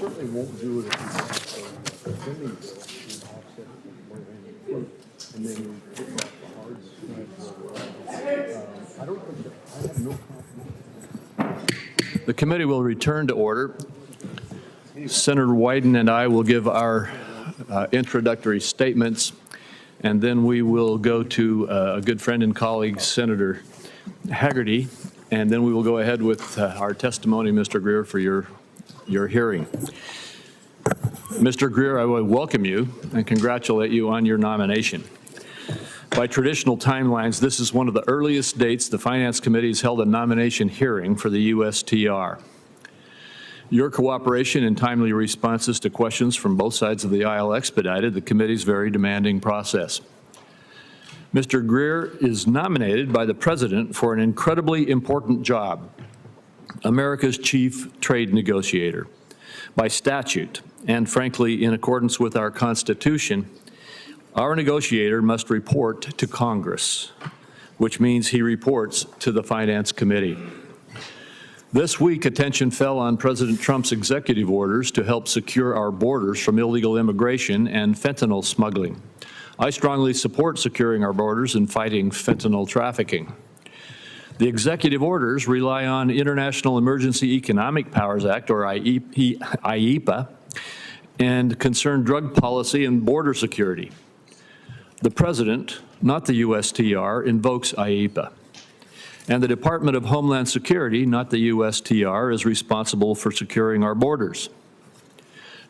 certainly won't do it if you have a pending bill and offset it with low-hanging fruit, and then you pick off the hard stuff. I don't think that, I have no confidence. The committee will return to order. Senator Wyden and I will give our introductory statements, and then we will go to a good friend and colleague, Senator Haggerty, and then we will go ahead with our testimony, Mr. Greer, for your hearing. Mr. Greer, I will welcome you and congratulate you on your nomination. By traditional timelines, this is one of the earliest dates the Finance Committee has held a nomination hearing for the USTR. Your cooperation and timely responses to questions from both sides of the aisle expedited the committee's very demanding process. Mr. Greer is nominated by the President for an incredibly important job, America's chief trade negotiator. By statute, and frankly in accordance with our Constitution, our negotiator must report to Congress, which means he reports to the Finance Committee. This week, attention fell on President Trump's executive orders to help secure our borders from illegal immigration and fentanyl smuggling. I strongly support securing our borders and fighting fentanyl trafficking. The executive orders rely on International Emergency Economic Powers Act, or IEPA, and concern drug policy and border security. The President, not the USTR, invokes IEPA. And the Department of Homeland Security, not the USTR, is responsible for securing our borders.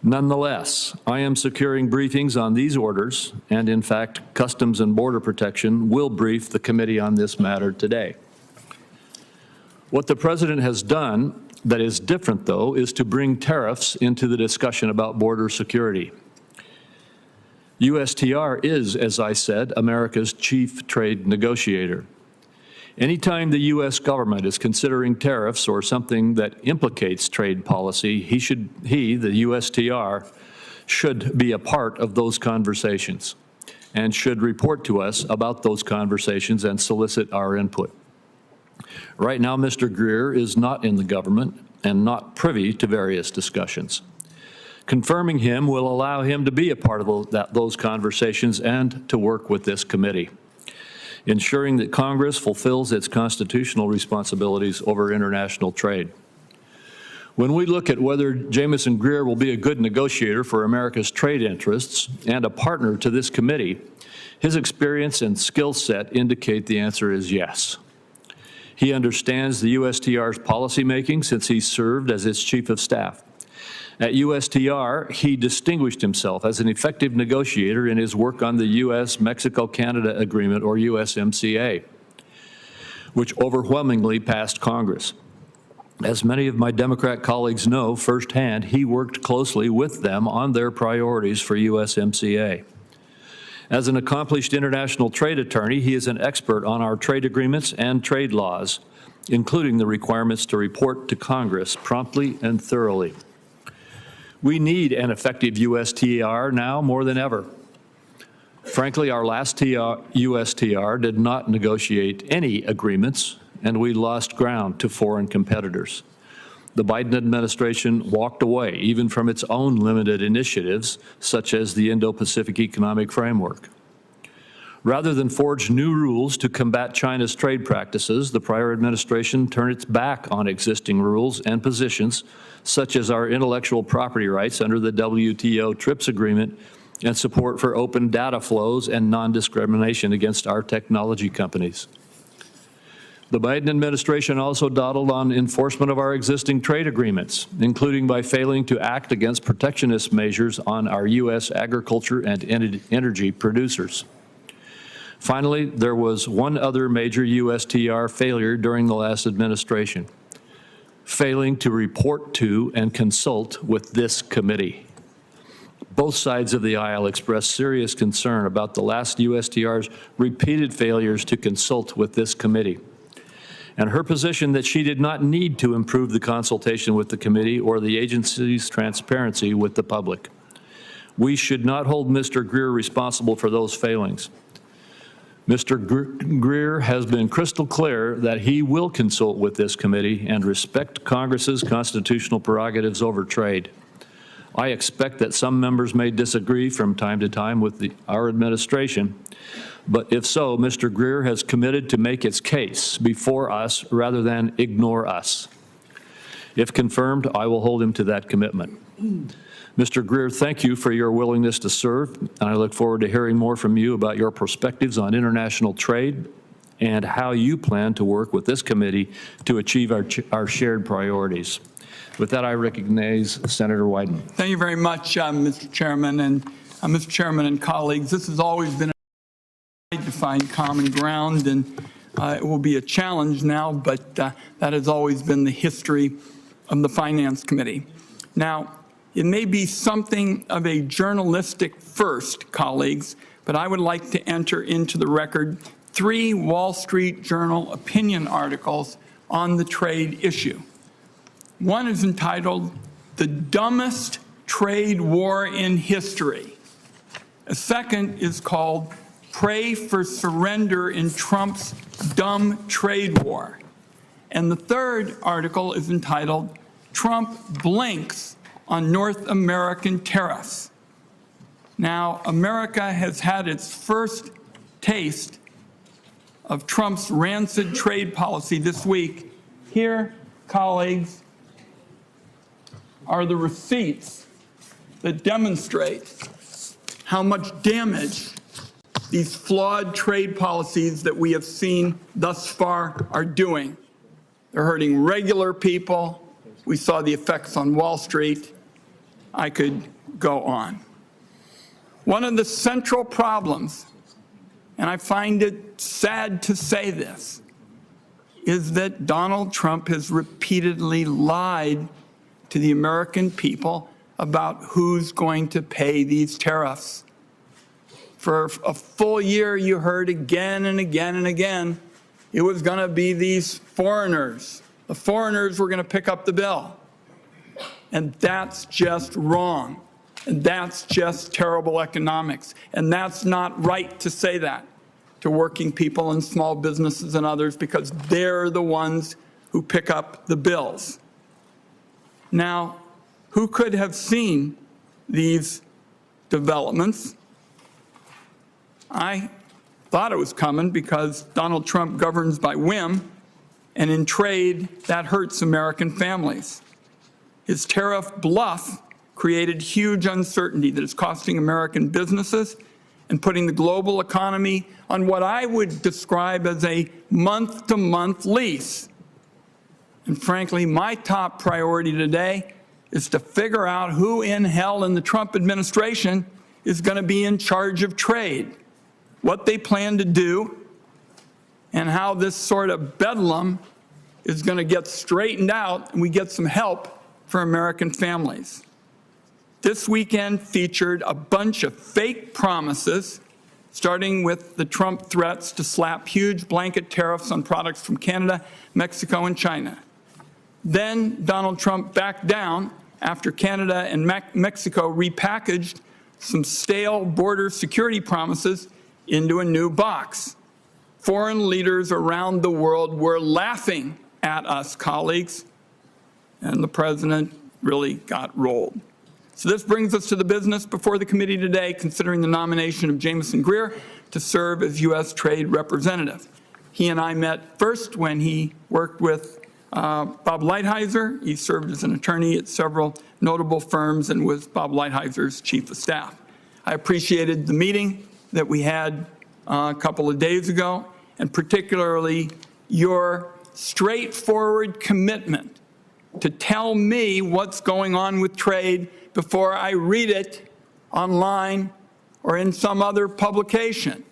Nonetheless, I am securing briefings on these orders, and in fact, Customs and Border Protection will brief the committee on this matter today. What the President has done that is different, though, is to bring tariffs into the discussion about border security. USTR is, as I said, America's chief trade negotiator. Anytime the U.S. government is considering tariffs or something that implicates trade policy, the USTR, should be a part of those conversations and should report to us about those conversations and solicit our input. Right now, Mr. Greer is not in the government and not privy to various discussions. Confirming him will allow him to be a part of those conversations and to work with this committee, ensuring that Congress fulfills its constitutional responsibilities over international trade. When we look at whether Jamieson Greer will be a good negotiator for America's trade interests and a partner to this committee, his experience and skill set indicate the answer is yes. He understands the USTR's policymaking since he served as its chief of staff. At USTR, he distinguished himself as an effective negotiator in his work on the U.S.-Mexico-Canada Agreement, or USMCA, which overwhelmingly passed Congress. As many of my Democrat colleagues know firsthand, he worked closely with them on their priorities for USMCA. As an accomplished international trade attorney, he is an expert on our trade agreements and trade laws, including the requirements to report to Congress promptly and thoroughly. We need an effective USTR now more than ever. Frankly, our last USTR did not negotiate any agreements, and we lost ground to foreign competitors. The Biden administration walked away even from its own limited initiatives, such as the Indo-Pacific Economic Framework. Rather than forge new rules to combat China's trade practices, the prior administration turned its back on existing rules and positions, such as our intellectual property rights under the WTO TRIPS agreement and support for open data flows and non-discrimination against our technology companies. The Biden administration also dawdled on enforcement of our existing trade agreements, including by failing to act against protectionist measures on our U.S. agriculture and energy producers. Finally, there was one other major USTR failure during the last administration: failing to report to and consult with this committee. Both sides of the aisle expressed serious concern about the last USTR's repeated failures to consult with this committee, and her position that she did not need to improve the consultation with the committee or the agency's transparency with the public. We should not hold Mr. Greer responsible for those failings. Mr. Greer has been crystal clear that he will consult with this committee and respect Congress's constitutional prerogatives over trade. I expect that some members may disagree from time to time with our administration, but if so, Mr. Greer has committed to make its case before us rather than ignore us. If confirmed, I will hold him to that commitment. Mr. Greer, thank you for your willingness to serve, and I look forward to hearing more from you about your perspectives on international trade and how you plan to work with this committee to achieve our shared priorities. With that, I recognize Senator Wyden. Thank you very much, Mr. Chairman. And Mr. Chairman and colleagues, this has always been a fight to find common ground, and it will be a challenge now, but that has always been the history of the Finance Committee. Now, it may be something of a journalistic first, colleagues, but I would like to enter into the record 3 Wall Street Journal opinion articles on the trade issue. One is entitled, "The Dumbest Trade War in History." A second is called, "Pray for Surrender in Trump's Dumb Trade War." And the third article is entitled, "Trump Blinks on North American Tariffs." Now, America has had its first taste of Trump's rancid trade policy this week. Here, colleagues, are the receipts that demonstrate how much damage these flawed trade policies that we have seen thus far are doing. They're hurting regular people. We saw the effects on Wall Street. I could go on. One of the central problems, and I find it sad to say this, is that Donald Trump has repeatedly lied to the American people about who's going to pay these tariffs. For a full year, you heard again and again and again, it was going to be these foreigners. The foreigners were going to pick up the bill. And that's just wrong. And that's just terrible economics. And that's not right to say that to working people and small businesses and others, because they're the ones who pick up the bills. Now, who could have seen these developments? I thought it was coming because Donald Trump governs by whim, and in trade, that hurts American families. His tariff bluff created huge uncertainty that is costing American businesses and putting the global economy on what I would describe as a month-to-month lease. And frankly, my top priority today is to figure out who in hell in the Trump administration is going to be in charge of trade, what they plan to do, and how this sort of bedlam is going to get straightened out and we get some help for American families. This weekend featured a bunch of fake promises, starting with the Trump threats to slap huge blanket tariffs on products from Canada, Mexico, and China. Then Donald Trump backed down after Canada and Mexico repackaged some stale border security promises into a new box. Foreign leaders around the world were laughing at us, colleagues, and the president really got rolled. So this brings us to the business before the committee today, considering the nomination of Jamieson Greer to serve as U.S. Trade Representative. He and I met first when he worked with Bob Lighthizer. He served as an attorney at several notable firms and was Bob Lighthizer's chief of staff. I appreciated the meeting that we had a couple of days ago, and particularly your straightforward commitment to tell me what's going on with trade before I read it online or in some other publication.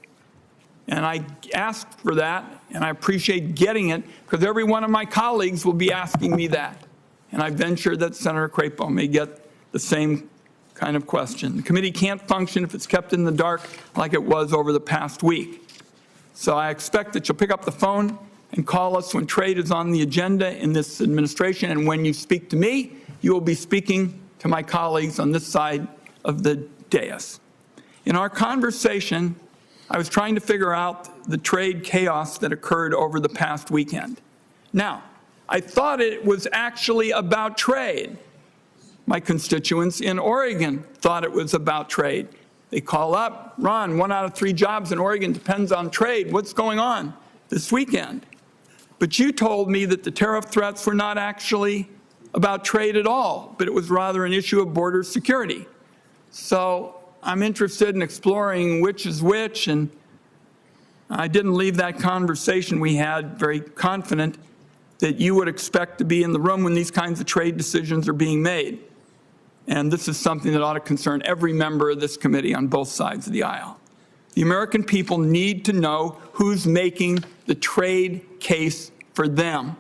And I asked for that, and I appreciate getting it, because every one of my colleagues will be asking me that. And I venture that Senator Crapo may get the same kind of question. The committee can't function if it's kept in the dark like it was over the past week. So I expect that you'll pick up the phone and call us when trade is on the agenda in this administration. And when you speak to me, you will be speaking to my colleagues on this side of the dais. In our conversation, I was trying to figure out the trade chaos that occurred over the past weekend. Now, I thought it was actually about trade. my constituents in Oregon thought it was about trade. They call up, Ron, 1 out of 3 jobs in Oregon depends on trade. What's going on this weekend? But you told me that the tariff threats were not actually about trade at all, but it was rather an issue of border security. So I'm interested in exploring which is which, and I didn't leave that conversation we had very confident that you would expect to be in the room when these kinds of trade decisions are being made. And this is something that ought to concern every member of this committee on both sides of the aisle. The American people need to know who's making the trade case for them.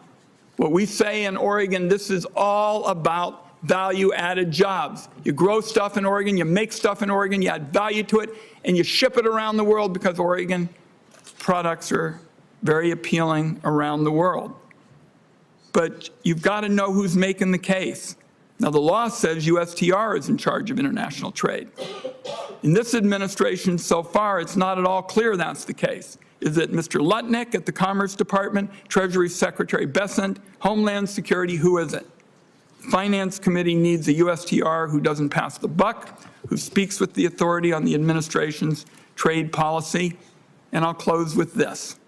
What we say in Oregon, this is all about value-added jobs. You grow stuff in Oregon, you make stuff in Oregon, you add value to it, and you ship it around the world because Oregon products are very appealing around the world. But you've got to know who's making the case. Now, the law says USTR is in charge of international trade. In this administration so far, it's not at all clear that's the case. Is it Mr. Lutnick at the Commerce Department, Treasury Secretary Bessent, Homeland Security? Who is it? The Finance Committee needs a USTR who doesn't pass the buck, who speaks with the authority on the administration's trade policy. And I'll close with this.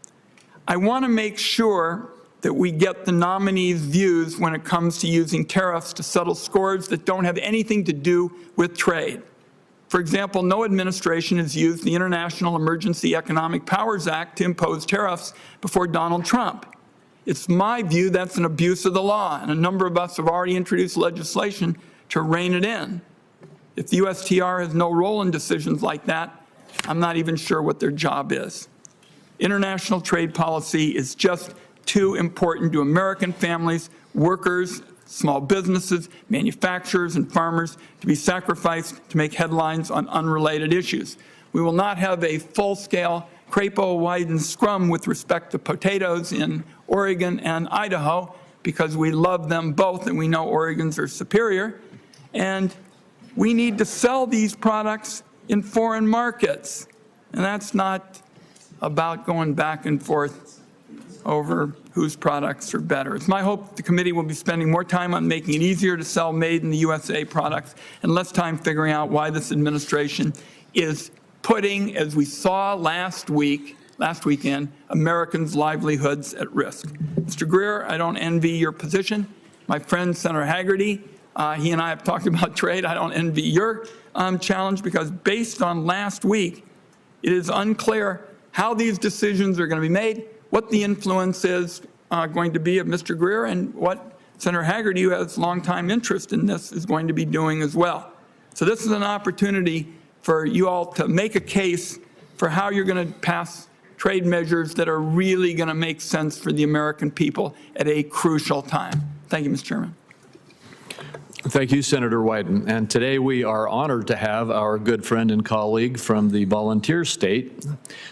I want to make sure that we get the nominee's views when it comes to using tariffs to settle scores that don't have anything to do with trade. For example, no administration has used the International Emergency Economic Powers Act to impose tariffs before Donald Trump. It's my view that's an abuse of the law, and a number of us have already introduced legislation to rein it in. If the USTR has no role in decisions like that, I'm not even sure what their job is. International trade policy is just too important to American families, workers, small businesses, manufacturers, and farmers to be sacrificed to make headlines on unrelated issues. We will not have a full-scale Crapo-Wyden scrum with respect to potatoes in Oregon and Idaho because we love them both and we know Oregon's are superior. And we need to sell these products in foreign markets. And that's not about going back and forth over whose products are better. It's my hope that the committee will be spending more time on making it easier to sell made in the USA products and less time figuring out why this administration is putting, as we saw last weekend, Americans' livelihoods at risk. Mr. Greer, I don't envy your position. My friend, Senator Haggerty, he and I have talked about trade. I don't envy your challenge because based on last week, it is unclear how these decisions are going to be made, what the influence is going to be of Mr. Greer, and what Senator Haggerty, who has longtime interest in this, is going to be doing as well. So this is an opportunity for you all to make a case for how you're going to pass trade measures that are really going to make sense for the American people at a crucial time. Thank you, Mr. Chairman. Thank you, Senator Wyden. And today we are honored to have our good friend and colleague from the volunteer state,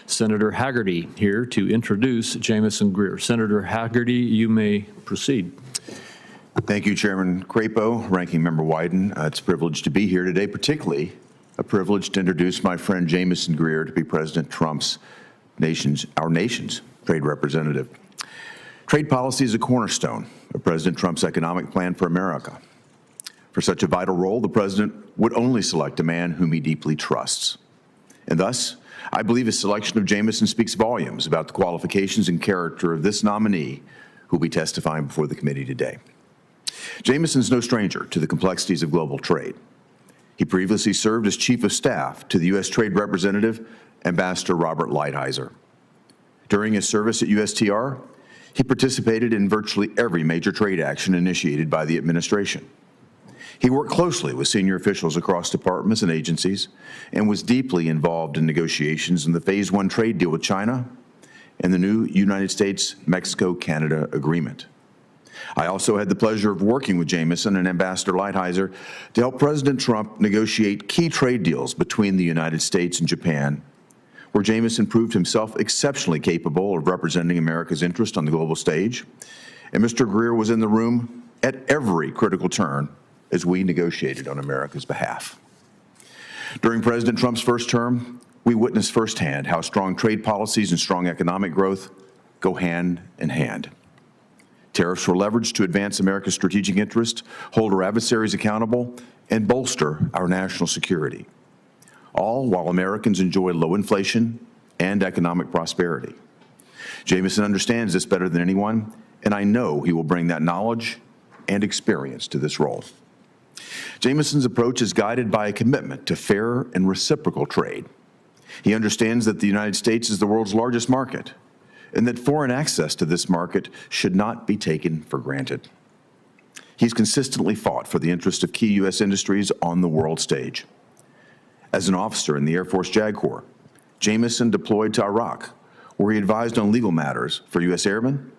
Senator Haggerty, here to introduce Jamieson Greer. Senator Haggerty, you may proceed. Thank you, Chairman Crapo, Ranking Member Wyden. It's a privilege to be here today, particularly a privilege to introduce my friend Jamieson Greer to be President Trump's our nation's trade representative. Trade policy is a cornerstone of President Trump's economic plan for America. For such a vital role, the president would only select a man whom he deeply trusts. And thus, I believe his selection of Jamieson speaks volumes about the qualifications and character of this nominee who will be testifying before the committee today. Jamieson is no stranger to the complexities of global trade. He previously served as Chief of Staff to the U.S. Trade Representative, Ambassador Robert Lighthizer. During his service at USTR, he participated in virtually every major trade action initiated by the administration. He worked closely with senior officials across departments and agencies and was deeply involved in negotiations in the Phase 1 trade deal with China and the new United States-Mexico-Canada agreement. I also had the pleasure of working with Jamieson and Ambassador Lighthizer to help President Trump negotiate key trade deals between the United States and Japan, where Jamieson proved himself exceptionally capable of representing America's interest on the global stage, and Mr. Greer was in the room at every critical turn as we negotiated on America's behalf. During President Trump's first term, we witnessed firsthand how strong trade policies and strong economic growth go hand in hand. Tariffs were leveraged to advance America's strategic interest, hold our adversaries accountable, and bolster our national security, all while Americans enjoy low inflation and economic prosperity. Jamieson understands this better than anyone, and I know he will bring that knowledge and experience to this role. Jamieson's approach is guided by a commitment to fair and reciprocal trade. He understands that the United States is the world's largest market, and that foreign access to this market should not be taken for granted. He's consistently fought for the interest of key U.S. industries on the world stage. As an officer in the Air Force JAG Corps, Jamieson deployed to Iraq, where he advised on legal matters for U.S. airmen.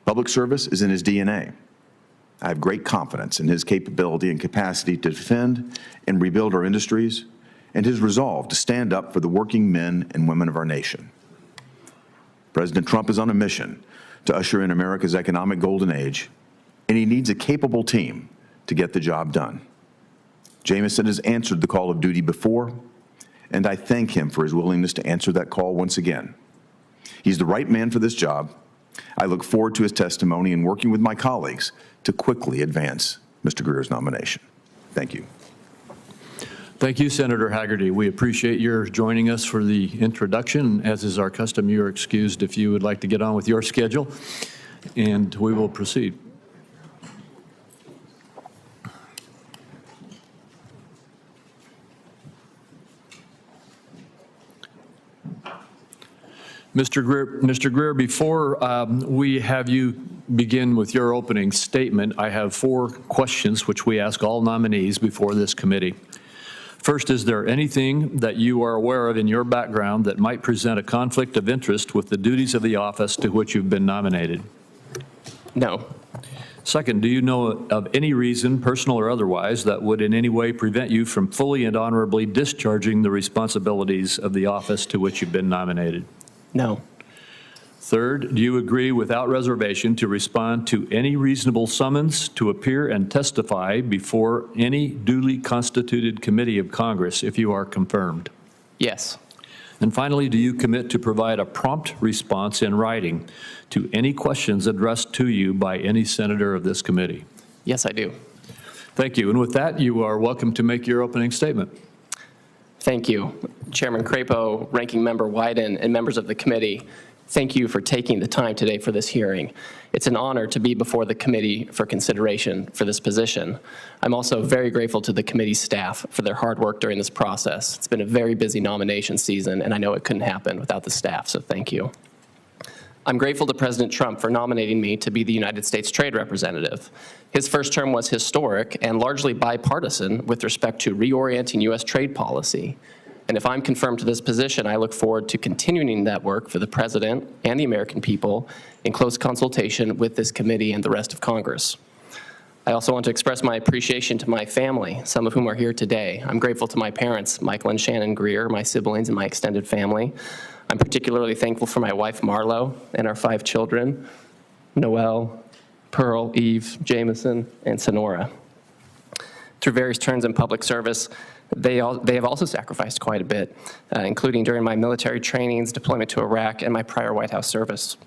Public service is in his DNA. I have great confidence in his capability and capacity to defend and rebuild our industries, and his resolve to stand up for the working men and women of our nation. President Trump is on a mission to usher in America's economic golden age, and he needs a capable team to get the job done. Jamieson has answered the call of duty before, and I thank him for his willingness to answer that call once again. He's the right man for this job. I look forward to his testimony and working with my colleagues to quickly advance Mr. Greer's nomination. Thank you. Thank you, Senator Hagerty. We appreciate your joining us for the introduction. As is our custom, you're excused if you would like to get on with your schedule, and we will proceed. Mr. Greer, before we have you begin with your opening statement, I have 4 questions which we ask all nominees before this committee. First, is there anything that you are aware of in your background that might present a conflict of interest with the duties of the office to which you've been nominated? No. Second, do you know of any reason, personal or otherwise, that would in any way prevent you from fully and honorably discharging the responsibilities of the office to which you've been nominated? No. Third, do you agree without reservation to respond to any reasonable summons to appear and testify before any duly constituted committee of Congress if you are confirmed? Yes. And finally, do you commit to provide a prompt response in writing to any questions addressed to you by any senator of this committee? Yes, I do. Thank you. And with that, you are welcome to make your opening statement. Thank you. Chairman Crapo, Ranking Member Wyden, and members of the committee, thank you for taking the time today for this hearing. It's an honor to be before the committee for consideration for this position. I'm also very grateful to the committee staff for their hard work during this process. It's been a very busy nomination season, and I know it couldn't happen without the staff, so thank you. I'm grateful to President Trump for nominating me to be the United States Trade Representative. His first term was historic and largely bipartisan with respect to reorienting U.S. trade policy. And if I'm confirmed to this position, I look forward to continuing that work for the President and the American people in close consultation with this committee and the rest of Congress. I also want to express my appreciation to my family, some of whom are here today. I'm grateful to my parents, Michael and Shannon Greer, my siblings, and my extended family. I'm particularly thankful for my wife, Marlo, and our 5 children, Noel, Pearl, Eve, Jamieson, and Sonora. Through various turns in public service, they have also sacrificed quite a bit, including during my military trainings, deployment to Iraq, and my prior White House service.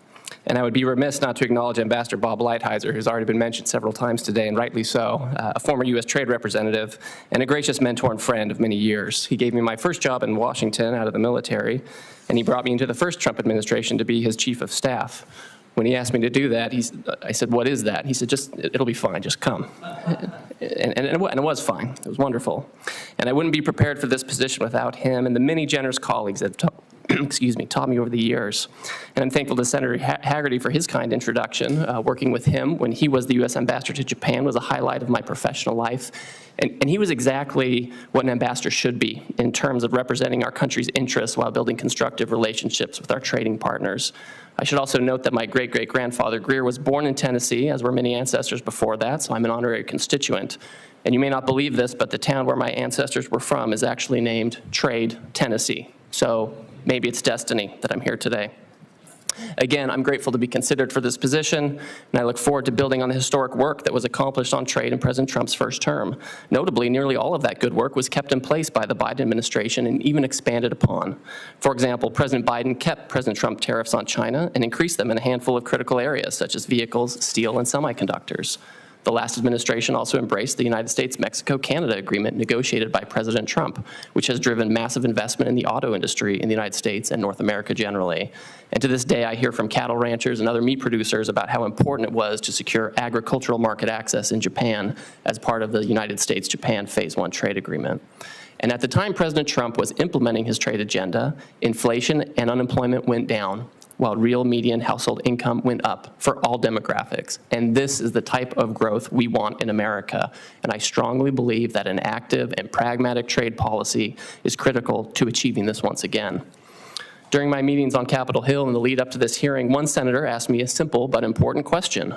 And I would be remiss not to acknowledge Ambassador Bob Lighthizer, who's already been mentioned several times today, and rightly so, a former U.S. trade representative and a gracious mentor and friend of many years. He gave me my first job in Washington out of the military, and he brought me into the first Trump administration to be his chief of staff. When he asked me to do that, I said, "What is that?" He said, "It'll be fine, just come." And it was fine. It was wonderful. And I wouldn't be prepared for this position without him and the many generous colleagues that have taught me over the years. And I'm thankful to Senator Hagerty for his kind introduction. Working with him when he was the U.S. ambassador to Japan was a highlight of my professional life. And he was exactly what an ambassador should be in terms of representing our country's interests while building constructive relationships with our trading partners. I should also note that my great-great-grandfather Greer was born in Tennessee, as were many ancestors before that, so I'm an honorary constituent. And you may not believe this, but the town where my ancestors were from is actually named Trade, Tennessee. So maybe it's destiny that I'm here today. Again, I'm grateful to be considered for this position, and I look forward to building on the historic work that was accomplished on trade in President Trump's first term. Notably, nearly all of that good work was kept in place by the Biden administration and even expanded upon. For example, President Biden kept President Trump tariffs on China and increased them in a handful of critical areas, such as vehicles, steel, and semiconductors. The last administration also embraced the United States-Mexico-Canada agreement negotiated by President Trump, which has driven massive investment in the auto industry in the United States and North America generally. And to this day, I hear from cattle ranchers and other meat producers about how important it was to secure agricultural market access in Japan as part of the United States-Japan Phase 1 trade agreement. And at the time President Trump was implementing his trade agenda, inflation and unemployment went down, while real median household income went up for all demographics. And this is the type of growth we want in America. And I strongly believe that an active and pragmatic trade policy is critical to achieving this once again. During my meetings on Capitol Hill in the lead up to this hearing, one senator asked me a simple but important question.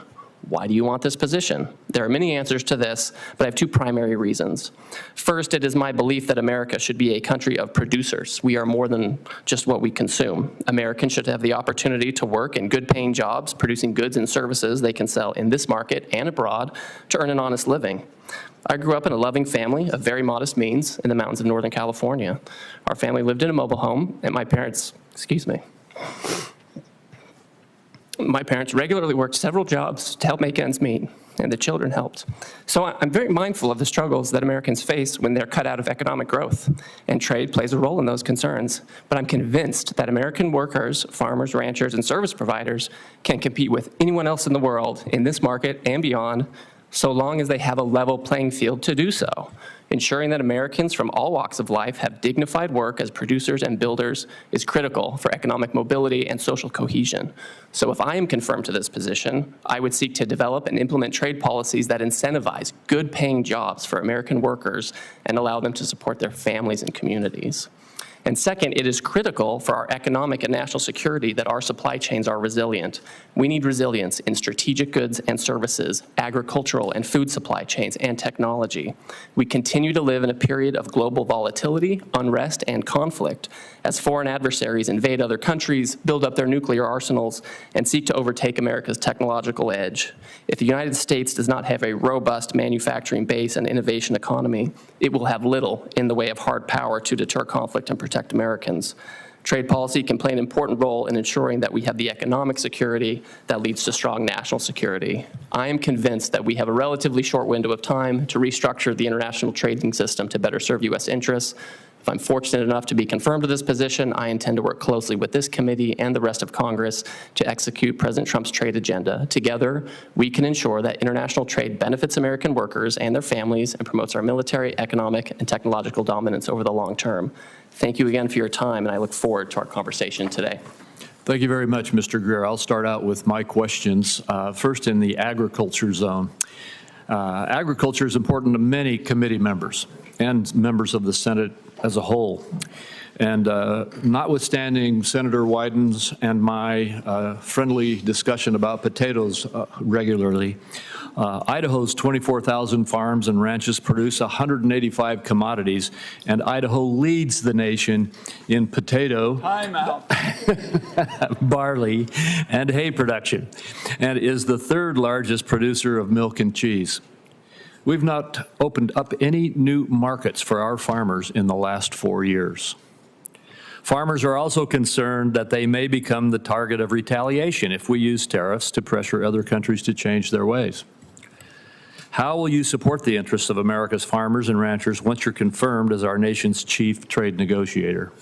Why do you want this position? There are many answers to this, but I have two primary reasons. First, it is my belief that America should be a country of producers. We are more than just what we consume. Americans should have the opportunity to work in good-paying jobs, producing goods and services they can sell in this market and abroad to earn an honest living. I grew up in a loving family of very modest means in the mountains of Northern California. Our family lived in a mobile home, and my parents regularly worked several jobs to help make ends meet, and the children helped. So I'm very mindful of the struggles that Americans face when they're cut out of economic growth, and trade plays a role in those concerns. But I'm convinced that American workers, farmers, ranchers, and service providers can compete with anyone else in the world in this market and beyond, so long as they have a level playing field to do so. Ensuring that Americans from all walks of life have dignified work as producers and builders is critical for economic mobility and social cohesion. So if I am confirmed to this position, I would seek to develop and implement trade policies that incentivize good-paying jobs for American workers and allow them to support their families and communities. And second, it is critical for our economic and national security that our supply chains are resilient. We need resilience in strategic goods and services, agricultural and food supply chains, and technology. We continue to live in a period of global volatility, unrest, and conflict as foreign adversaries invade other countries, build up their nuclear arsenals, and seek to overtake America's technological edge. If the United States does not have a robust manufacturing base and innovation economy, it will have little in the way of hard power to deter conflict and protect Americans. Trade policy can play an important role in ensuring that we have the economic security that leads to strong national security. I am convinced that we have a relatively short window of time to restructure the international trading system to better serve U.S. interests. If I'm fortunate enough to be confirmed to this position, I intend to work closely with this committee and the rest of Congress to execute President Trump's trade agenda. Together, we can ensure that international trade benefits American workers and their families and promotes our military, economic, and technological dominance over the long term. Thank you again for your time, and I look forward to our conversation today. Thank you very much, Mr. Greer. I'll start out with my questions. First, in the agriculture zone. Agriculture is important to many committee members and members of the Senate as a whole. And notwithstanding Senator Wyden's and my friendly discussion about potatoes regularly, Idaho's 24,000 farms and ranches produce 185 commodities, and Idaho leads the nation in potato, barley, and hay production, and is the third largest producer of milk and cheese. We've not opened up any new markets for our farmers in the last 4 years. Farmers are also concerned that they may become the target of retaliation if we use tariffs to pressure other countries to change their ways. How will you support the interests of America's farmers and ranchers once you're confirmed as our nation's chief trade negotiator?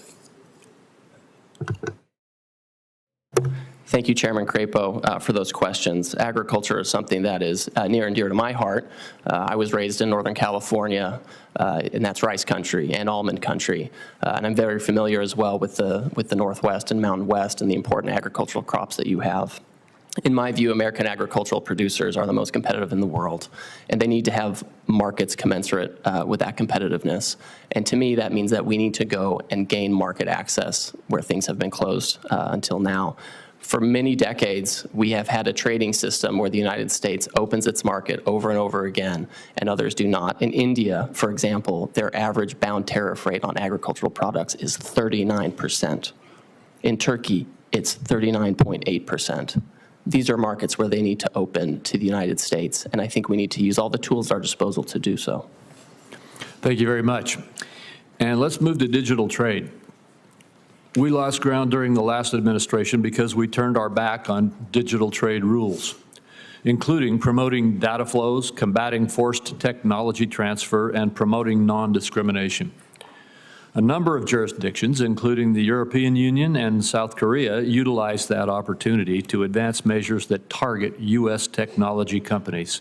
Thank you, Chairman Crapo, for those questions. Agriculture is something that is near and dear to my heart. I was raised in Northern California, and that's rice country and almond country. And I'm very familiar as well with the Northwest and Mountain West and the important agricultural crops that you have. In my view, American agricultural producers are the most competitive in the world, and they need to have markets commensurate with that competitiveness. And to me, that means that we need to go and gain market access where things have been closed until now. For many decades, we have had a trading system where the United States opens its market over and over again, and others do not. In India, for example, their average bound tariff rate on agricultural products is 39%. In Turkey, it's 39.8%. These are markets where they need to open to the United States, and I think we need to use all the tools at our disposal to do so. Thank you very much. And let's move to digital trade. We lost ground during the last administration because we turned our back on digital trade rules, including promoting data flows, combating forced technology transfer, and promoting non-discrimination. A number of jurisdictions, including the European Union and South Korea, utilized that opportunity to advance measures that target U.S. technology companies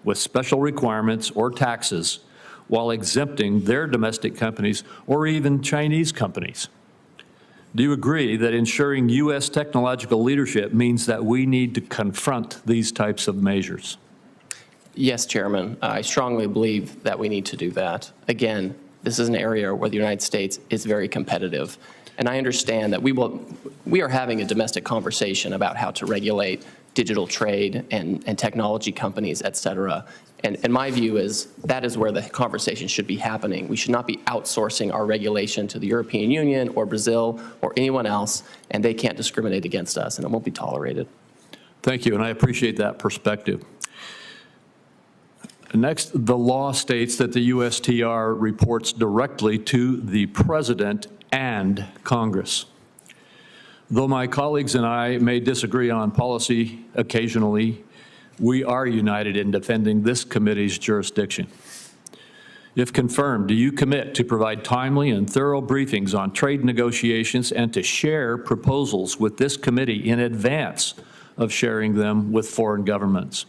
with special requirements or taxes while exempting their domestic companies or even Chinese companies. Do you agree that ensuring U.S. technological leadership means that we need to confront these types of measures? Yes, Chairman, I strongly believe that we need to do that. Again, this is an area where the United States is very competitive. And I understand that we are having a domestic conversation about how to regulate digital trade and technology companies, et cetera. And my view is that is where the conversation should be happening. We should not be outsourcing our regulation to the European Union or Brazil or anyone else, and they can't discriminate against us, and it won't be tolerated. Thank you, and I appreciate that perspective. Next, the law states that the USTR reports directly to the President and Congress. Though my colleagues and I may disagree on policy occasionally, we are united in defending this committee's jurisdiction. If confirmed, do you commit to provide timely and thorough briefings on trade negotiations and to share proposals with this committee in advance of sharing them with foreign governments?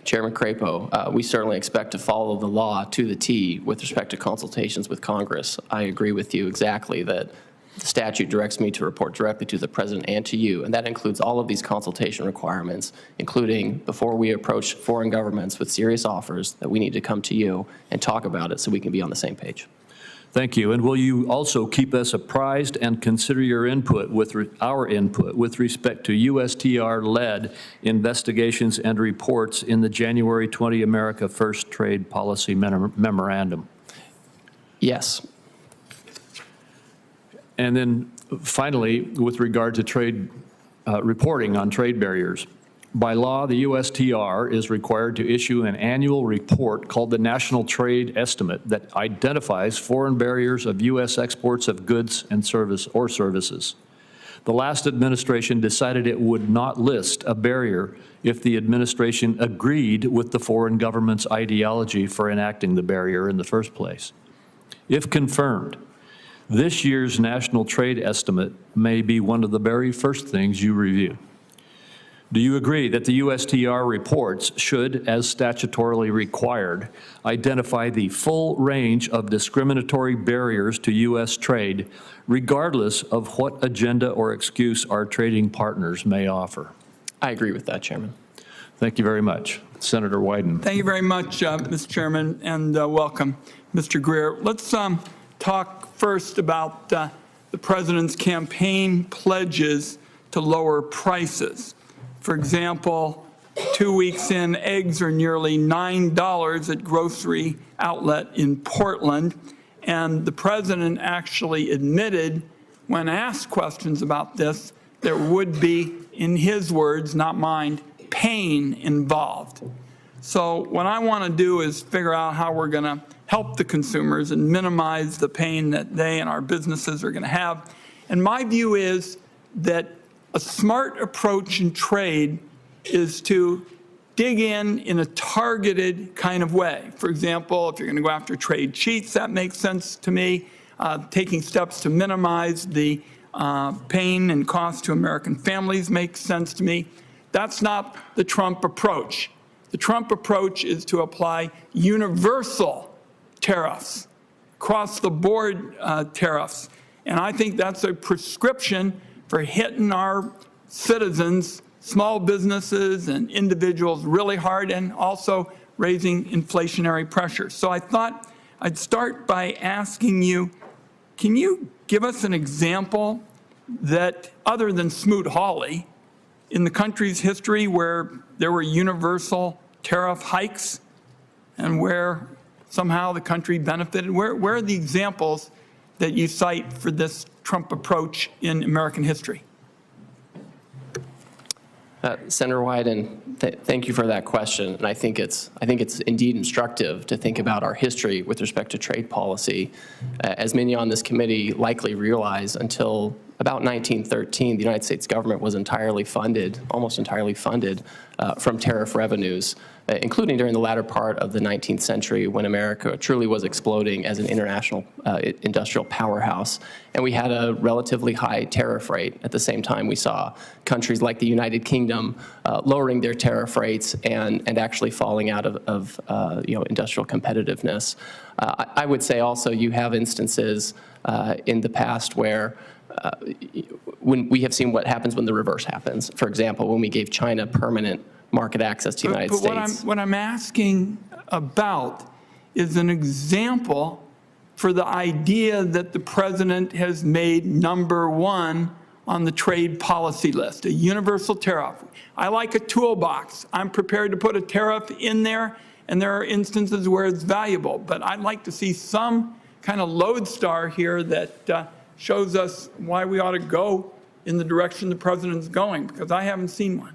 Chairman Crapo, we certainly expect to follow the law to the T with respect to consultations with Congress. I agree with you exactly that the statute directs me to report directly to the President and to you, and that includes all of these consultation requirements, including before we approach foreign governments with serious offers that we need to come to you and talk about it so we can be on the same page. Thank you. And will you also keep us apprised and consider your input our input with respect to USTR-led investigations and reports in the January 20 America First Trade Policy Memorandum? Yes. And then finally, with regard to trade reporting on trade barriers, by law, the USTR is required to issue an annual report called the National Trade Estimate that identifies foreign barriers of U.S. exports of goods and services. The last administration decided it would not list a barrier if the administration agreed with the foreign government's ideology for enacting the barrier in the first place. If confirmed, this year's National Trade Estimate may be one of the very first things you review. Do you agree that the USTR reports should, as statutorily required, identify the full range of discriminatory barriers to U.S. trade, regardless of what agenda or excuse our trading partners may offer? I agree with that, Chairman. Thank you very much. Senator Wyden. Thank you very much, Mr. Chairman, and welcome, Mr. Greer. Let's talk first about the President's campaign pledges to lower prices. For example, 2 weeks in, eggs are nearly $9 at grocery outlet in Portland, and the President actually admitted, when asked questions about this, there would be, in his words, not mine, pain involved. So what I want to do is figure out how we're going to help the consumers and minimize the pain that they and our businesses are going to have. And my view is that a smart approach in trade is to dig in a targeted kind of way. For example, if you're going to go after trade cheats, that makes sense to me. Taking steps to minimize the pain and cost to American families makes sense to me. That's not the Trump approach. The Trump approach is to apply universal tariffs, across-the-board tariffs. And I think that's a prescription for hitting our citizens, small businesses and individuals really hard, and also raising inflationary pressure. So I thought I'd start by asking you, can you give us an example that, other than Smoot-Hawley, in the country's history where there were universal tariff hikes and where somehow the country benefited? Where are the examples that you cite for this Trump approach in American history? Senator Wyden, thank you for that question. And I think it's indeed instructive to think about our history with respect to trade policy. As many on this committee likely realize, until about 1913, the United States government was entirely funded, almost entirely funded, from tariff revenues, including during the latter part of the 19th century when America truly was exploding as an international industrial powerhouse. And we had a relatively high tariff rate. At the same time, we saw countries like the United Kingdom lowering their tariff rates and actually falling out of industrial competitiveness. I would say also you have instances in the past where when we have seen what happens when the reverse happens. For example, when we gave China permanent market access to the United States. What I'm asking about is an example for the idea that the president has made #1 on the trade policy list, a universal tariff. I like a toolbox. I'm prepared to put a tariff in there, and there are instances where it's valuable. But I'd like to see some kind of lodestar here that shows us why we ought to go in the direction the president's going, because I haven't seen one.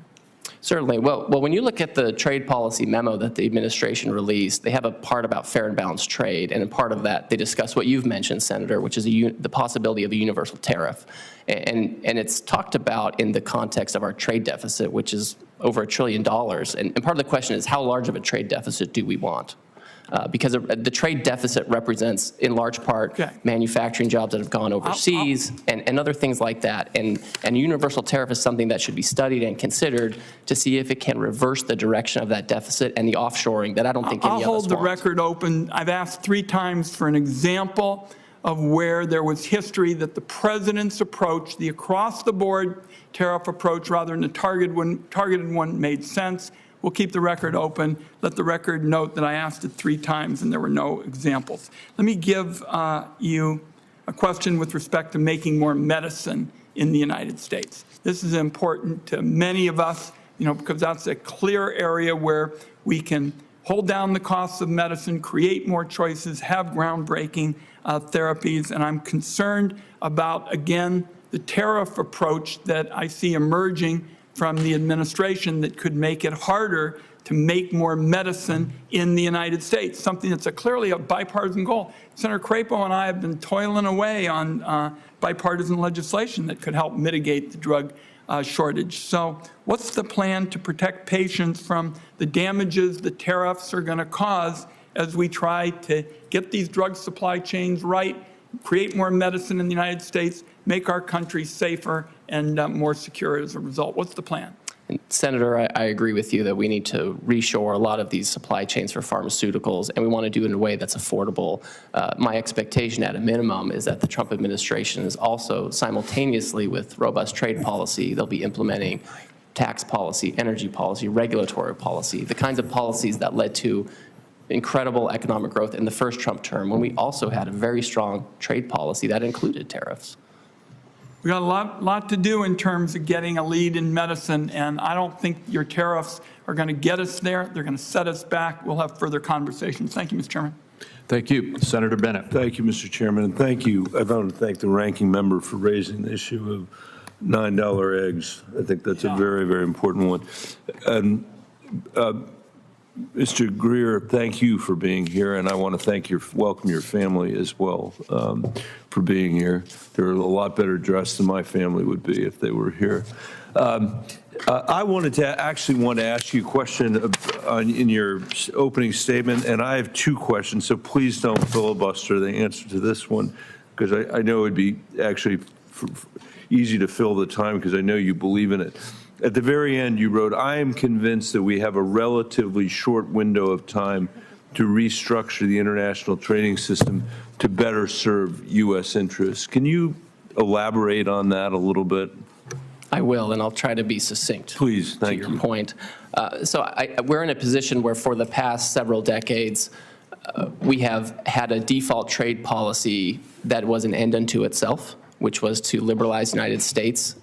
Certainly. Well, when you look at the trade policy memo that the administration released, they have a part about fair and balanced trade, and in part of that, they discuss what you've mentioned, Senator, which is the possibility of a universal tariff. And it's talked about in the context of our trade deficit, which is over $1 trillion. And part of the question is, how large of a trade deficit do we want? Because the trade deficit represents, in large part, manufacturing jobs that have gone overseas and other things like that. And universal tariff is something that should be studied and considered to see if it can reverse the direction of that deficit and the offshoring that I don't think any of us want. I'll hold the record open. I've asked 3 times for an example of where there was history that the president's approach, the across-the-board tariff approach rather than the targeted one, made sense. We'll keep the record open. Let the record note that I asked it 3 times and there were no examples. Let me give you a question with respect to making more medicine in the United States. This is important to many of us, because that's a clear area where we can hold down the costs of medicine, create more choices, have groundbreaking therapies. And I'm concerned about, again, the tariff approach that I see emerging from the administration that could make it harder to make more medicine in the United States, something that's clearly a bipartisan goal. Senator Crapo and I have been toiling away on bipartisan legislation that could help mitigate the drug shortage. So what's the plan to protect patients from the damages the tariffs are going to cause as we try to get these drug supply chains right, create more medicine in the United States, make our country safer and more secure as a result? What's the plan? And Senator, I agree with you that we need to reshore a lot of these supply chains for pharmaceuticals, and we want to do it in a way that's affordable. My expectation at a minimum is that the Trump administration is also simultaneously with robust trade policy, they'll be implementing tax policy, energy policy, regulatory policy, the kinds of policies that led to incredible economic growth in the first Trump term, when we also had a very strong trade policy that included tariffs. We got a lot to do in terms of getting a lead in medicine, and I don't think your tariffs are going to get us there. They're going to set us back. We'll have further conversations. Thank you, Mr. Chairman. Thank you. Senator Bennett. Thank you, Mr. Chairman, and thank you. I want to thank the ranking member for raising the issue of $9 eggs. I think that's a very, very important one. And Mr. Greer, thank you for being here, and I want to welcome your family as well for being here. They're a lot better dressed than my family would be if they were here. I want to ask you a question in your opening statement, and I have 2 questions, so please don't filibuster the answer to this one, because I know it would be actually easy to fill the time because I know you believe in it. At the very end, you wrote, "I am convinced that we have a relatively short window of time to restructure the international trading system to better serve U.S. interests." Can you elaborate on that a little bit? I will, and I'll try to be succinct. Please, thank you. To your point. We're in a position where for the past several decades, we have had a default trade policy that was an end unto itself, which was to liberalize the United States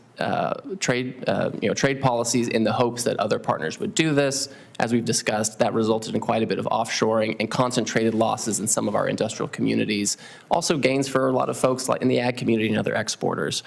trade policies in the hopes that other partners would do this. As we've discussed, that resulted in quite a bit of offshoring and concentrated losses in some of our industrial communities. Also gains for a lot of folks like in the ag community and other exporters.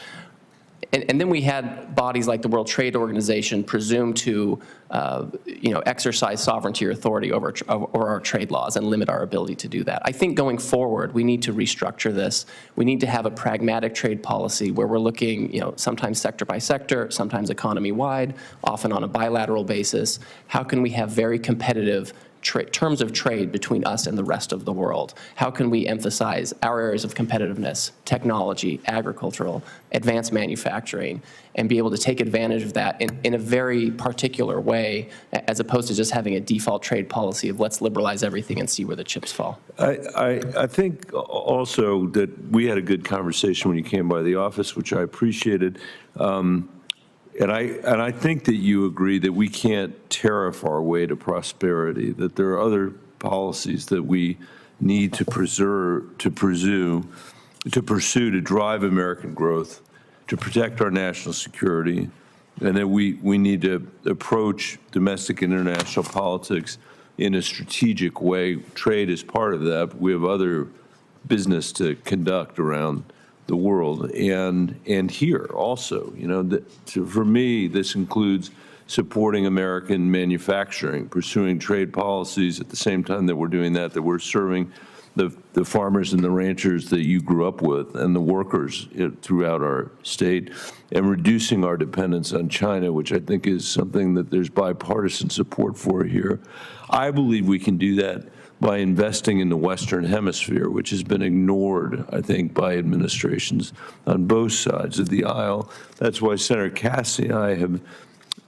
And then we had bodies like the World Trade Organization presume to, exercise sovereignty or authority over our trade laws and limit our ability to do that. I think going forward, we need to restructure this. We need to have a pragmatic trade policy where we're looking, sometimes sector by sector, sometimes economy-wide, often on a bilateral basis. How can we have very competitive terms of trade between us and the rest of the world? How can we emphasize our areas of competitiveness, technology, agricultural, advanced manufacturing, and be able to take advantage of that in a very particular way, as opposed to just having a default trade policy of let's liberalize everything and see where the chips fall? I think also that we had a good conversation when you came by the office, which I appreciated. And I think that you agree that we can't tariff our way to prosperity, that there are other policies that we need to pursue to drive American growth, to protect our national security, and that we need to approach domestic and international politics in a strategic way. Trade is part of that, but we have other business to conduct around the world and here also. For me, this includes supporting American manufacturing, pursuing trade policies at the same time that we're doing that we're serving the farmers and the ranchers that you grew up with and the workers throughout our state, and reducing our dependence on China, which I think is something that there's bipartisan support for here. I believe we can do that by investing in the Western Hemisphere, which has been ignored, I think, by administrations on both sides of the aisle. That's why Senator Cassidy and I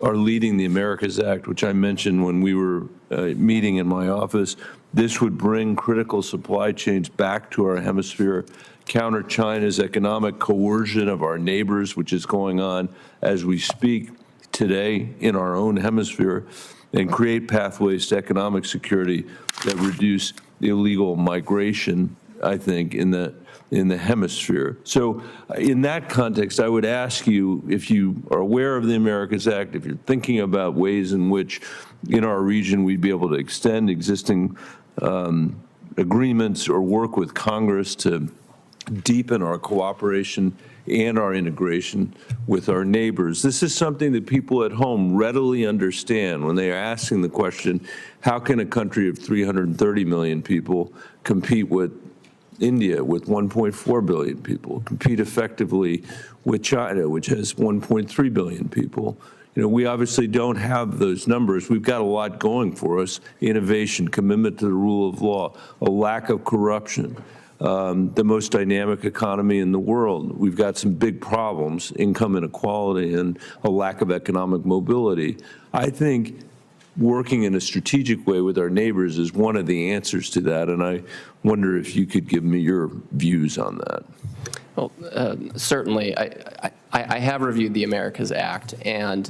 are leading the Americas Act, which I mentioned when we were meeting in my office. This would bring critical supply chains back to our hemisphere, counter China's economic coercion of our neighbors, which is going on as we speak today in our own hemisphere, and create pathways to economic security that reduce illegal migration, I think, in the hemisphere. So in that context, I would ask you, if you are aware of the Americas Act, if you're thinking about ways in which in our region we'd be able to extend existing agreements or work with Congress to deepen our cooperation and our integration with our neighbors. This is something that people at home readily understand when they are asking the question, how can a country of 330 million people compete with India with 1.4 billion people, compete effectively with China, which has 1.3 billion people? We obviously don't have those numbers. We've got a lot going for us: innovation, commitment to the rule of law, a lack of corruption, the most dynamic economy in the world. We've got some big problems: income inequality and a lack of economic mobility. I think working in a strategic way with our neighbors is one of the answers to that, and I wonder if you could give me your views on that. Well, certainly. I have reviewed the Americas Act, and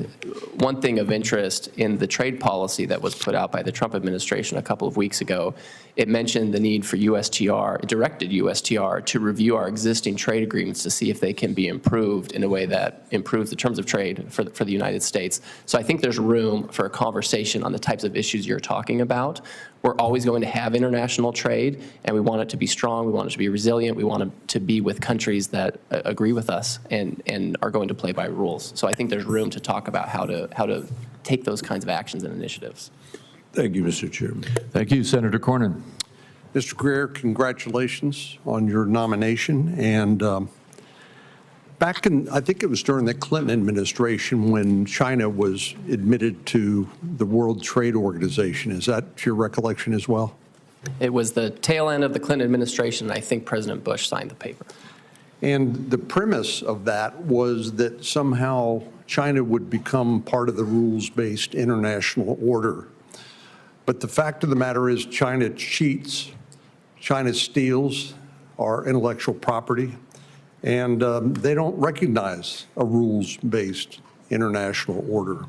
one thing of interest in the trade policy that was put out by the Trump administration a couple of weeks ago, it mentioned the need for USTR, it directed USTR to review our existing trade agreements to see if they can be improved in a way that improves the terms of trade for the United States. So I think there's room for a conversation on the types of issues you're talking about. We're always going to have international trade, and we want it to be strong, we want it to be resilient, we want it to be with countries that agree with us and are going to play by rules. So I think there's room to talk about how to take those kinds of actions and initiatives. Thank you, Mr. Chairman. Thank you, Senator Cornyn. Mr. Greer, congratulations on your nomination. And back in, I think it was during the Clinton administration when China was admitted to the World Trade Organization. Is that your recollection as well? It was the tail end of the Clinton administration, and I think President Bush signed the paper. And the premise of that was that somehow China would become part of the rules-based international order. But the fact of the matter is China cheats, China steals our intellectual property, and they don't recognize a rules-based international order.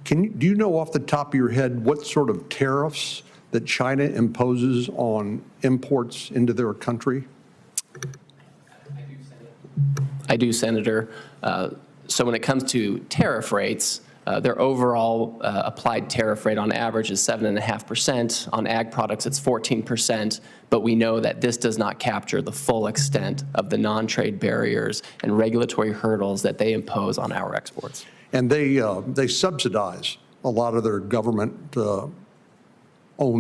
Do you know off the top of your head what sort of tariffs that China imposes on imports into their country? I do, Senator. I do, Senator. So when it comes to tariff rates, their overall applied tariff rate on average is 7.5%. On ag products, it's 14%. But we know that this does not capture the full extent of the non-trade barriers and regulatory hurdles that they impose on our exports. And they subsidize a lot of their government-owned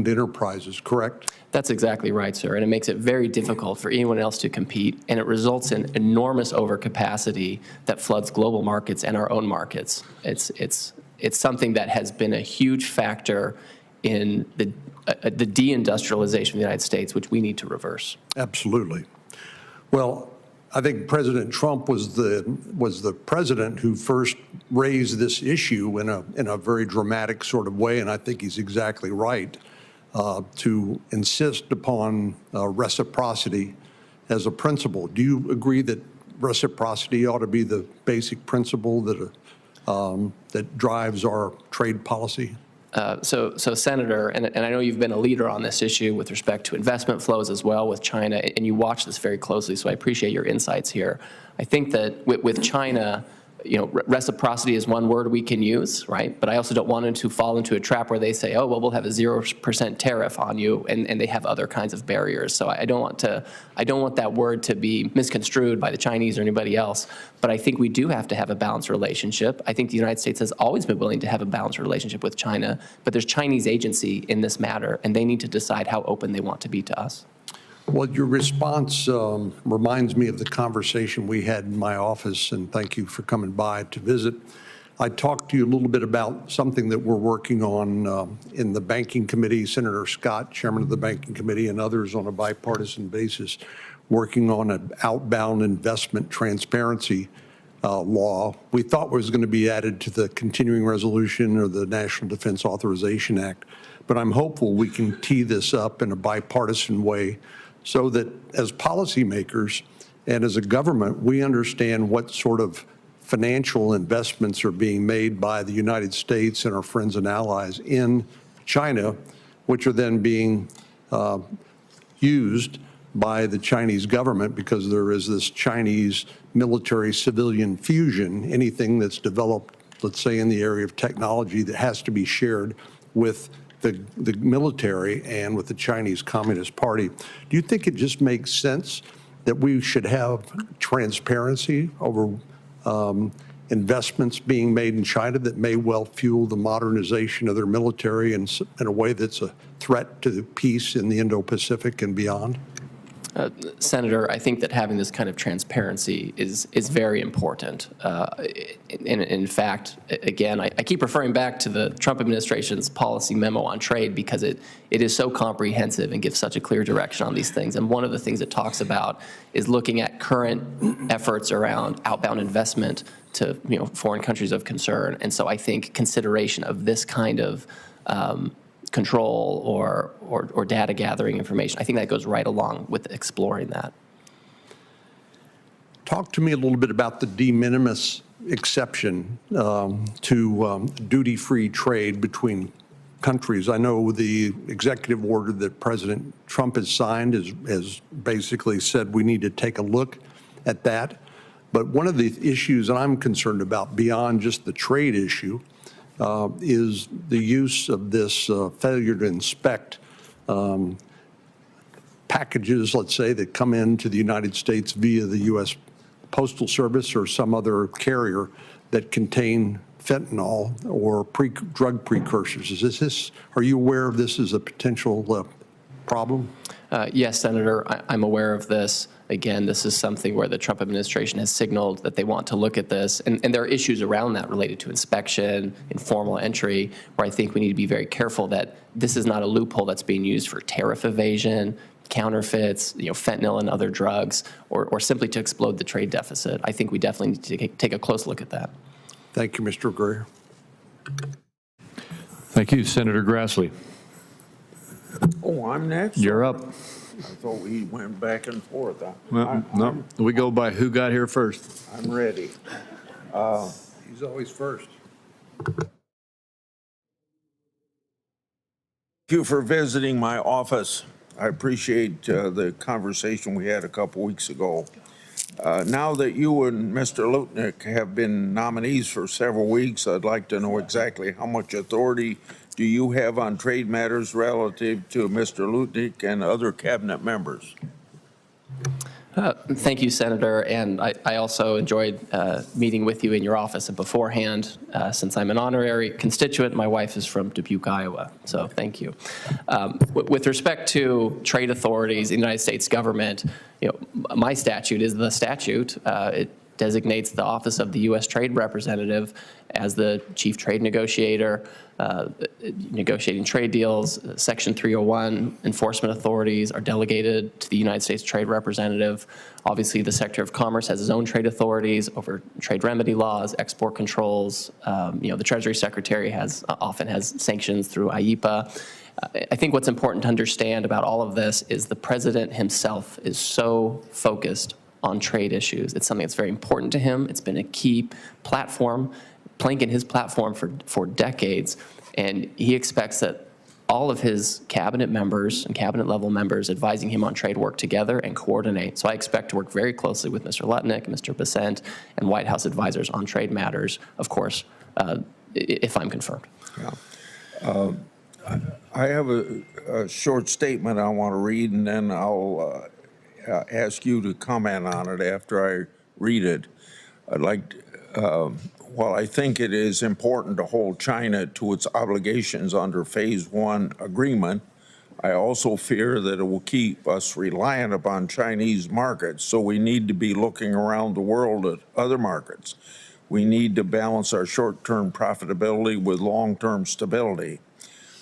enterprises, correct? That's exactly right, sir. And it makes it very difficult for anyone else to compete. And it results in enormous overcapacity that floods global markets and our own markets. It's something that has been a huge factor in the deindustrialization of the United States, which we need to reverse. Absolutely. Well, I think President Trump was the president who first raised this issue in a very dramatic sort of way, and I think he's exactly right to insist upon reciprocity as a principle. Do you agree that reciprocity ought to be the basic principle that drives our trade policy? So Senator, and I know you've been a leader on this issue with respect to investment flows as well with China, and you watch this very closely, so I appreciate your insights here. I think that with China, reciprocity is one word we can use, right? But I also don't want them to fall into a trap where they say, oh, well, we'll have a 0% tariff on you, and they have other kinds of barriers. So I don't want that word to be misconstrued by the Chinese or anybody else. But I think we do have to have a balanced relationship. I think the United States has always been willing to have a balanced relationship with China, but there's Chinese agency in this matter, and they need to decide how open they want to be to us. Well, your response reminds me of the conversation we had in my office, and thank you for coming by to visit. I talked to you a little bit about something that we're working on in the Banking Committee. Senator Scott, chairman of the Banking Committee, and others on a bipartisan basis, working on an outbound investment transparency law we thought was going to be added to the continuing resolution or the National Defense Authorization Act. But I'm hopeful we can tee this up in a bipartisan way so that as policymakers and as a government, we understand what sort of financial investments are being made by the United States and our friends and allies in China, which are then being used by the Chinese government because there is this Chinese military-civilian fusion. Anything that's developed, let's say, in the area of technology that has to be shared with the military and with the Chinese Communist Party. Do you think it just makes sense that we should have transparency over investments being made in China that may well fuel the modernization of their military in a way that's a threat to the peace in the Indo-Pacific and beyond? Senator, I think that having this kind of transparency is very important. In fact, again, I keep referring back to the Trump administration's policy memo on trade because it is so comprehensive and gives such a clear direction on these things. And one of the things it talks about is looking at current efforts around outbound investment to foreign countries of concern. And so I think consideration of this kind of control or data gathering information, I think that goes right along with exploring that. Talk to me a little bit about the de minimis exception to duty-free trade between countries. I know the executive order that President Trump has signed has basically said we need to take a look at that. But one of the issues that I'm concerned about beyond just the trade issue is the use of this failure to inspect packages, let's say, that come into the United States via the U.S. Postal Service or some other carrier that contain fentanyl or drug precursors. Are you aware of this as a potential problem? Yes, Senator, I'm aware of this. Again, this is something where the Trump administration has signaled that they want to look at this. And there are issues around that related to inspection, informal entry, where I think we need to be very careful that this is not a loophole that's being used for tariff evasion, counterfeits, fentanyl and other drugs, or simply to explode the trade deficit. I think we definitely need to take a close look at that. Thank you, Mr. Greer. Thank you, Senator Grassley. Oh, I'm next? You're up. I thought we went back and forth. No, we go by who got here first. I'm ready. He's always first. Thank you for visiting my office. I appreciate the conversation we had a couple weeks ago. Now that you and Mr. Lutnick have been nominees for several weeks, I'd like to know exactly how much authority do you have on trade matters relative to Mr. Lutnick and other cabinet members? Thank you, Senator, and I also enjoyed meeting with you in your office and beforehand. Since I'm an honorary constituent, my wife is from Dubuque, Iowa, so thank you. With respect to trade authorities in the United States government, my statute is the statute. It designates the office of the U.S. Trade Representative as the chief trade negotiator, negotiating trade deals. Section 301 enforcement authorities are delegated to the United States Trade Representative. Obviously, the Secretary of Commerce has his own trade authorities over trade remedy laws, export controls. The Treasury Secretary often has sanctions through IEPA. I think what's important to understand about all of this is the president himself is so focused on trade issues. It's something that's very important to him. It's been a key platform, plank in his platform for decades, and he expects that all of his cabinet members and cabinet level members advising him on trade work together and coordinate. So I expect to work very closely with Mr. Lutnick, Mr. Bessent, and White House advisors on trade matters, of course, if I'm confirmed. Yeah. I have a short statement I want to read, and then I'll ask you to comment on it after I read it. I'd like to, while I think it is important to hold China to its obligations under Phase 1 agreement, I also fear that it will keep us reliant upon Chinese markets, so we need to be looking around the world at other markets. We need to balance our short-term profitability with long-term stability.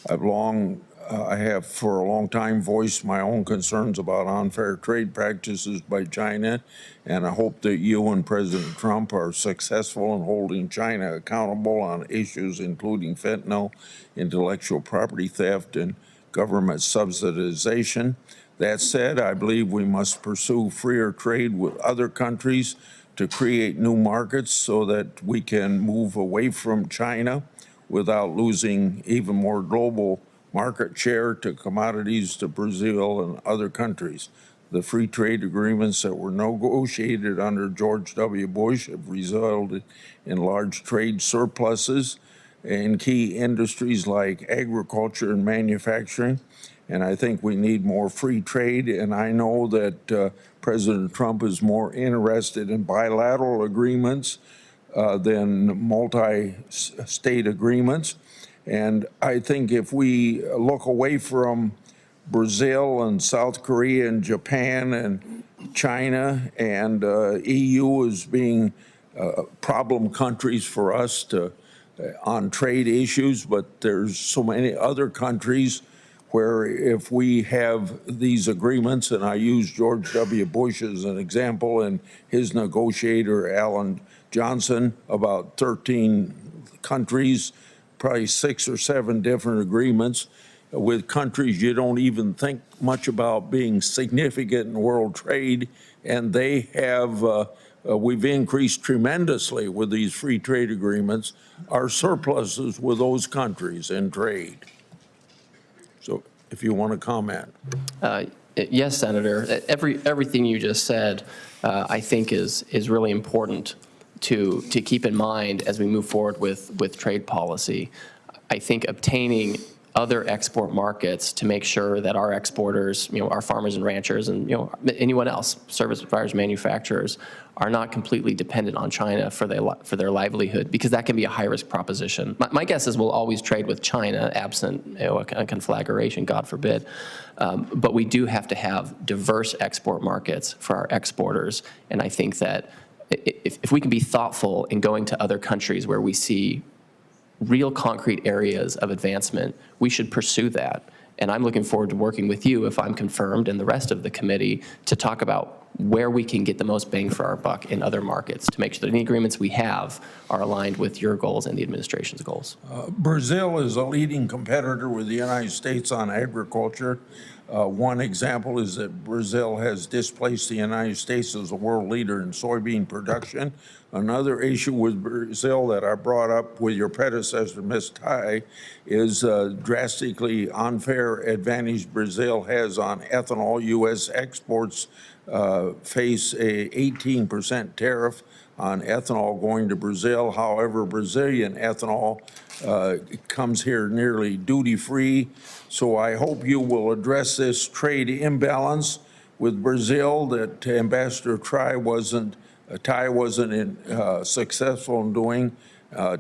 I have for a long time voiced my own concerns about unfair trade practices by China, and I hope that you and President Trump are successful in holding China accountable on issues including fentanyl, intellectual property theft, and government subsidization. That said, I believe we must pursue freer trade with other countries to create new markets so that we can move away from China without losing even more global market share to commodities to Brazil and other countries. The free trade agreements that were negotiated under George W. Bush have resulted in large trade surpluses in key industries like agriculture and manufacturing. And I think we need more free trade. And I know that President Trump is more interested in bilateral agreements than multi-state agreements. And I think if we look away from Brazil and South Korea and Japan and China and EU as being problem countries for us to on trade issues, but there's so many other countries where if we have these agreements, and I use George W. Bush as an example and his negotiator, Alan Johnson, about 13 countries, probably 6 or 7 different agreements with countries you don't even think much about being significant in world trade, and they have, we've increased tremendously with these free trade agreements, our surpluses with those countries in trade. So if you want to comment. Yes, Senator. Everything you just said, I think is really important to keep in mind as we move forward with trade policy. I think obtaining other export markets to make sure that our exporters, our farmers and ranchers and, anyone else, service providers, manufacturers, are not completely dependent on China for their livelihood, because that can be a high-risk proposition. My guess is we'll always trade with China, absent a conflagration, God forbid. But we do have to have diverse export markets for our exporters, and I think that if we can be thoughtful in going to other countries where we see real concrete areas of advancement, we should pursue that. And I'm looking forward to working with you, if I'm confirmed, and the rest of the committee, to talk about where we can get the most bang for our buck in other markets to make sure that any agreements we have are aligned with your goals and the administration's goals. Brazil is a leading competitor with the United States on agriculture. One example is that Brazil has displaced the United States as a world leader in soybean production. Another issue with Brazil that I brought up with your predecessor, Ms. Tai, is drastically unfair advantage Brazil has on ethanol. U.S. exports face a 18% tariff on ethanol going to Brazil. However, Brazilian ethanol comes here nearly duty-free. So I hope you will address this trade imbalance with Brazil that Ambassador Tai wasn't successful in doing,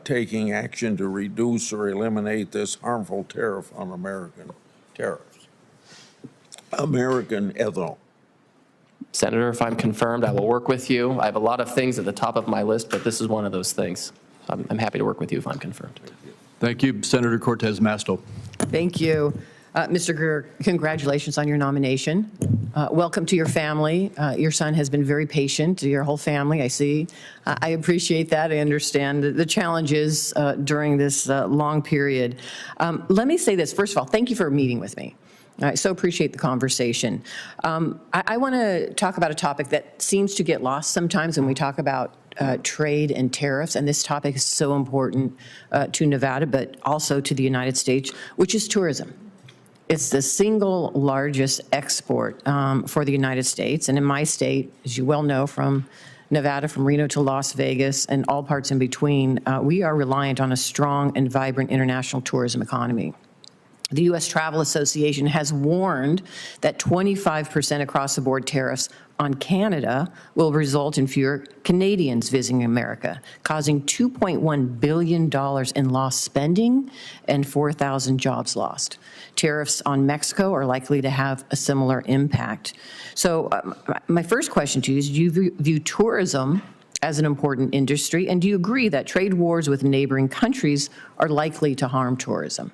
taking action to reduce or eliminate this harmful tariff on American ethanol. Senator, if I'm confirmed, I will work with you. I have a lot of things at the top of my list, but this is one of those things. I'm happy to work with you if I'm confirmed. Thank you. Senator Cortez Masto. Thank you. Mr. Greer, congratulations on your nomination. Welcome to your family. Your son has been very patient, your whole family, I see. I appreciate that. I understand the challenges during this long period. Let me say this. First of all, thank you for meeting with me. I so appreciate the conversation. I want to talk about a topic that seems to get lost sometimes when we talk about trade and tariffs, and this topic is so important to Nevada, but also to the United States, which is tourism. It's the single largest export for the United States, and in my state, as you well know, from Nevada, from Reno to Las Vegas, and all parts in between, we are reliant on a strong and vibrant international tourism economy. The U.S. Travel Association has warned that 25% across-the-board tariffs on Canada will result in fewer Canadians visiting America, causing $2.1 billion in lost spending and 4,000 jobs lost. Tariffs on Mexico are likely to have a similar impact. So my first question to you is, do you view tourism as an important industry, and do you agree that trade wars with neighboring countries are likely to harm tourism?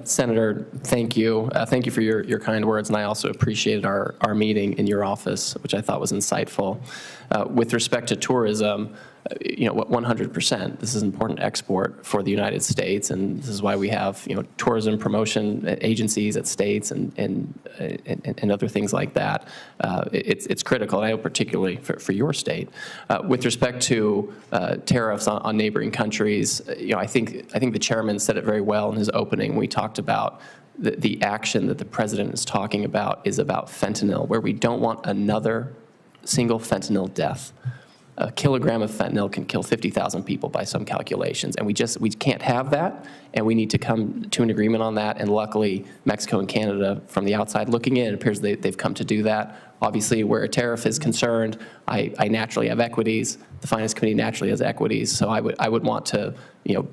Senator, thank you. Thank you for your kind words, and I also appreciated our meeting in your office, which I thought was insightful. With respect to tourism, 100%, this is an important export for the United States, and this is why we have, tourism promotion agencies at states and other things like that. It's critical, and I hope particularly for your state. With respect to tariffs on neighboring countries, I think the chairman said it very well in his opening. We talked about the action that the president is talking about is about fentanyl, where we don't want another single fentanyl death. A kilogram of fentanyl can kill 50,000 people by some calculations, and we can't have that, and we need to come to an agreement on that. And luckily, Mexico and Canada, from the outside looking in, it appears they've come to do that. Obviously, where a tariff is concerned, I naturally have equities. The Finance Committee naturally has equities, so I would want to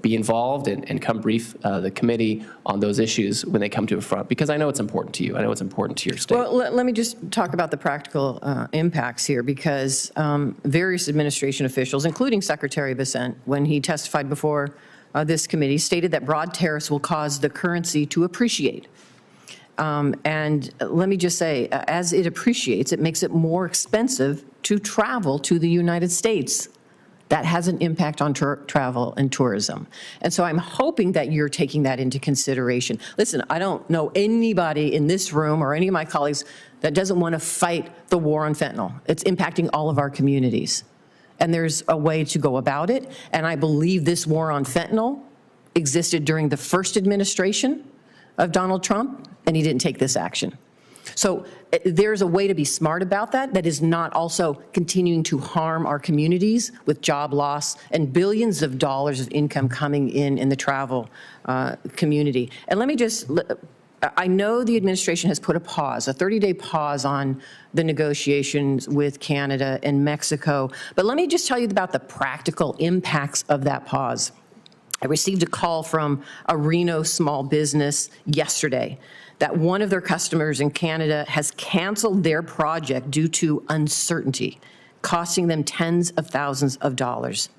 be involved and come brief the committee on those issues when they come to a front, because I know it's important to you. I know it's important to your state. Well, let me just talk about the practical impacts here, because various administration officials, including Secretary Bessent, when he testified before this committee, stated that broad tariffs will cause the currency to appreciate. And let me just say, as it appreciates, it makes it more expensive to travel to the United States. That has an impact on travel and tourism. And so I'm hoping that you're taking that into consideration. Listen, I don't know anybody in this room or any of my colleagues that doesn't want to fight the war on fentanyl. It's impacting all of our communities. And there's a way to go about it. And I believe this war on fentanyl existed during the first administration of Donald Trump, and he didn't take this action. So there's a way to be smart about that is not also continuing to harm our communities with job loss and billions of dollars of income coming in the travel community. And let me just, I know the administration has put a pause, a 30-day pause on the negotiations with Canada and Mexico, but let me just tell you about the practical impacts of that pause. I received a call from a Reno small business yesterday that one of their customers in Canada has canceled their project due to uncertainty, costing them tens of thousands of dollars.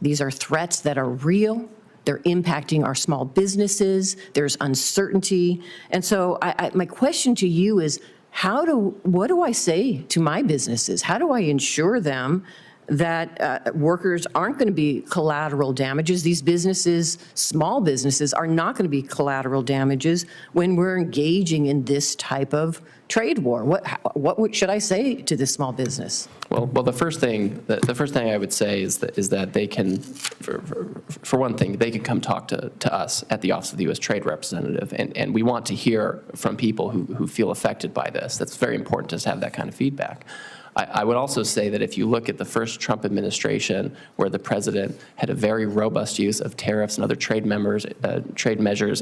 These are threats that are real. They're impacting our small businesses. There's uncertainty. And so my question to you is, what do I say to my businesses? How do I ensure them that workers aren't going to be collateral damages. These businesses, small businesses, are not going to be collateral damages when we're engaging in this type of trade war. What should I say to this small business? Well, the first thing I would say is that they can, for one thing, they can come talk to us at the Office of the U.S. Trade Representative, and we want to hear from people who feel affected by this. That's very important to have that kind of feedback. I would also say that if you look at the first Trump administration, where the president had a very robust use of tariffs and other trade measures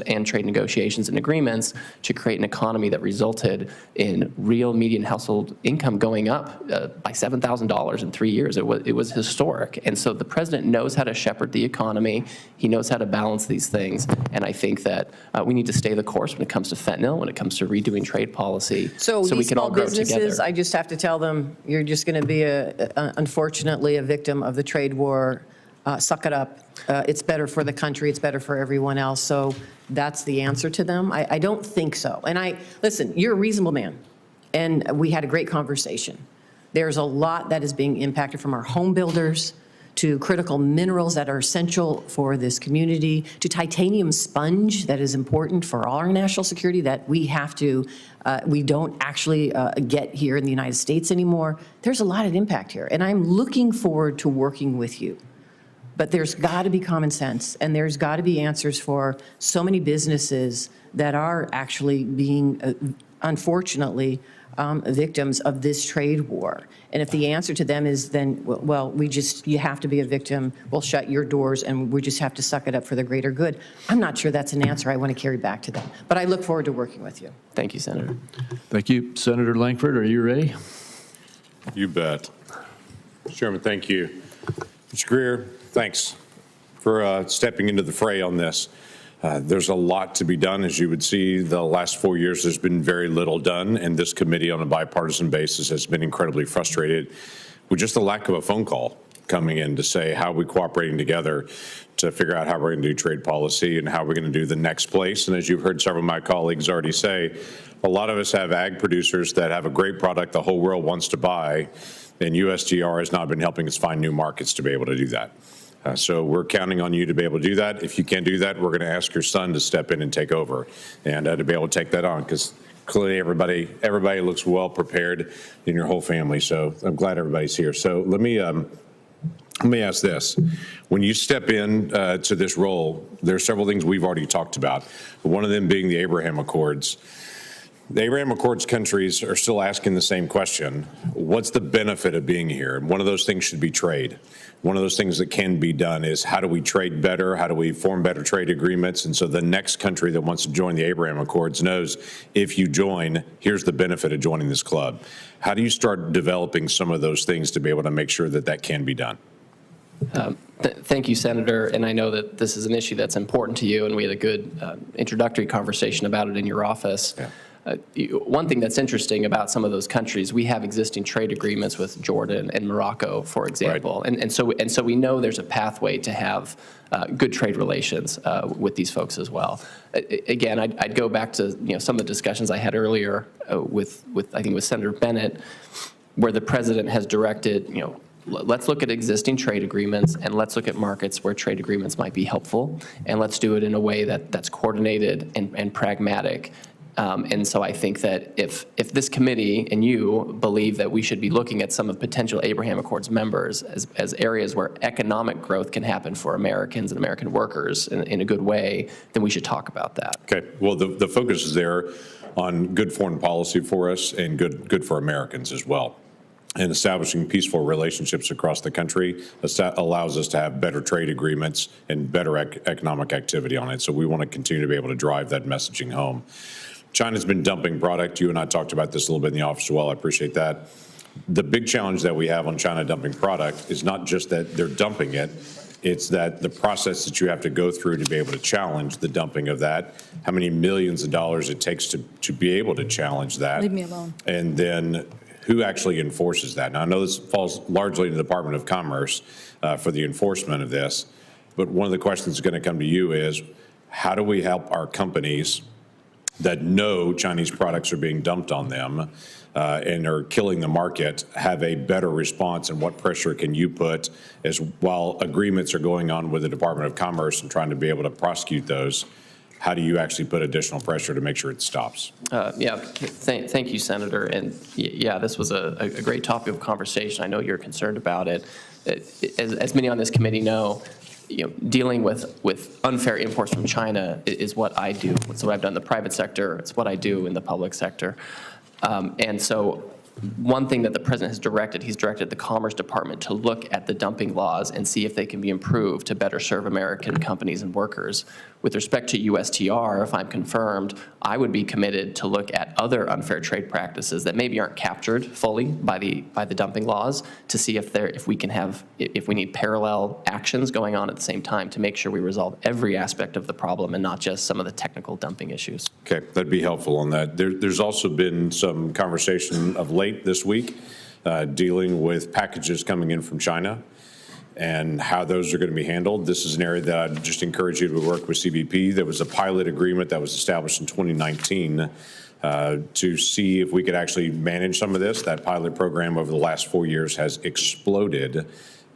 and trade negotiations and agreements to create an economy that resulted in real median household income going up by $7,000 in 3 years. It was historic. And so the president knows how to shepherd the economy. He knows how to balance these things. And I think that we need to stay the course when it comes to fentanyl, when it comes to redoing trade policy, so we can all grow together. Businesses, I just have to tell them, you're just going to be, unfortunately, a victim of the trade war. Suck it up. It's better for the country. It's better for everyone else. So that's the answer to them? I don't think so. And listen, you're a reasonable man, and we had a great conversation. There's a lot that is being impacted, from our home builders to critical minerals that are essential for this community, to titanium sponge that is important for all our national security that we don't actually get here in the United States anymore. There's a lot of impact here, and I'm looking forward to working with you. But there's got to be common sense, and there's got to be answers for so many businesses that are actually being, unfortunately, victims of this trade war. And if the answer to them is then, well, you have to be a victim, we'll shut your doors, and we just have to suck it up for the greater good, I'm not sure that's an answer I want to carry back to them. But I look forward to working with you. Thank you, Senator. Thank you. Senator Lankford, are you ready? You bet. Mr. Chairman, thank you. Mr. Greer, thanks for stepping into the fray on this. There's a lot to be done. As you would see, the last 4 years, there's been very little done, and this committee on a bipartisan basis has been incredibly frustrated with just the lack of a phone call coming in to say how we're cooperating together to figure out how we're going to do trade policy and how we're going to do the next place. And as you've heard several of my colleagues already say, a lot of us have ag producers that have a great product the whole world wants to buy, and USTR has not been helping us find new markets to be able to do that. So we're counting on you to be able to do that. If you can't do that, we're going to ask your son to step in and take over, and to be able to take that on, because clearly everybody looks well prepared in your whole family. So I'm glad everybody's here. So let me ask this: when you step in to this role, there are several things we've already talked about. One of them being the Abraham Accords. The Abraham Accords countries are still asking the same question: what's the benefit of being here? And one of those things should be trade. One of those things that can be done is, how do we trade better? How do we form better trade agreements? And so the next country that wants to join the Abraham Accords knows, if you join, here's the benefit of joining this club. How do you start developing some of those things to be able to make sure that that can be done? Thank you, Senator. And I know that this is an issue that's important to you, and we had a good introductory conversation about it in your office. Yeah. One thing that's interesting about some of those countries, we have existing trade agreements with Jordan and Morocco, for example. Right. And so we know there's a pathway to have good trade relations with these folks as well. Again, I'd go back to some of the discussions I had earlier with I think with Senator Bennett, where the president has directed, let's look at existing trade agreements, and let's look at markets where trade agreements might be helpful, and let's do it in a way that's coordinated and pragmatic. And so I think that if this committee and you believe that we should be looking at some of potential Abraham Accords members as areas where economic growth can happen for Americans and American workers in a good way, then we should talk about that. Okay. Well, the focus is there on good foreign policy for us and good for Americans as well. And establishing peaceful relationships across the country allows us to have better trade agreements and better economic activity on it. So we want to continue to be able to drive that messaging home. China's been dumping product. You and I talked about this a little bit in the office as well. I appreciate that. The big challenge that we have on China dumping product is not just that they're dumping it, it's that the process that you have to go through to be able to challenge the dumping of that, how many millions of dollars it takes to be able to challenge that. Leave me alone. And then who actually enforces that? Now, I know this falls largely in the Department of Commerce for the enforcement of this, but one of the questions that's going to come to you is, how do we help our companies that know Chinese products are being dumped on them and are killing the market have a better response, and what pressure can you put as while agreements are going on with the Department of Commerce and trying to be able to prosecute those? How do you actually put additional pressure to make sure it stops? Thank you, Senator. And yeah, this was a great topic of conversation. I know you're concerned about it. As many on this committee know, dealing with unfair imports from China is what I do. It's what I've done in the private sector. It's what I do in the public sector. And so one thing that the president has directed, he's directed the Commerce Department to look at the dumping laws and see if they can be improved to better serve American companies and workers. With respect to USTR, if I'm confirmed, I would be committed to look at other unfair trade practices that maybe aren't captured fully by the dumping laws to see if we need parallel actions going on at the same time to make sure we resolve every aspect of the problem and not just some of the technical dumping issues. Okay, that'd be helpful on that. There's also been some conversation of late this week dealing with packages coming in from China and how those are going to be handled. This is an area that I'd just encourage you to work with CBP. There was a pilot agreement that was established in 2019 to see if we could actually manage some of this. That pilot program over the last 4 years has exploded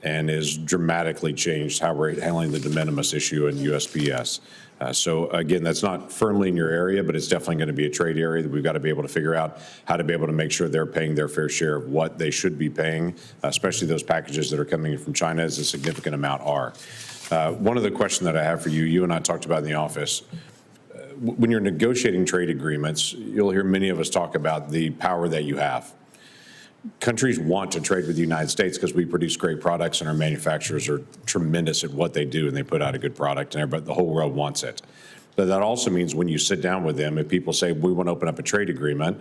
and is dramatically changed how we're handling the de minimis issue in USPS. So again, that's not firmly in your area, but it's definitely going to be a trade area that we've got to be able to figure out how to be able to make sure they're paying their fair share of what they should be paying, especially those packages that are coming in from China, as a significant amount are. One other question that I have for you, you and I talked about in the office, when you're negotiating trade agreements, you'll hear many of us talk about the power that you have. Countries want to trade with the United States because we produce great products and our manufacturers are tremendous at what they do and they put out a good product and everybody, the whole world wants it. But that also means when you sit down with them, if people say, we want to open up a trade agreement,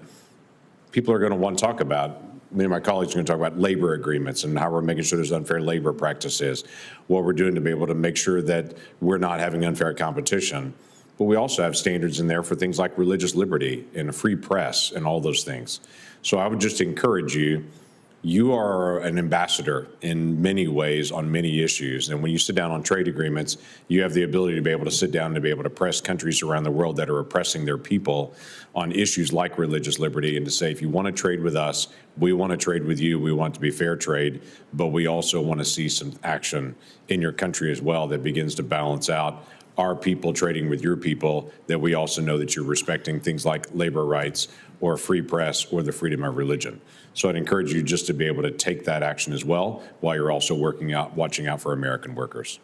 people are going to want to talk about, me and my colleagues are going to talk about labor agreements and how we're making sure there's unfair labor practices, what we're doing to be able to make sure that we're not having unfair competition. But we also have standards in there for things like religious liberty and a free press and all those things. So I would just encourage you, you are an ambassador in many ways on many issues. And when you sit down on trade agreements, you have the ability to be able to sit down and to be able to press countries around the world that are oppressing their people on issues like religious liberty and to say, if you want to trade with us, we want to trade with you, we want it to be fair trade, but we also want to see some action in your country as well that begins to balance out our people trading with your people, that we also know that you're respecting things like labor rights or free press or the freedom of religion. So I'd encourage you just to be able to take that action as well while you're also watching out for American workers.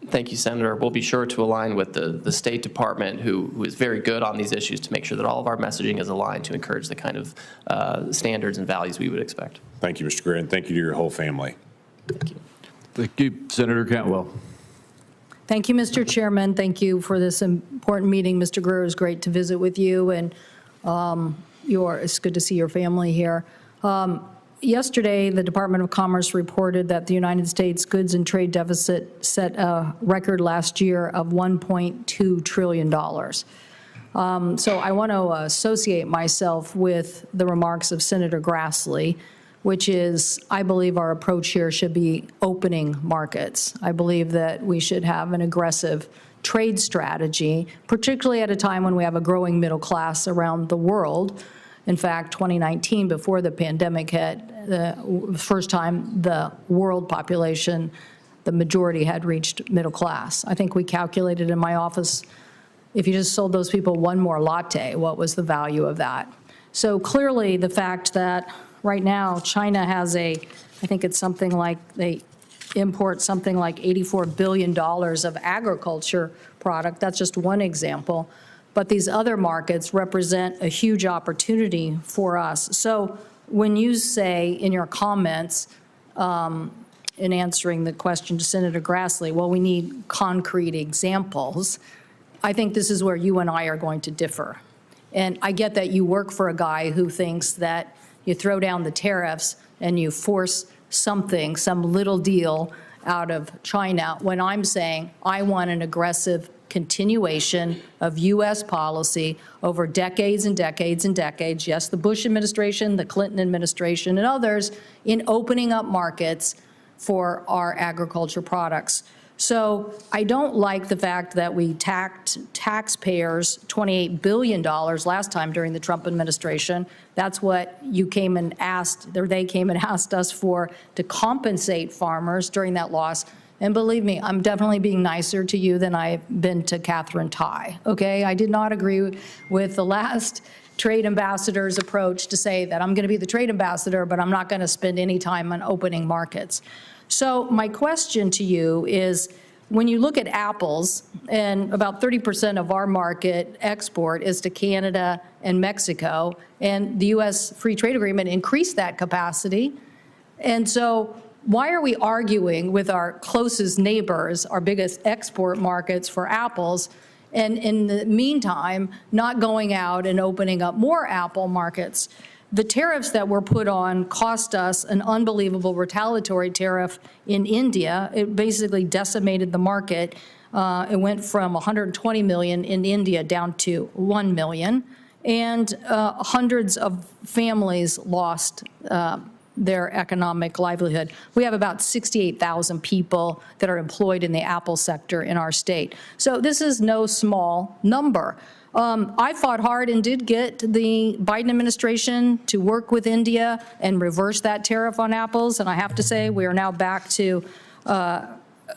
Thank you, Senator. We'll be sure to align with the State Department, who is very good on these issues, to make sure that all of our messaging is aligned to encourage the kind of standards and values we would expect. Thank you, Mr. Greer, and thank you to your whole family. Thank you. Thank you, Senator Cantwell. Thank you, Mr. Chairman. Thank you for this important meeting. Mr. Greer, it was great to visit with you, and it's good to see your family here. Yesterday, the Department of Commerce reported that the United States goods and trade deficit set a record last year of $1.2 trillion. So I want to associate myself with the remarks of Senator Grassley, which is, I believe our approach here should be opening markets. I believe that we should have an aggressive trade strategy, particularly at a time when we have a growing middle class around the world. In fact, 2019, before the pandemic hit, the first time the world population, the majority had reached middle class. I think we calculated in my office, if you just sold those people one more latte, what was the value of that? So clearly the fact that right now, China has I think it's something like, they import something like $84 billion of agriculture product. That's just one example. But these other markets represent a huge opportunity for us. So when you say in your comments, in answering the question to Senator Grassley, well, we need concrete examples, I think this is where you and I are going to differ. And I get that you work for a guy who thinks that you throw down the tariffs and you force something, some little deal out of China, when I'm saying I want an aggressive continuation of U.S. policy over decades and decades and decades, yes, the Bush administration, the Clinton administration, and others, in opening up markets for our agriculture products. So I don't like the fact that we taxed taxpayers $28 billion last time during the Trump administration. That's what you came and asked, or they came and asked us for, to compensate farmers during that loss. And believe me, I'm definitely being nicer to you than I've been to Catherine Tai, okay? I did not agree with the last trade ambassador's approach to say that I'm going to be the trade ambassador, but I'm not going to spend any time on opening markets. So my question to you is, when you look at apples, and about 30% of our market export is to Canada and Mexico, and the U.S. Free Trade Agreement increased that capacity. And so why are we arguing with our closest neighbors, our biggest export markets for apples, and in the meantime, not going out and opening up more apple markets? The tariffs that were put on cost us an unbelievable retaliatory tariff in India. It basically decimated the market. It went from 120 million in India down to 1 million, and hundreds of families lost their economic livelihood. We have about 68,000 people that are employed in the apple sector in our state. So this is no small number. I fought hard and did get the Biden administration to work with India and reverse that tariff on apples. And I have to say, we are now back to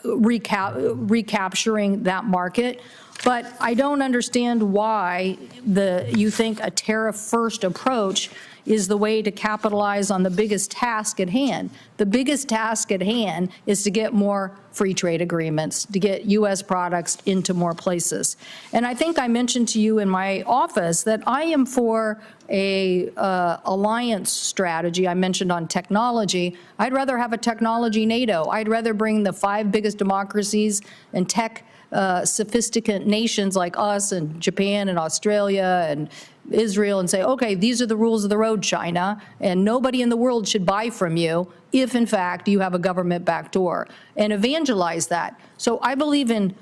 recapturing that market. But I don't understand why you think a tariff-first approach is the way to capitalize on the biggest task at hand. The biggest task at hand is to get more free trade agreements, to get U.S. products into more places. And I think I mentioned to you in my office that I am for a alliance strategy. I mentioned on technology. I'd rather have a technology NATO. I'd rather bring the 5 biggest democracies and tech sophisticate nations like us and Japan and Australia and Israel and say, okay, these are the rules of the road, China, and nobody in the world should buy from you if, in fact, you have a government backdoor, and evangelize that. So I believe in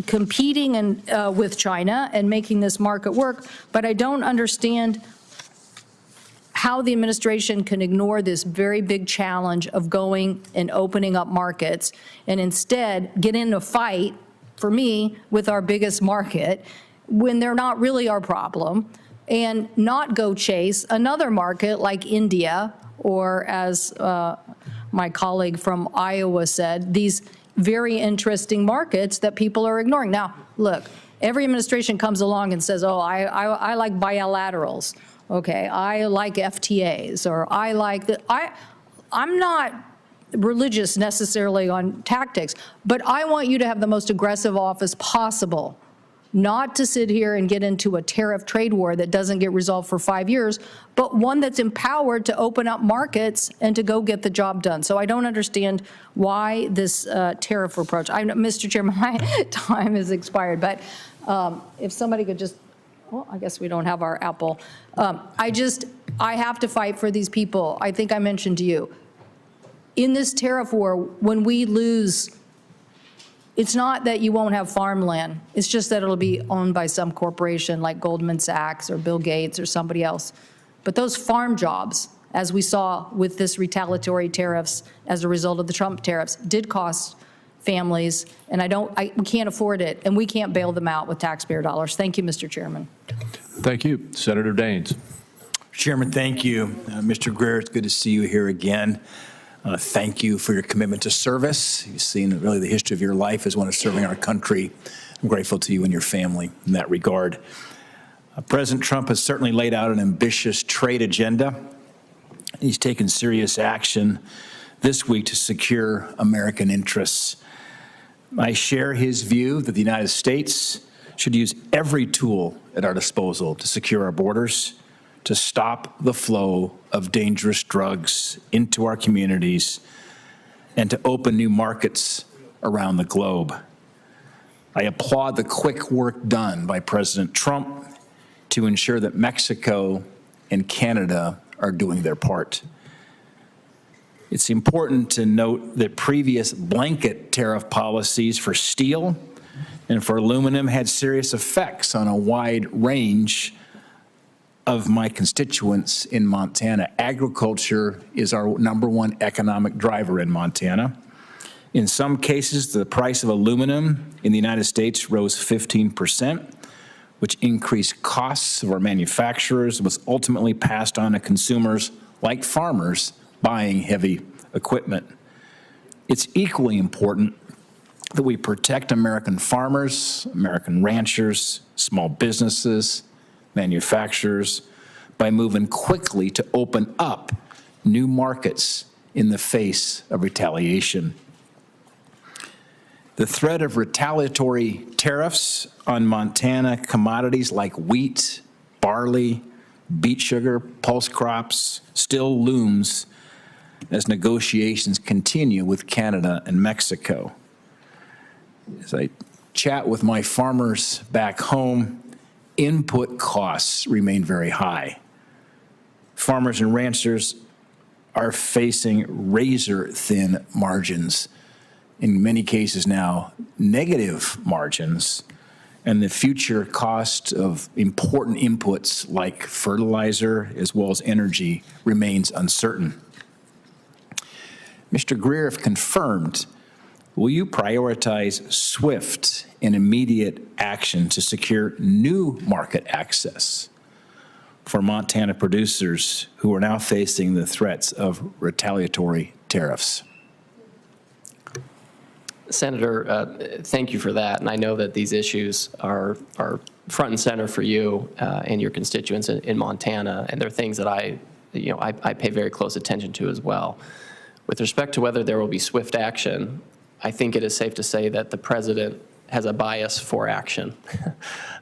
competing with China and making this market work, but I don't understand how the administration can ignore this very big challenge of going and opening up markets and instead get in a fight, for me, with our biggest market when they're not really our problem, and not go chase another market like India, or as my colleague from Iowa said, these very interesting markets that people are ignoring. Now, look, every administration comes along and says, oh, I like bilaterals. Okay, I like FTAs, or I like the, I'm not religious necessarily on tactics, but I want you to have the most aggressive office possible, not to sit here and get into a tariff trade war that doesn't get resolved for 5 years, but one that's empowered to open up markets and to go get the job done. So I don't understand why this tariff approach. Mr. Chairman, my time has expired, but if somebody could just, well, I guess we don't have our apple. I have to fight for these people. I think I mentioned to you, in this tariff war, when we lose, it's not that you won't have farmland. It's just that it'll be owned by some corporation like Goldman Sachs or Bill Gates or somebody else. But those farm jobs, as we saw with this retaliatory tariffs as a result of the Trump tariffs, did cost families, and we can't afford it, and we can't bail them out with taxpayer dollars. Thank you, Mr. Chairman. Thank you. Senator Daines. Chairman, thank you. Mr. Greer, it's good to see you here again. Thank you for your commitment to service. You've seen really the history of your life as one of serving our country. I'm grateful to you and your family in that regard. President Trump has certainly laid out an ambitious trade agenda. He's taken serious action this week to secure American interests. I share his view that the United States should use every tool at our disposal to secure our borders, to stop the flow of dangerous drugs into our communities, and to open new markets around the globe. I applaud the quick work done by President Trump to ensure that Mexico and Canada are doing their part. It's important to note that previous blanket tariff policies for steel and for aluminum had serious effects on a wide range of my constituents in Montana. Agriculture is our #1 economic driver in Montana. In some cases, the price of aluminum in the United States rose 15%, which increased costs of our manufacturers, was ultimately passed on to consumers like farmers buying heavy equipment. It's equally important that we protect American farmers, American ranchers, small businesses, manufacturers, by moving quickly to open up new markets in the face of retaliation. The threat of retaliatory tariffs on Montana commodities like wheat, barley, beet sugar, pulse crops still looms as negotiations continue with Canada and Mexico. As I chat with my farmers back home, input costs remain very high. Farmers and ranchers are facing razor-thin margins, in many cases now negative margins, and the future cost of important inputs like fertilizer as well as energy remains uncertain. Mr. Greer, if confirmed, will you prioritize swift and immediate action to secure new market access for Montana producers who are now facing the threats of retaliatory tariffs? Senator, thank you for that. And I know that these issues are front and center for you and your constituents in Montana, and they're things that I pay very close attention to as well. With respect to whether there will be swift action, I think it is safe to say that the president has a bias for action.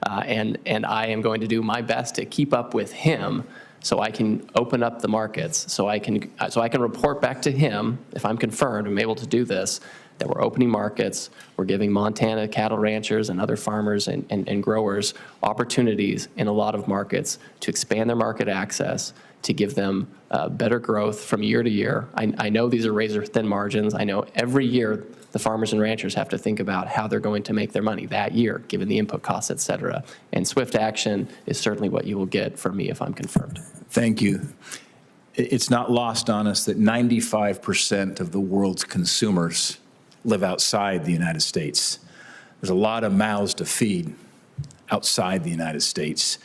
And I am going to do my best to keep up with him so I can open up the markets, so I can report back to him, if I'm confirmed, I'm able to do this, that we're opening markets, we're giving Montana cattle ranchers and other farmers and growers opportunities in a lot of markets to expand their market access, to give them better growth from year to year. I know these are razor-thin margins. I know every year the farmers and ranchers have to think about how they're going to make their money that year, given the input costs, et cetera. And swift action is certainly what you will get from me if I'm confirmed. Thank you. It's not lost on us that 95% of the world's consumers live outside the United States. There's a lot of mouths to feed outside the United States,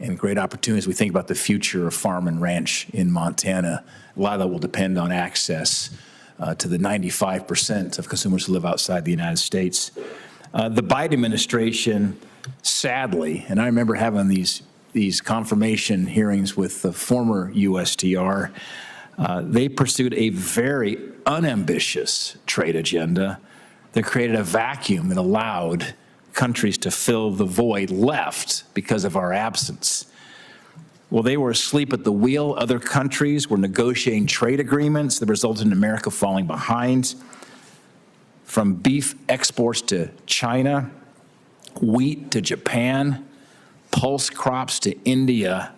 and great opportunities. We think about the future of farm and ranch in Montana. A lot of that will depend on access to the 95% of consumers who live outside the United States. The Biden administration, sadly, and I remember having these confirmation hearings with the former USTR, they pursued a very unambitious trade agenda that created a vacuum that allowed countries to fill the void left because of our absence. Well, they were asleep at the wheel. Other countries were negotiating trade agreements that resulted in America falling behind. From beef exports to China, wheat to Japan, pulse crops to India,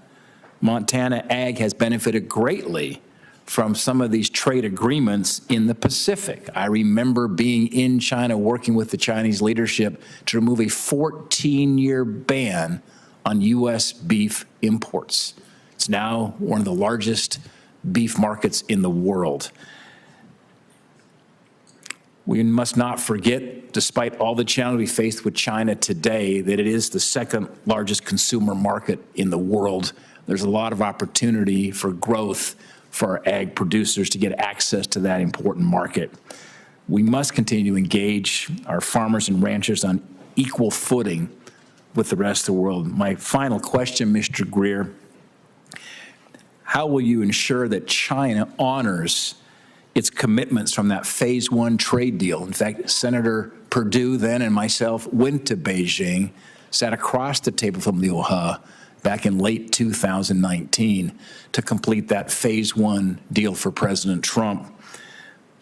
Montana ag has benefited greatly from some of these trade agreements in the Pacific. I remember being in China working with the Chinese leadership to remove a 14-year ban on U.S. beef imports. It's now one of the largest beef markets in the world. We must not forget, despite all the challenges we face with China today, that it is the second largest consumer market in the world. There's a lot of opportunity for growth for our ag producers to get access to that important market. We must continue to engage our farmers and ranchers on equal footing with the rest of the world. My final question, Mr. Greer, how will you ensure that China honors its commitments from that phase one trade deal? In fact, Senator Perdue then and myself went to Beijing, sat across the table from Liu He back in late 2019 to complete that phase one deal for President Trump.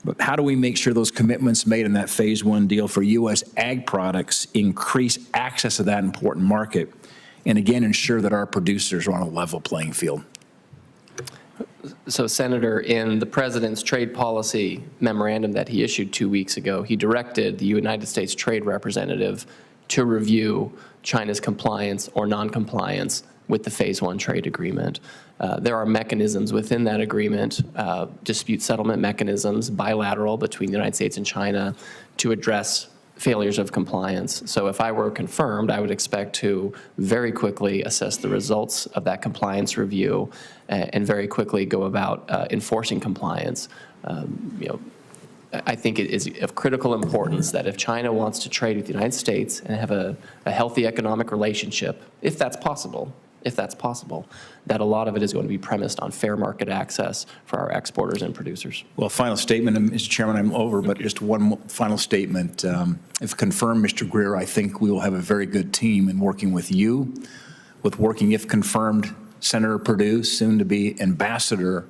But how do we make sure those commitments made in that phase one deal for U.S. ag products increase access to that important market, and again, ensure that our producers are on a level playing field? So, Senator, in the president's trade policy memorandum that he issued 2 weeks ago, he directed the United States Trade Representative to review China's compliance or noncompliance with the Phase 1 trade agreement. There are mechanisms within that agreement, dispute settlement mechanisms, bilateral between the United States and China, to address failures of compliance. So if I were confirmed, I would expect to very quickly assess the results of that compliance review and very quickly go about enforcing compliance. I think it is of critical importance that if China wants to trade with the United States and have a healthy economic relationship, if that's possible, that a lot of it is going to be premised on fair market access for our exporters and producers. Well, final statement, Mr. Chairman, I'm over, but just one final statement. If confirmed, Mr. Greer, I think we will have a very good team in working with you, if confirmed, Senator Perdue, soon to be Ambassador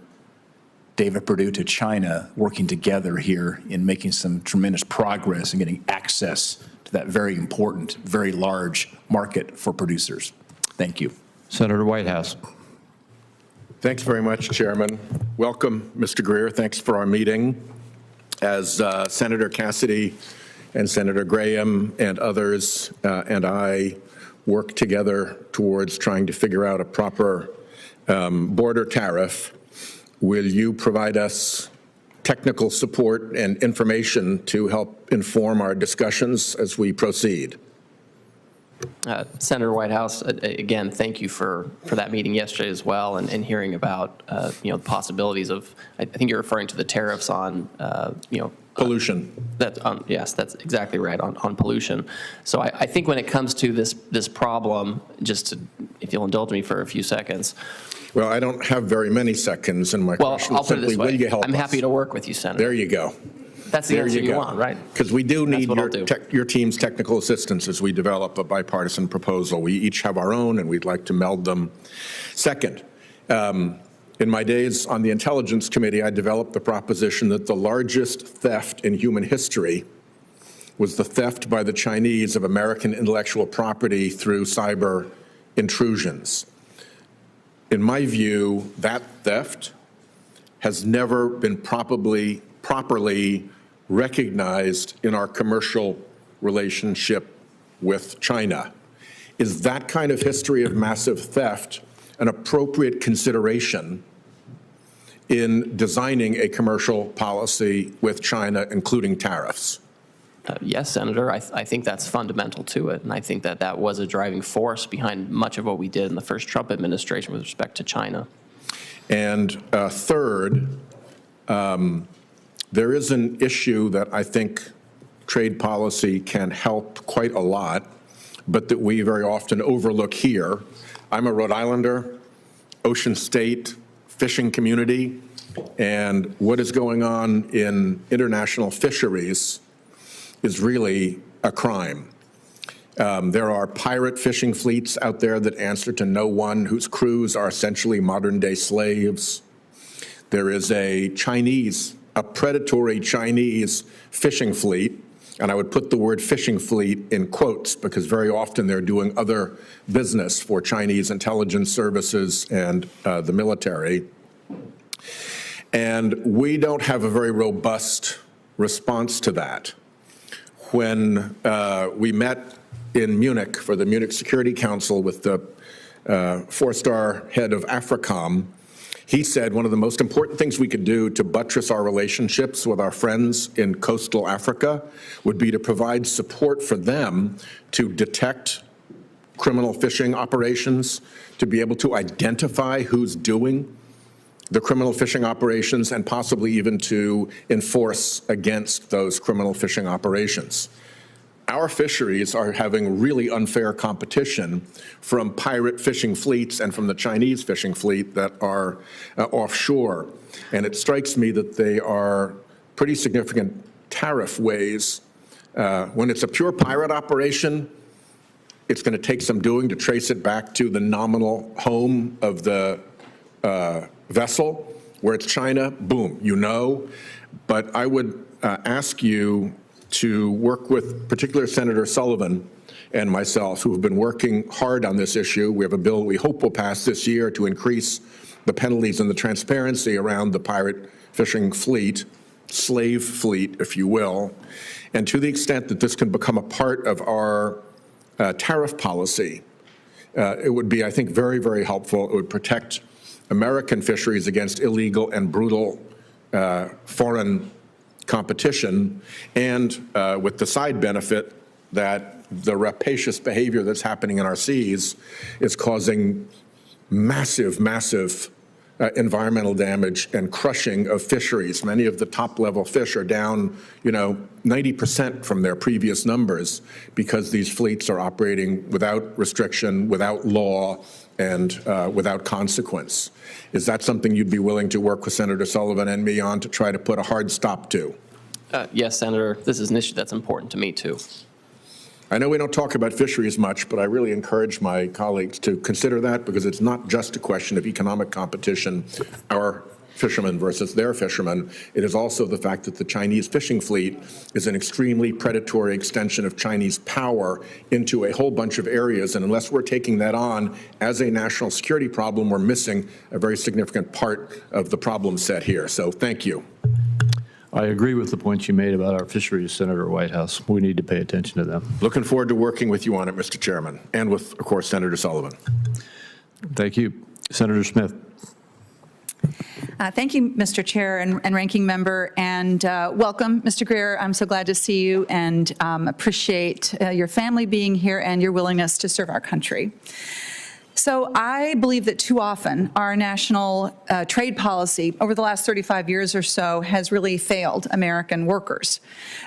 David Perdue to China, working together here in making some tremendous progress and getting access to that very important, very large market for producers. Thank you. Senator Whitehouse. Thanks very much, Chairman. Welcome, Mr. Greer. Thanks for our meeting. As Senator Cassidy and Senator Graham and others and I work together towards trying to figure out a proper border tariff, will you provide us technical support and information to help inform our discussions as we proceed? Senator Whitehouse, again, thank you for that meeting yesterday as well, and hearing about the possibilities of. I think you're referring to the tariffs on pollution. Yes, that's exactly right, on pollution. So I think when it comes to this problem, just to, if you'll indulge me for a few seconds. Well, I don't have very many seconds, and my question is simply, will you help us? I'm happy to work with you, Senator. There you go. That's the answer you want, right? Because we do need your team's technical assistance as we develop a bipartisan proposal. We each have our own, and we'd like to meld them. Second, in my days on the Intelligence Committee, I developed the proposition that the largest theft in human history was the theft by the Chinese of American intellectual property through cyber intrusions. In my view, that theft has never been properly recognized in our commercial relationship with China. Is that kind of history of massive theft an appropriate consideration in designing a commercial policy with China, including tariffs? Yes, Senator, I think that's fundamental to it, and I think that was a driving force behind much of what we did in the first Trump administration with respect to China. And third, there is an issue that I think trade policy can help quite a lot, but that we very often overlook here. I'm a Rhode Islander, ocean state, fishing community, and what is going on in international fisheries is really a crime. There are pirate fishing fleets out there that answer to no one, whose crews are essentially modern-day slaves. There is a predatory Chinese fishing fleet, and I would put the word fishing fleet in quotes because very often they're doing other business for Chinese intelligence services and the military. And we don't have a very robust response to that. When we met in Munich for the Munich Security Council with the four-star head of AFRICOM, he said one of the most important things we could do to buttress our relationships with our friends in coastal Africa would be to provide support for them to detect criminal fishing operations, to be able to identify who's doing the criminal fishing operations, and possibly even to enforce against those criminal fishing operations. Our fisheries are having really unfair competition from pirate fishing fleets and from the Chinese fishing fleet that are offshore. And it strikes me that they are pretty significant tariff ways. When it's a pure pirate operation, it's going to take some doing to trace it back to the nominal home of the vessel. Where it's China, boom, you know. But I would ask you to work with particular Senator Sullivan and myself, who have been working hard on this issue. We have a bill we hope will pass this year to increase the penalties and the transparency around the pirate fishing fleet, slave fleet, if you will. And to the extent that this can become a part of our tariff policy, it would be, I think, very, very helpful. It would protect American fisheries against illegal and brutal foreign competition, and with the side benefit that the rapacious behavior that's happening in our seas is causing massive, massive environmental damage and crushing of fisheries. Many of the top-level fish are down, 90% from their previous numbers because these fleets are operating without restriction, without law, and without consequence. Is that something you'd be willing to work with Senator Sullivan and me on to try to put a hard stop to? Yes, Senator. This is an issue that's important to me, too. I know we don't talk about fisheries much, but I really encourage my colleagues to consider that, because it's not just a question of economic competition, our fishermen versus their fishermen. It is also the fact that the Chinese fishing fleet is an extremely predatory extension of Chinese power into a whole bunch of areas. And unless we're taking that on as a national security problem, we're missing a very significant part of the problem set here. So thank you. I agree with the points you made about our fisheries, Senator Whitehouse. We need to pay attention to them. Looking forward to working with you on it, Mr. Chairman, and with, of course, Senator Sullivan. Thank you. Senator Smith. Thank you, Mr. Chair and Ranking Member, and welcome, Mr. Greer. I'm so glad to see you and appreciate your family being here and your willingness to serve our country. So I believe that too often our national trade policy over the last 35 years or so has really failed American workers.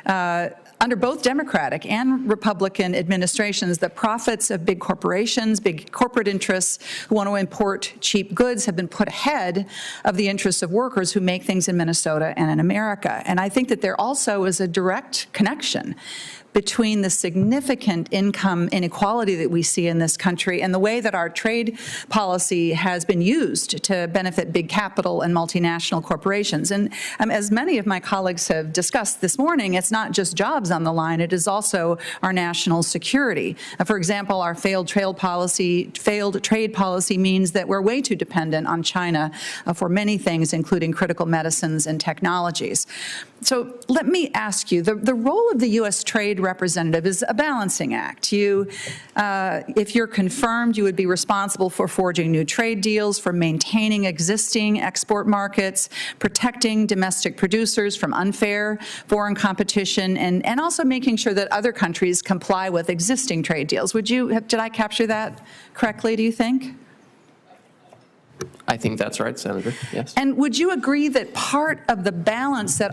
Under both Democratic and Republican administrations, the profits of big corporations, big corporate interests who want to import cheap goods have been put ahead of the interests of workers who make things in Minnesota and in America. And I think that there also is a direct connection between the significant income inequality that we see in this country and the way that our trade policy has been used to benefit big capital and multinational corporations. And as many of my colleagues have discussed this morning, it's not just jobs on the line, it is also our national security. For example, our failed trade policy means that we're way too dependent on China for many things, including critical medicines and technologies. So let me ask you, the role of the U.S. Trade Representative is a balancing act. If you're confirmed, you would be responsible for forging new trade deals, for maintaining existing export markets, protecting domestic producers from unfair foreign competition, and also making sure that other countries comply with existing trade deals. Did I capture that correctly, do you think? I think that's right, Senator, yes. And would you agree that part of the balance that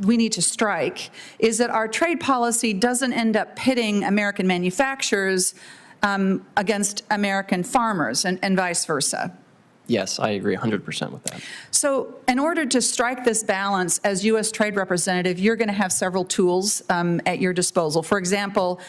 we need to strike is that our trade policy doesn't end up pitting American manufacturers against American farmers and vice versa? Yes, I agree 100% with that. So in order to strike this balance as U.S. Trade Representative, you're going to have several tools at your disposal. For example,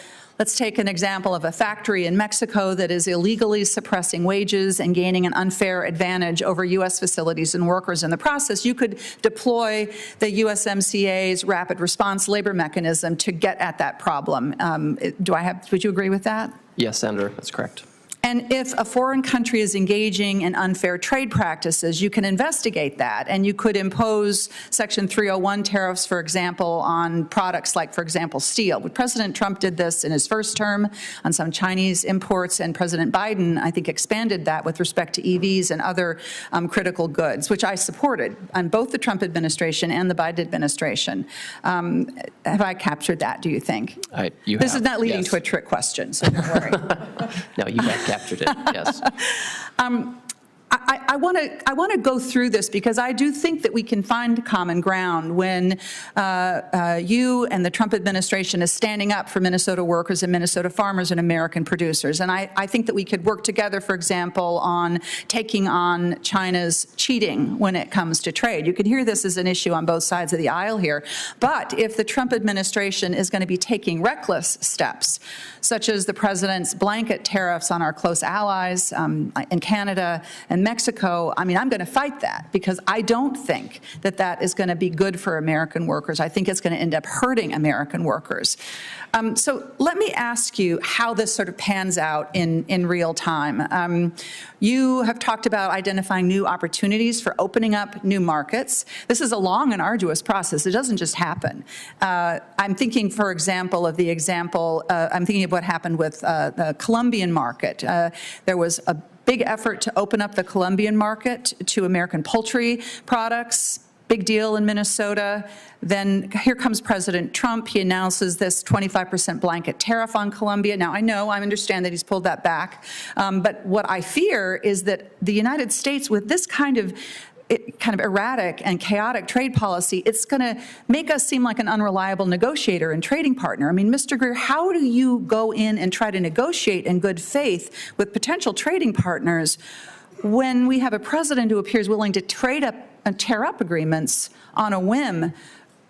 let's take an example of a factory in Mexico that is illegally suppressing wages and gaining an unfair advantage over U.S. facilities and workers in the process. You could deploy the USMCA's rapid response labor mechanism to get at that problem. Would you agree with that? Yes, Senator, that's correct. And if a foreign country is engaging in unfair trade practices, you can investigate that, and you could impose Section 301 tariffs, for example, on products like, for example, steel. President Trump did this in his first term on some Chinese imports, and President Biden, I think, expanded that with respect to EVs and other critical goods, which I supported on both the Trump administration and the Biden administration. Have I captured that, do you think? This is not leading to a trick question, so don't worry. No, you have captured it, yes. I want to go through this because I do think that we can find common ground when you and the Trump administration is standing up for Minnesota workers and Minnesota farmers and American producers. And I think that we could work together, for example, on taking on China's cheating when it comes to trade. You can hear this as an issue on both sides of the aisle here. But if the Trump administration is going to be taking reckless steps, such as the president's blanket tariffs on our close allies in Canada and Mexico, Mexico, I mean, I'm going to fight that because I don't think that that is going to be good for American workers. I think it's going to end up hurting American workers. So let me ask you how this sort of pans out in real time. You have talked about identifying new opportunities for opening up new markets. This is a long and arduous process. It doesn't just happen. I'm thinking, for example, I'm thinking of what happened with the Colombian market. There was a big effort to open up the Colombian market to American poultry products. Big deal in Minnesota. Then here comes President Trump. He announces this 25% blanket tariff on Colombia. Now, I understand that he's pulled that back. But what I fear is that the United States, with this kind of erratic and chaotic trade policy, it's going to make us seem like an unreliable negotiator and trading partner. I mean, Mr. Greer, how do you go in and try to negotiate in good faith with potential trading partners when we have a president who appears willing to tear up agreements on a whim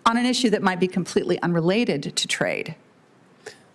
on an issue that might be completely unrelated to trade?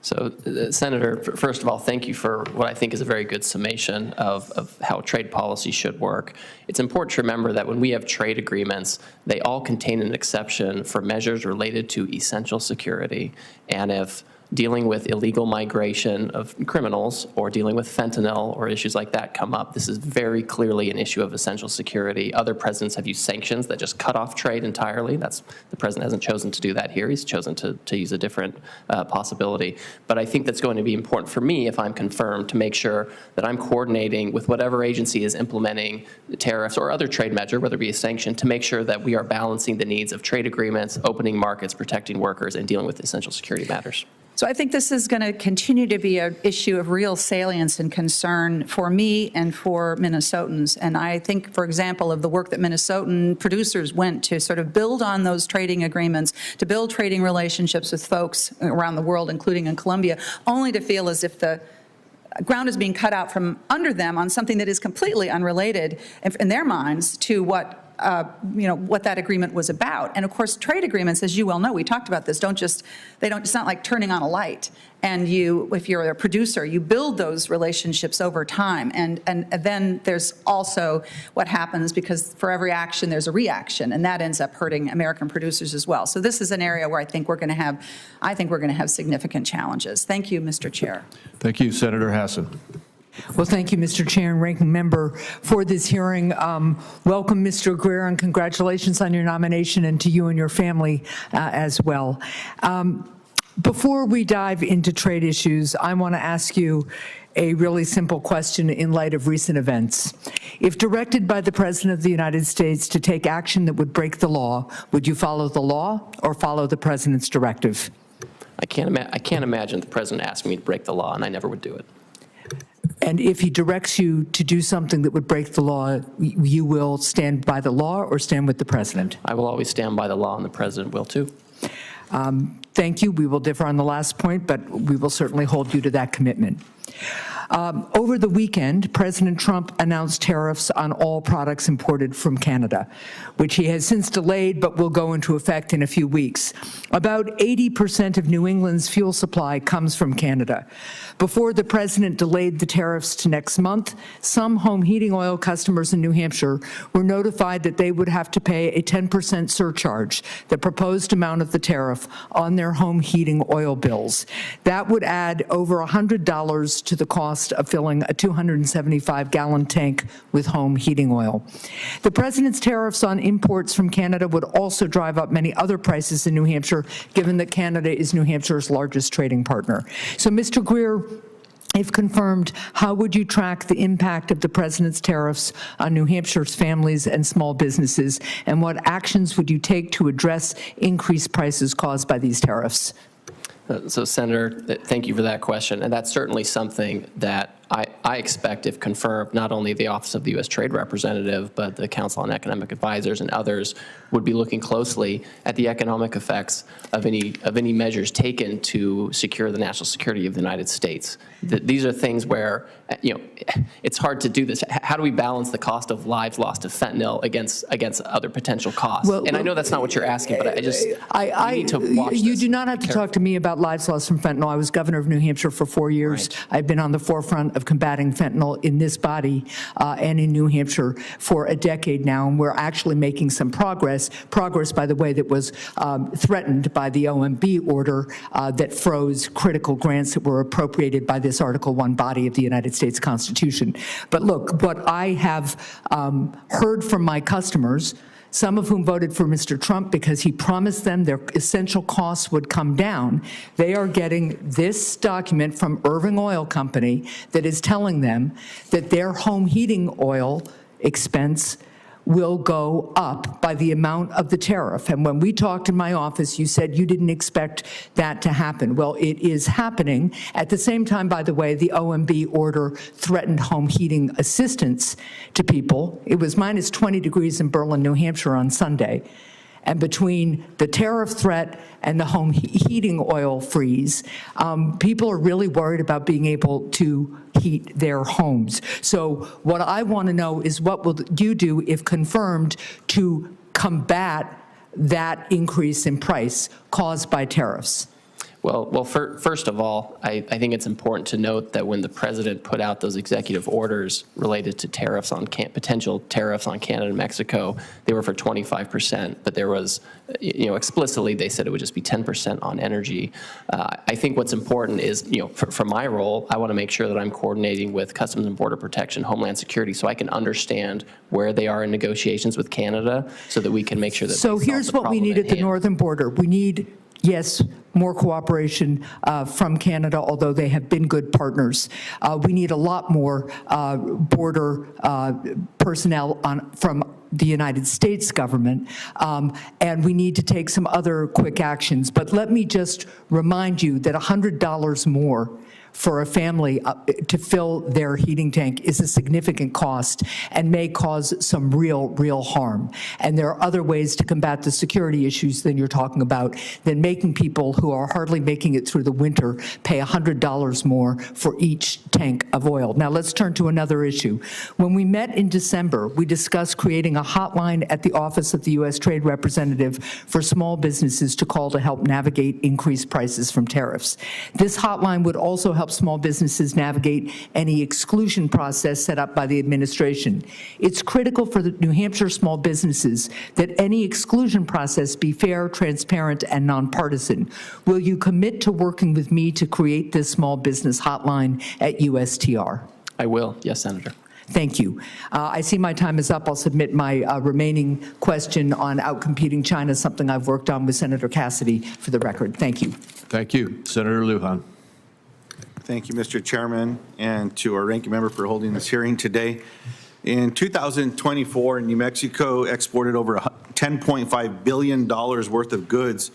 So, Senator, first of all, thank you for what I think is a very good summation of how trade policy should work. It's important to remember that when we have trade agreements, they all contain an exception for measures related to essential security. And if dealing with illegal migration of criminals or dealing with fentanyl or issues like that come up, this is very clearly an issue of essential security. Other presidents have used sanctions that just cut off trade entirely. The president hasn't chosen to do that here. He's chosen to use a different possibility. But I think that's going to be important for me, if I'm confirmed, to make sure that I'm coordinating with whatever agency is implementing tariffs or other trade measure, whether it be a sanction, to make sure that we are balancing the needs of trade agreements, opening markets, protecting workers, and dealing with essential security matters. So I think this is going to continue to be an issue of real salience and concern for me and for Minnesotans. And I think, for example, of the work that Minnesotan producers went to sort of build on those trading agreements, to build trading relationships with folks around the world, including in Colombia, only to feel as if the ground is being cut out from under them on something that is completely unrelated in their minds to what that agreement was about. And of course, trade agreements, as you well know, we talked about this, it's not like turning on a light. And if you're a producer, you build those relationships over time. And then there's also what happens, because for every action, there's a reaction, and that ends up hurting American producers as well. So this is an area where I think we're going to have significant challenges. Thank you, Mr. Chair. Thank you, Senator Hassan. Well, thank you, Mr. Chair and Ranking Member, for this hearing. Welcome, Mr. Greer, and congratulations on your nomination, and to you and your family as well. Before we dive into trade issues, I want to ask you a really simple question in light of recent events. If directed by the President of the United States to take action that would break the law, would you follow the law or follow the President's directive? I can't imagine the President asking me to break the law, and I never would do it. And if he directs you to do something that would break the law, you will stand by the law or stand with the President? I will always stand by the law, and the President will too. Thank you. We will differ on the last point, but we will certainly hold you to that commitment. Over the weekend, President Trump announced tariffs on all products imported from Canada, which he has since delayed but will go into effect in a few weeks. About 80% of New England's fuel supply comes from Canada. Before the president delayed the tariffs to next month, some home heating oil customers in New Hampshire were notified that they would have to pay a 10% surcharge, the proposed amount of the tariff, on their home heating oil bills. That would add over $100 to the cost of filling a 275-gallon tank with home heating oil. The president's tariffs on imports from Canada would also drive up many other prices in New Hampshire, given that Canada is New Hampshire's largest trading partner. So, Mr. Greer, if confirmed, how would you track the impact of the president's tariffs on New Hampshire's families and small businesses, and what actions would you take to address increased prices caused by these tariffs? So, Senator, thank you for that question. And that's certainly something that I expect, if confirmed, not only the Office of the U.S. Trade Representative, but the Council on Economic Advisors and others would be looking closely at the economic effects of any measures taken to secure the national security of the United States. These are things where, it's hard to do this. How do we balance the cost of lives lost to fentanyl against other potential costs? I know that's not what you're asking, but I need to watch this. You do not have to talk to me about lives lost from fentanyl. I was governor of New Hampshire for 4 years. Right. I've been on the forefront of of combating fentanyl in this body and in New Hampshire for a decade now, and we're actually making some progress, by the way, that was threatened by the OMB order that froze critical grants that were appropriated by this Article I body of the United States Constitution. But look, what I have heard from my customers, some of whom voted for Mr. Trump because he promised them their essential costs would come down, they are getting this document from Irving Oil Company that is telling them that their home heating oil expense will go up by the amount of the tariff. And when we talked in my office, you said you didn't expect that to happen. Well, it is happening. At the same time, by the way, the OMB order threatened home heating assistance to people. It was minus 20 degrees in Berlin, New Hampshire on Sunday. And between the tariff threat and the home heating oil freeze, people are really worried about being able to heat their homes. So what I want to know is, what will you do, if confirmed, to combat that increase in price caused by tariffs? Well, first of all, I think it's important to note that when the president put out those executive orders related to tariffs on potential tariffs on Canada and Mexico, they were for 25%, but there was, explicitly they said it would just be 10% on energy. I think what's important is, for my role, I want to make sure that I'm coordinating with Customs and Border Protection, Homeland Security, so I can understand where they are in negotiations with Canada, so that we can make sure that. So here's what we need at the northern border. We need, yes, more cooperation from Canada, although they have been good partners. We need a lot more border personnel from the United States government, and we need to take some other quick actions. But let me just remind you that $100 more for a family to fill their heating tank is a significant cost and may cause some real harm. And there are other ways to combat the security issues than you're talking about, than making people who are hardly making it through the winter pay $100 more for each tank of oil. Now let's turn to another issue. When we met in December, we discussed creating a hotline at the Office of the U.S. Trade Representative for small businesses to call to help navigate increased prices from tariffs. This hotline would also help small businesses navigate any exclusion process set up by the administration. It's critical for the New Hampshire small businesses that any exclusion process be fair, transparent, and nonpartisan. Will you commit to working with me to create this small business hotline at USTR? I will, yes, Senator. Thank you. I see my time is up. I'll submit my remaining question on outcompeting China, something I've worked on with Senator Cassidy, for the record. Thank you. Thank you. Senator Lujan. Thank you, Mr. Chairman, and to our ranking member for holding this hearing today. In 2024, New Mexico exported over $10.5 billion worth of goods,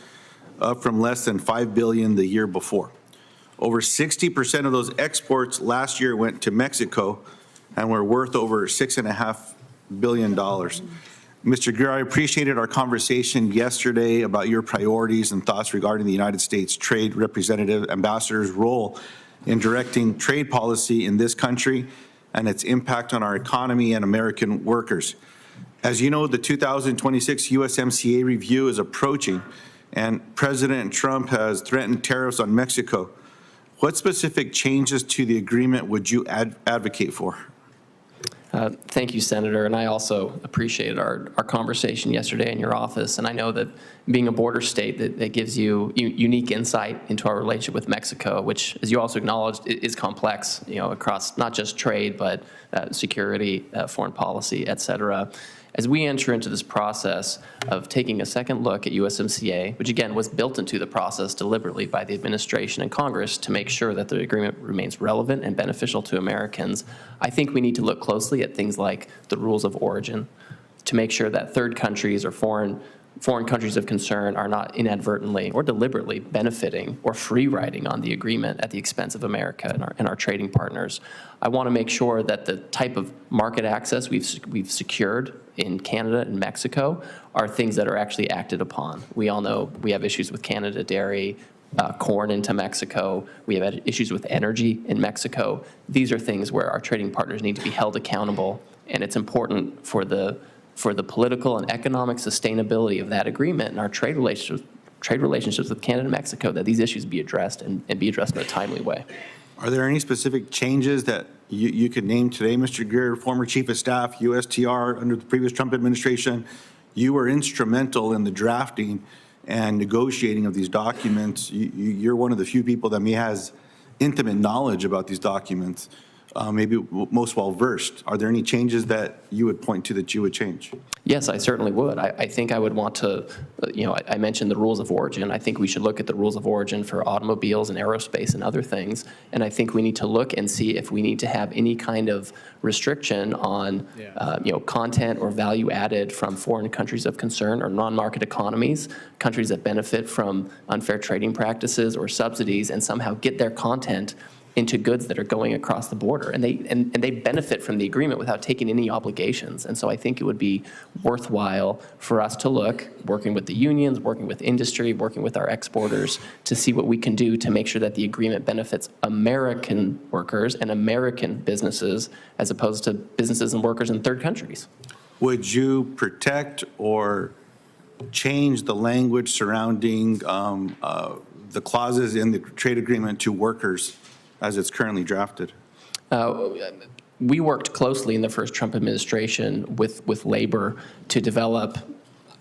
up from less than $5 billion the year before. Over 60% of those exports last year went to Mexico and were worth over $6.5 billion. Mr. Greer, I appreciated our conversation yesterday about your priorities and thoughts regarding the United States Trade Representative Ambassador's role in directing trade policy in this country and its impact on our economy and American workers. As you know, the 2026 USMCA review is approaching, and President Trump has threatened tariffs on Mexico. What specific changes to the agreement would you advocate for? Thank you, Senator, and I also appreciated our conversation yesterday in your office, and I know that being a border state, that gives you unique insight into our relationship with Mexico, which, as you also acknowledged, is complex, across not just trade, but security, foreign policy, et cetera. As we enter into this process of taking a second look at USMCA, which again was built into the process deliberately by the administration and Congress to make sure that the agreement remains relevant and beneficial to Americans, I think we need to look closely at things like the rules of origin to make sure that third countries or foreign countries of concern are not inadvertently or deliberately benefiting or free riding on the agreement at the expense of America and our trading partners. I want to make sure that the type of market access we've secured in Canada and Mexico are things that are actually acted upon. We all know we have issues with Canada dairy, corn into Mexico. We have had issues with energy in Mexico. These are things where our trading partners need to be held accountable, and it's important for the political and economic sustainability of that agreement and our trade relationships with Canada and Mexico that these issues be addressed and be addressed in a timely way. Are there any specific changes that you could name today, Mr. Greer, former Chief of Staff, USTR under the previous Trump administration. You were instrumental in the drafting and negotiating of these documents. You're one of the few people that has intimate knowledge about these documents, maybe most well-versed. Are there any changes that you would point to that you would change? Yes, I certainly would. I think I would want to, I mentioned the rules of origin. I think we should look at the rules of origin for automobiles and aerospace and other things. And I think we need to look and see if we need to have any kind of restriction on, content or value added from foreign countries of concern or non-market economies, countries that benefit from unfair trading practices or subsidies, and somehow get their content into goods that are going across the border, and they benefit from the agreement without taking any obligations. And so I think it would be worthwhile for us to look, working with the unions, working with industry, working with our exporters, to see what we can do to make sure that the agreement benefits American workers and American businesses as opposed to businesses and workers in third countries. Would you protect or change the language surrounding the clauses in the trade agreement to workers as it's currently drafted? We worked closely in the first Trump administration with labor to develop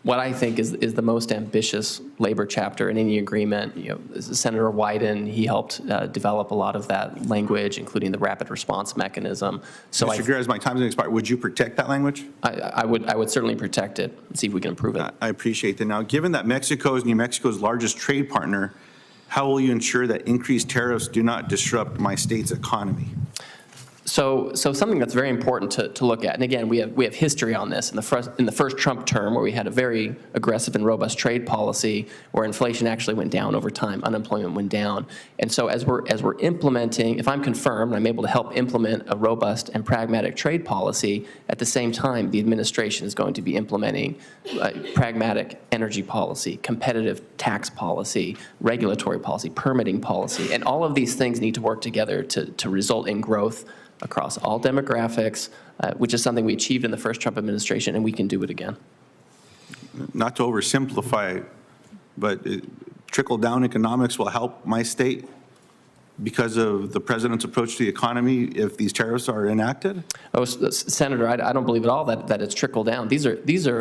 what I think is the most ambitious labor chapter in any agreement. Senator Wyden, he helped develop a lot of that language, including the rapid response mechanism. So Mr. Greer, as my time is expired, would you protect that language? I would certainly protect it and see if we can improve it. I appreciate that. Now, given that Mexico is New Mexico's largest trade partner, how will you ensure that increased tariffs do not disrupt my state's economy? So something that's very important to look at, and again, we have history on this. In the first Trump term, where we had a very aggressive and robust trade policy, where inflation actually went down over time, unemployment went down. And so as we're implementing, if I'm confirmed, I'm able to help implement a robust and pragmatic trade policy. At the same time, the administration is going to be implementing pragmatic energy policy, competitive tax policy, regulatory policy, permitting policy, and all of these things need to work together to result in growth across all demographics, which is something we achieved in the first Trump administration, and we can do it again. Not to oversimplify, but trickle-down economics will help my state because of the president's approach to the economy if these tariffs are enacted? Oh, Senator, I don't believe at all that it's trickle down. These are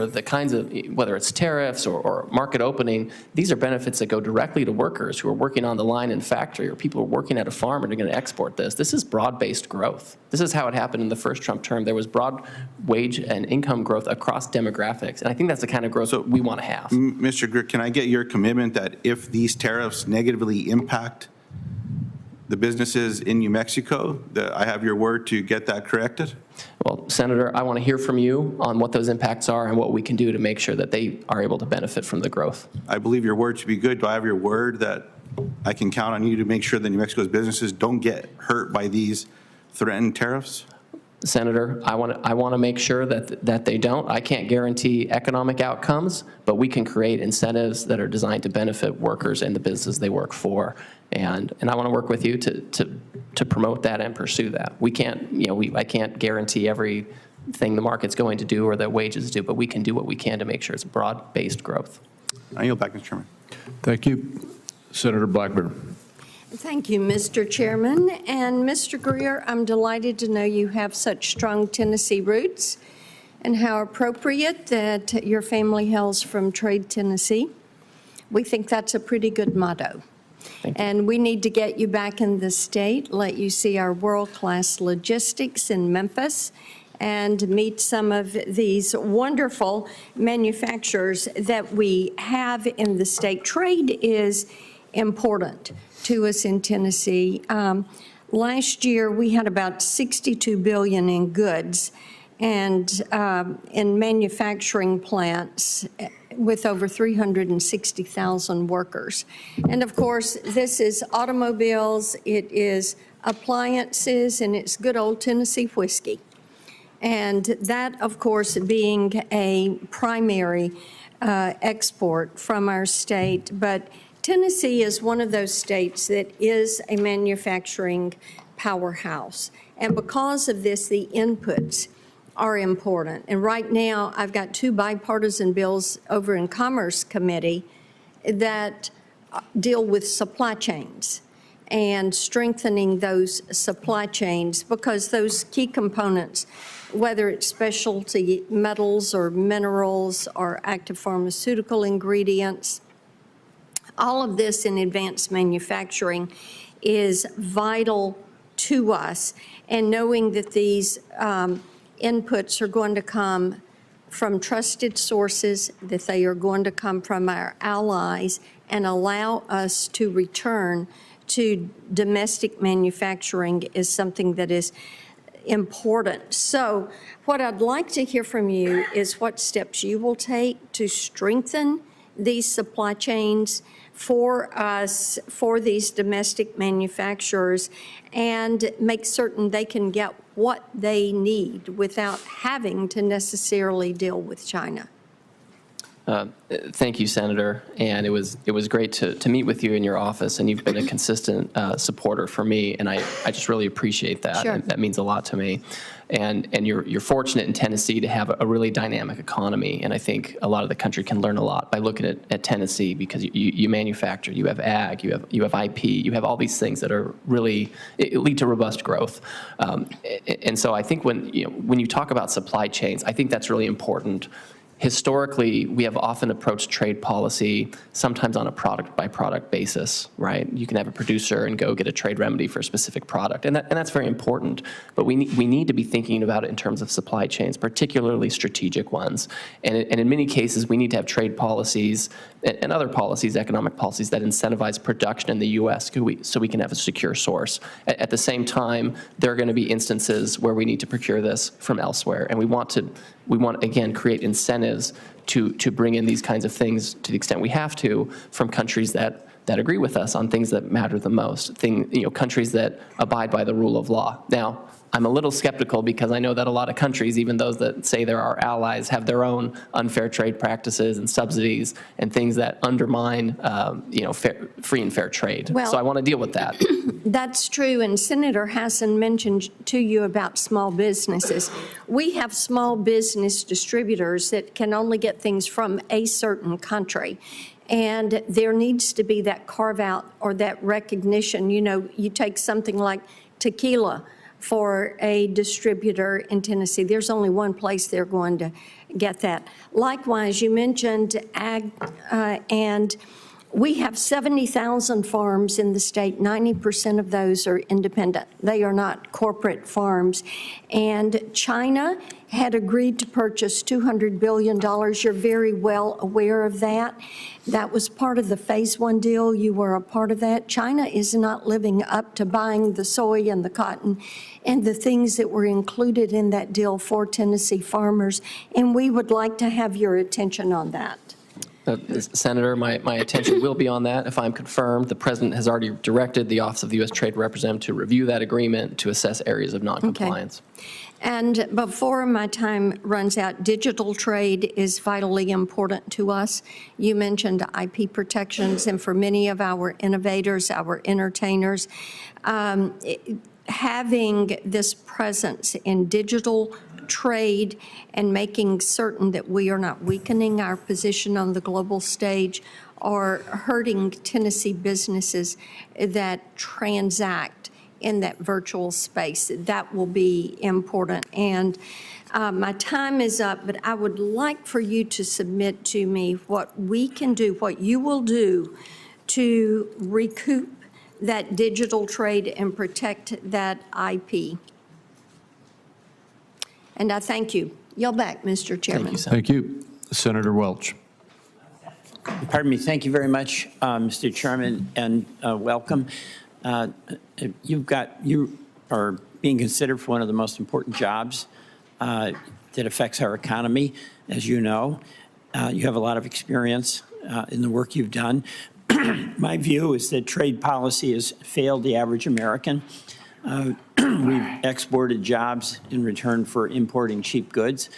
the kinds of, whether it's tariffs or market opening, these are benefits that go directly to workers who are working on the line in factory or people who are working at a farm and are going to export this. This is broad-based growth. This is how it happened in the first Trump term. There was broad wage and income growth across demographics, and I think that's the kind of growth we want to have. Mr. Greer, can I get your commitment that if these tariffs negatively impact the businesses in New Mexico, that I have your word to get that corrected? Well, Senator, I want to hear from you on what those impacts are and what we can do to make sure that they are able to benefit from the growth. I believe your word to be good. Do I have your word that I can count on you to make sure that New Mexico's businesses don't get hurt by these threatened tariffs? Senator, I want to make sure that they don't. I can't guarantee economic outcomes, but we can create incentives that are designed to benefit workers and the businesses they work for. And I want to work with you to promote that and pursue that. We can't, I can't guarantee everything the market's going to do or that wages do, but we can do what we can to make sure it's broad-based growth. I yield back, Mr. Chairman. Thank you. Senator Blackburn. Thank you, Mr. Chairman. And Mr. Greer, I'm delighted to know you have such strong Tennessee roots and how appropriate that your family hails from Trade Tennessee. We think that's a pretty good motto. And we need to get you back in the state, let you see our world-class logistics in Memphis, and meet some of these wonderful manufacturers that we have in the state. Trade is important to us in Tennessee. Last year, we had about $62 billion in goods and in manufacturing plants with over 360,000 workers. And of course, this is automobiles, it is appliances, and it's good old Tennessee whiskey. And that, of course, being a primary export from our state. But Tennessee is one of those states that is a manufacturing powerhouse. And because of this, the inputs are important. And right now, I've got two bipartisan bills over in Commerce Committee that deal with supply chains. and strengthening those supply chains, because those key components, whether it's specialty metals or minerals or active pharmaceutical ingredients, all of this in advanced manufacturing is vital to us. And knowing that these inputs are going to come from trusted sources, that they are going to come from our allies and allow us to return to domestic manufacturing is something that is important. So what I'd like to hear from you is what steps you will take to strengthen these supply chains for us, for these domestic manufacturers, and make certain they can get what they need without having to necessarily deal with China. Thank you, Senator. And it was great to meet with you in your office, and you've been a consistent supporter for me, and I just really appreciate that. Sure. That means a lot to me. And you're fortunate in Tennessee to have a really dynamic economy, and I think a lot of the country can learn a lot by looking at Tennessee, because you manufacture, you have ag, you have IP, you have all these things that are really lead to robust growth. And so I think when you talk about supply chains, I think that's really important. Historically, we have often approached trade policy sometimes on a product-by-product basis, right? You can have a producer and go get a trade remedy for a specific product, and that's very important. But we need to be thinking about it in terms of supply chains, particularly strategic ones. And in many cases, we need to have trade policies and other policies, economic policies, that incentivize production in the U.S. so we can have a secure source. At the same time, there are going to be instances where we need to procure this from elsewhere, and we want again create incentives to bring in these kinds of things to the extent we have to from countries that agree with us on things that matter the most, countries that abide by the rule of law. Now, I'm a little skeptical because I know that a lot of countries, even those that say they're our allies, have their own unfair trade practices and subsidies and things that undermine, free and fair trade. Well, so I want to deal with that. That's true, and Senator Hassan mentioned to you about small businesses. We have small business distributors that can only get things from a certain country, and there needs to be that carve-out or that recognition. You take something like tequila for a distributor in Tennessee. There's only one place they're going to get that. Likewise, you mentioned ag, and we have 70,000 farms in the state. 90% of those are independent. They are not corporate farms. And China had agreed to purchase $200 billion. You're very well aware of that. That was part of the Phase 1 deal. You were a part of that. China is not living up to buying the soy and the cotton and the things that were included in that deal for Tennessee farmers. And we would like to have your attention on that. Senator, my attention will be on that if I'm confirmed. The President has already directed the Office of the U.S. Trade Representative to review that agreement to assess areas of noncompliance. Okay. And before my time runs out, digital trade is vitally important to us. You mentioned IP protections, and for many of our innovators, our entertainers, having this presence in digital trade and making certain that we are not weakening our position on the global stage or hurting Tennessee businesses that transact in that virtual space. That will be important. And my time is up, but I would like for you to submit to me what we can do, what you will do to recoup that digital trade and protect that IP. And I thank you. Yield back, Mr. Chairman. Thank you. Senator Welch. Pardon me. Thank you very much, Mr. Chairman, and welcome. You are being considered for one of the most important jobs that affects our economy, as you know. You have a lot of experience in the work you've done. My view is that trade policy has failed the average American. We've exported jobs in return for importing cheap goods,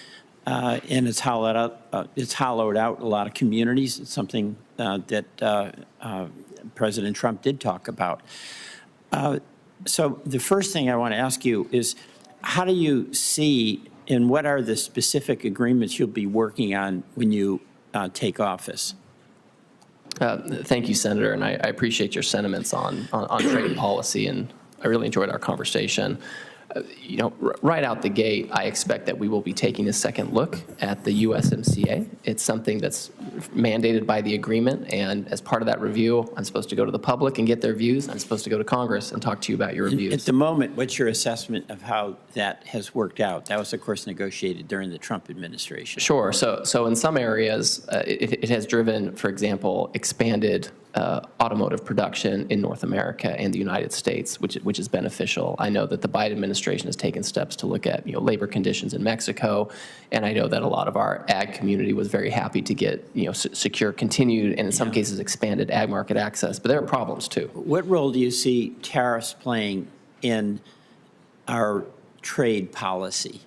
and it's hollowed out a lot of communities. It's something that President Trump did talk about. So the first thing I want to ask you is, how do you see and what are the specific agreements you'll be working on when you take office? Thank you, Senator, and I appreciate your sentiments on trade policy, and I really enjoyed our conversation. Right out the gate, I expect that we will be taking a second look at the USMCA. It's something that's mandated by the agreement, and as part of that review, I'm supposed to go to the public and get their views. I'm supposed to go to Congress and talk to you about your reviews. At the moment, what's your assessment of how that has worked out? That was, of course, negotiated during the Trump administration. Sure. So in some areas, it has driven, for example, expanded automotive production in North America and the United States, which is beneficial. I know that the Biden administration has taken steps to look at labor conditions in Mexico, and I know that a lot of our ag community was very happy to get secure continued and in some cases expanded ag market access. But there are problems too. What role do you see tariffs playing in our trade policy?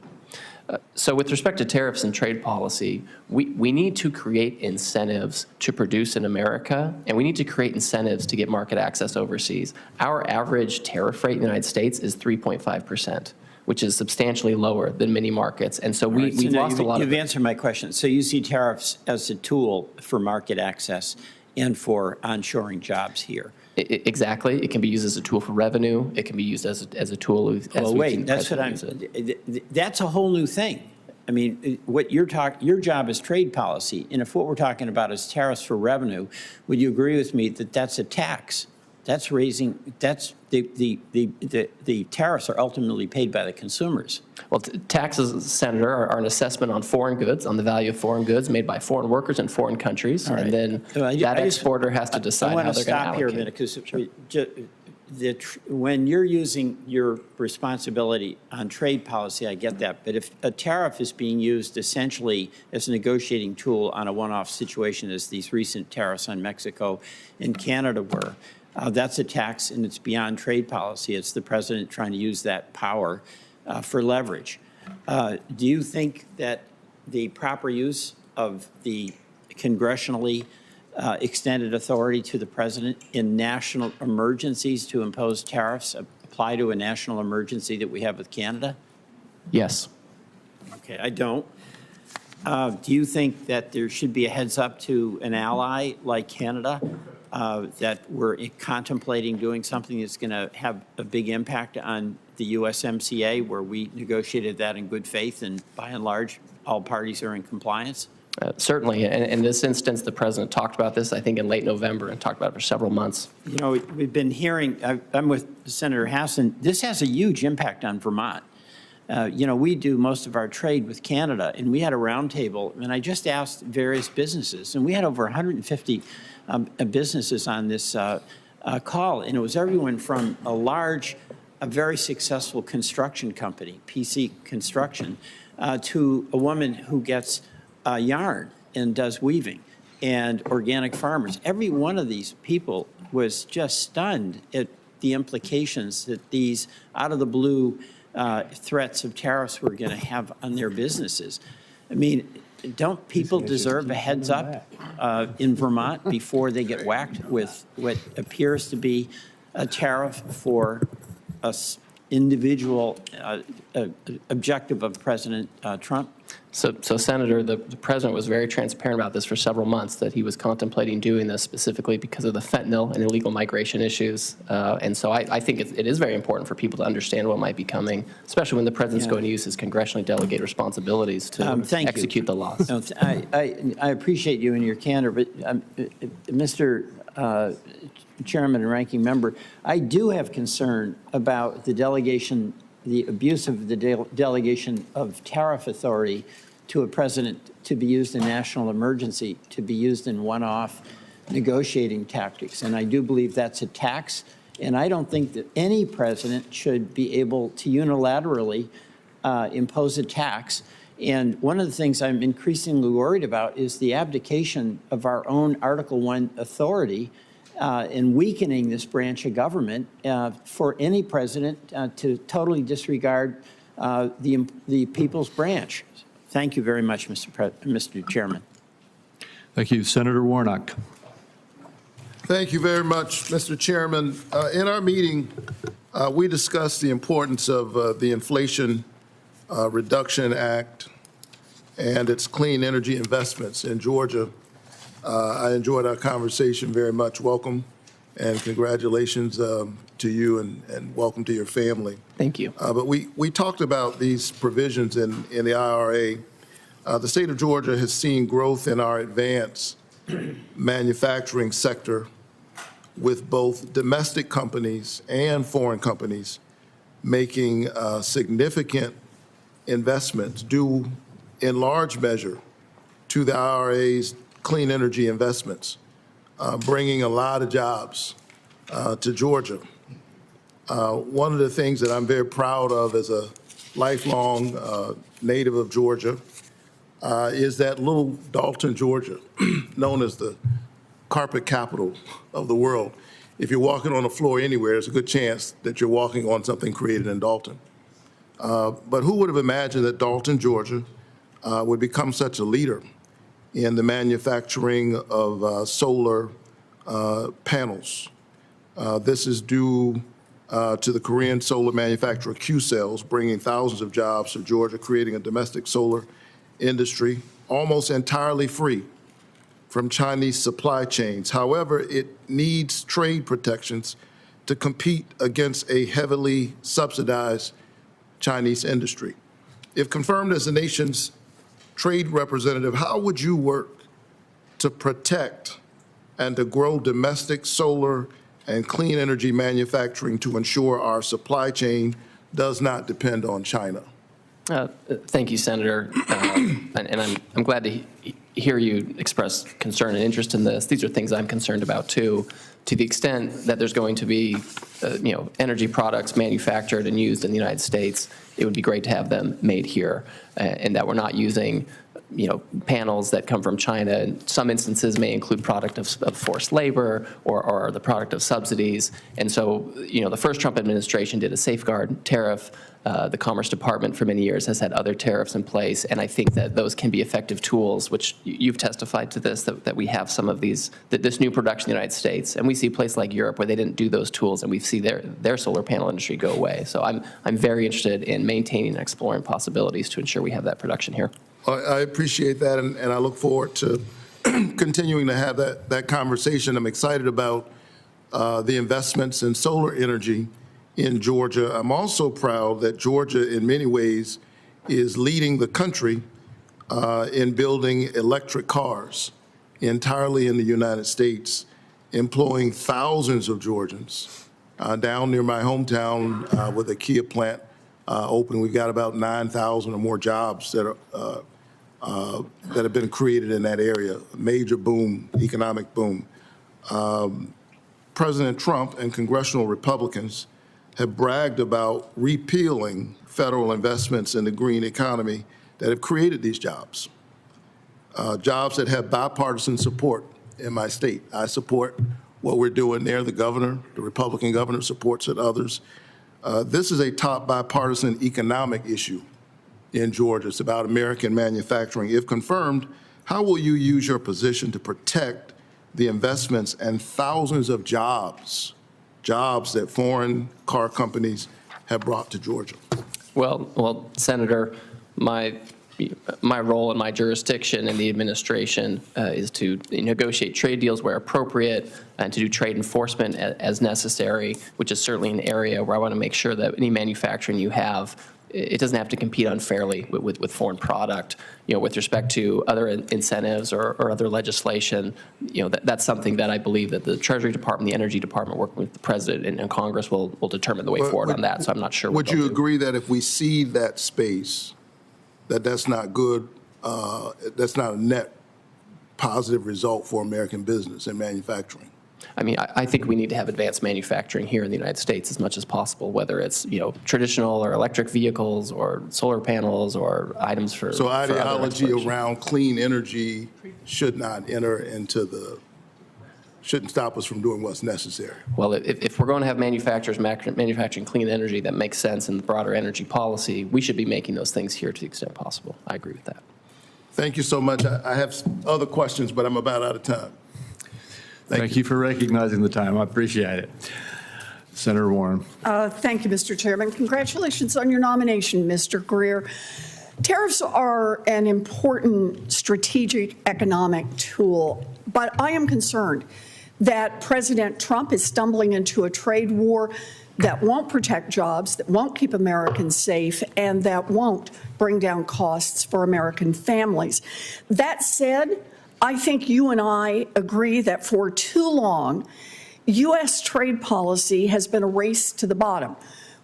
So with respect to tariffs and trade policy, we need to create incentives to produce in America, and we need to create incentives to get market access overseas. Our average tariff rate in the United States is 3.5%, which is substantially lower than many markets. And so we've lost a lot of. You've answered my question. So you see tariffs as a tool for market access and for onshoring jobs here. Exactly. It can be used as a tool for revenue. It can be used as a tool. Well, wait, that's what that's a whole new thing. I mean, what your job is trade policy, and if what we're talking about is tariffs for revenue, would you agree with me that that's a tax? That's the tariffs are ultimately paid by the consumers. Well, taxes, Senator, are an assessment on foreign goods, on the value of foreign goods made by foreign workers in foreign countries, and then that exporter has to decide how they're going to allocate. I want to stop here a minute, because when you're using your responsibility on trade policy, I get that. But if a tariff is being used essentially as a negotiating tool on a one-off situation, as these recent tariffs on Mexico and Canada were, that's a tax, and it's beyond trade policy. It's the president trying to use that power for leverage. Do you think that the proper use of the congressionally extended authority to the president in national emergencies to impose tariffs apply to a national emergency that we have with Canada? Yes. Okay, I don't. Do you think that there should be a heads up to an ally like Canada that we're contemplating doing something that's going to have a big impact on the USMCA, where we negotiated that in good faith and by and large all parties are in compliance? Certainly. And in this instance, the president talked about this, I think, in late November and talked about it for several months. We've been hearing, I'm with Senator Hassan, this has a huge impact on Vermont. We do most of our trade with Canada, and we had a roundtable, and I just asked various businesses, and we had over 150 businesses on this call, and it was everyone from a very successful construction company, PC Construction, to a woman who gets yarn and does weaving, and organic farmers. Every one of these people was just stunned at the implications that these out-of-the-blue threats of tariffs were going to have on their businesses. I mean, don't people deserve a heads up in Vermont before they get whacked with what appears to be a tariff for an individual objective of President Trump? So Senator, the president was very transparent about this for several months, that he was contemplating doing this specifically because of the fentanyl and illegal migration issues. And so I think it is very important for people to understand what might be coming, especially when the president's going to use his congressionally delegated responsibilities to execute the laws. No, I appreciate you and your candor, but Mr. Chairman and Ranking Member, I do have concern about the abuse of the delegation of tariff authority to a president to be used in national emergency, to be used in one-off negotiating tactics. And I do believe that's a tax. And I don't think that any president should be able to unilaterally impose a tax. And one of the things I'm increasingly worried about is the abdication of our own Article I authority and weakening this branch of government for any president to totally disregard the people's branch. Thank you very much, Mr. Chairman. Thank you. Senator Warnock. Thank you very much, Mr. Chairman. In our meeting, we discussed the importance of the Inflation Reduction Act and its clean energy investments in Georgia I enjoyed our conversation very much. Welcome and congratulations to you and welcome to your family. Thank you. But we talked about these provisions in the IRA. The state of Georgia has seen growth in our advanced manufacturing sector with both domestic companies and foreign companies making significant investments due in large measure to the IRA's clean energy investments, bringing a lot of jobs to Georgia. One of the things that I'm very proud of as a lifelong native of Georgia is that little Dalton, Georgia, known as the carpet capital of the world. If you're walking on the floor anywhere, there's a good chance that you're walking on something created in Dalton. But who would have imagined that Dalton, Georgia, would become such a leader in the manufacturing of solar panels? This is due to the Korean solar manufacturer Q-Cells, bringing thousands of jobs to Georgia, creating a domestic solar industry almost entirely free from Chinese supply chains. However, it needs trade protections to compete against a heavily subsidized Chinese industry. If confirmed as the nation's trade representative, how would you work to protect and to grow domestic solar and clean energy manufacturing to ensure our supply chain does not depend on China? Thank you, Senator. And I'm glad to hear you express concern and interest in this. These are things I'm concerned about too. To the extent that there's going to be, energy products manufactured and used in the United States, it would be great to have them made here, and that we're not using, panels that come from China. In some instances may include product of forced labor or the product of subsidies. And so, the first Trump administration did a safeguard tariff. The Commerce Department for many years has had other tariffs in place, and I think that those can be effective tools, which you've testified to this, that we have some of these, this new production in the United States. And we see a place like Europe where they didn't do those tools, and we see their solar panel industry go away. So I'm very interested in maintaining and exploring possibilities to ensure we have that production here. I appreciate that, and I look forward to continuing to have that conversation. I'm excited about the investments in solar energy in Georgia. I'm also proud that Georgia, in many ways, is leading the country in building electric cars entirely in the United States, employing thousands of Georgians. Down near my hometown with a Kia plant open, we've got about 9,000 or more jobs that have been created in that area. A major boom, economic boom. President Trump and congressional Republicans have bragged about repealing federal investments in the green economy that have created these jobs. Jobs that have bipartisan support in my state. I support what we're doing there. The governor, the Republican governor, supports it, others. This is a top bipartisan economic issue in Georgia. It's about American manufacturing. If confirmed, how will you use your position to protect the investments and thousands of jobs that foreign car companies have brought to Georgia? Well, Senator, my role in my jurisdiction in the administration is to negotiate trade deals where appropriate and to do trade enforcement as necessary, which is certainly an area where I want to make sure that any manufacturing you have, it doesn't have to compete unfairly with foreign product. With respect to other incentives or other legislation, that's something that I believe that the Treasury Department, the Energy Department, working with the President and Congress will determine the way forward on that. So I'm not sure. Would you agree that if we cede that space, that's not good, that's not a net positive result for American business and manufacturing? I mean, I think we need to have advanced manufacturing here in the United States as much as possible, whether it's, traditional or electric vehicles or solar panels or items for. So ideology around clean energy should not enter into shouldn't stop us from doing what's necessary. Well, if we're going to have manufacturers manufacturing clean energy that makes sense in the broader energy policy, we should be making those things here to the extent possible. I agree with that. Thank you so much. I have other questions, but I'm about out of time. Thank you for recognizing the time. I appreciate it. Senator Warren. Thank you, Mr. Chairman. Congratulations on your nomination, Mr. Greer. Tariffs are an important strategic economic tool, But I am concerned that President Trump is stumbling into a trade war that won't protect jobs, that won't keep Americans safe, and that won't bring down costs for American families. That said, I think you and I agree that for too long, U.S. trade policy has been a race to the bottom,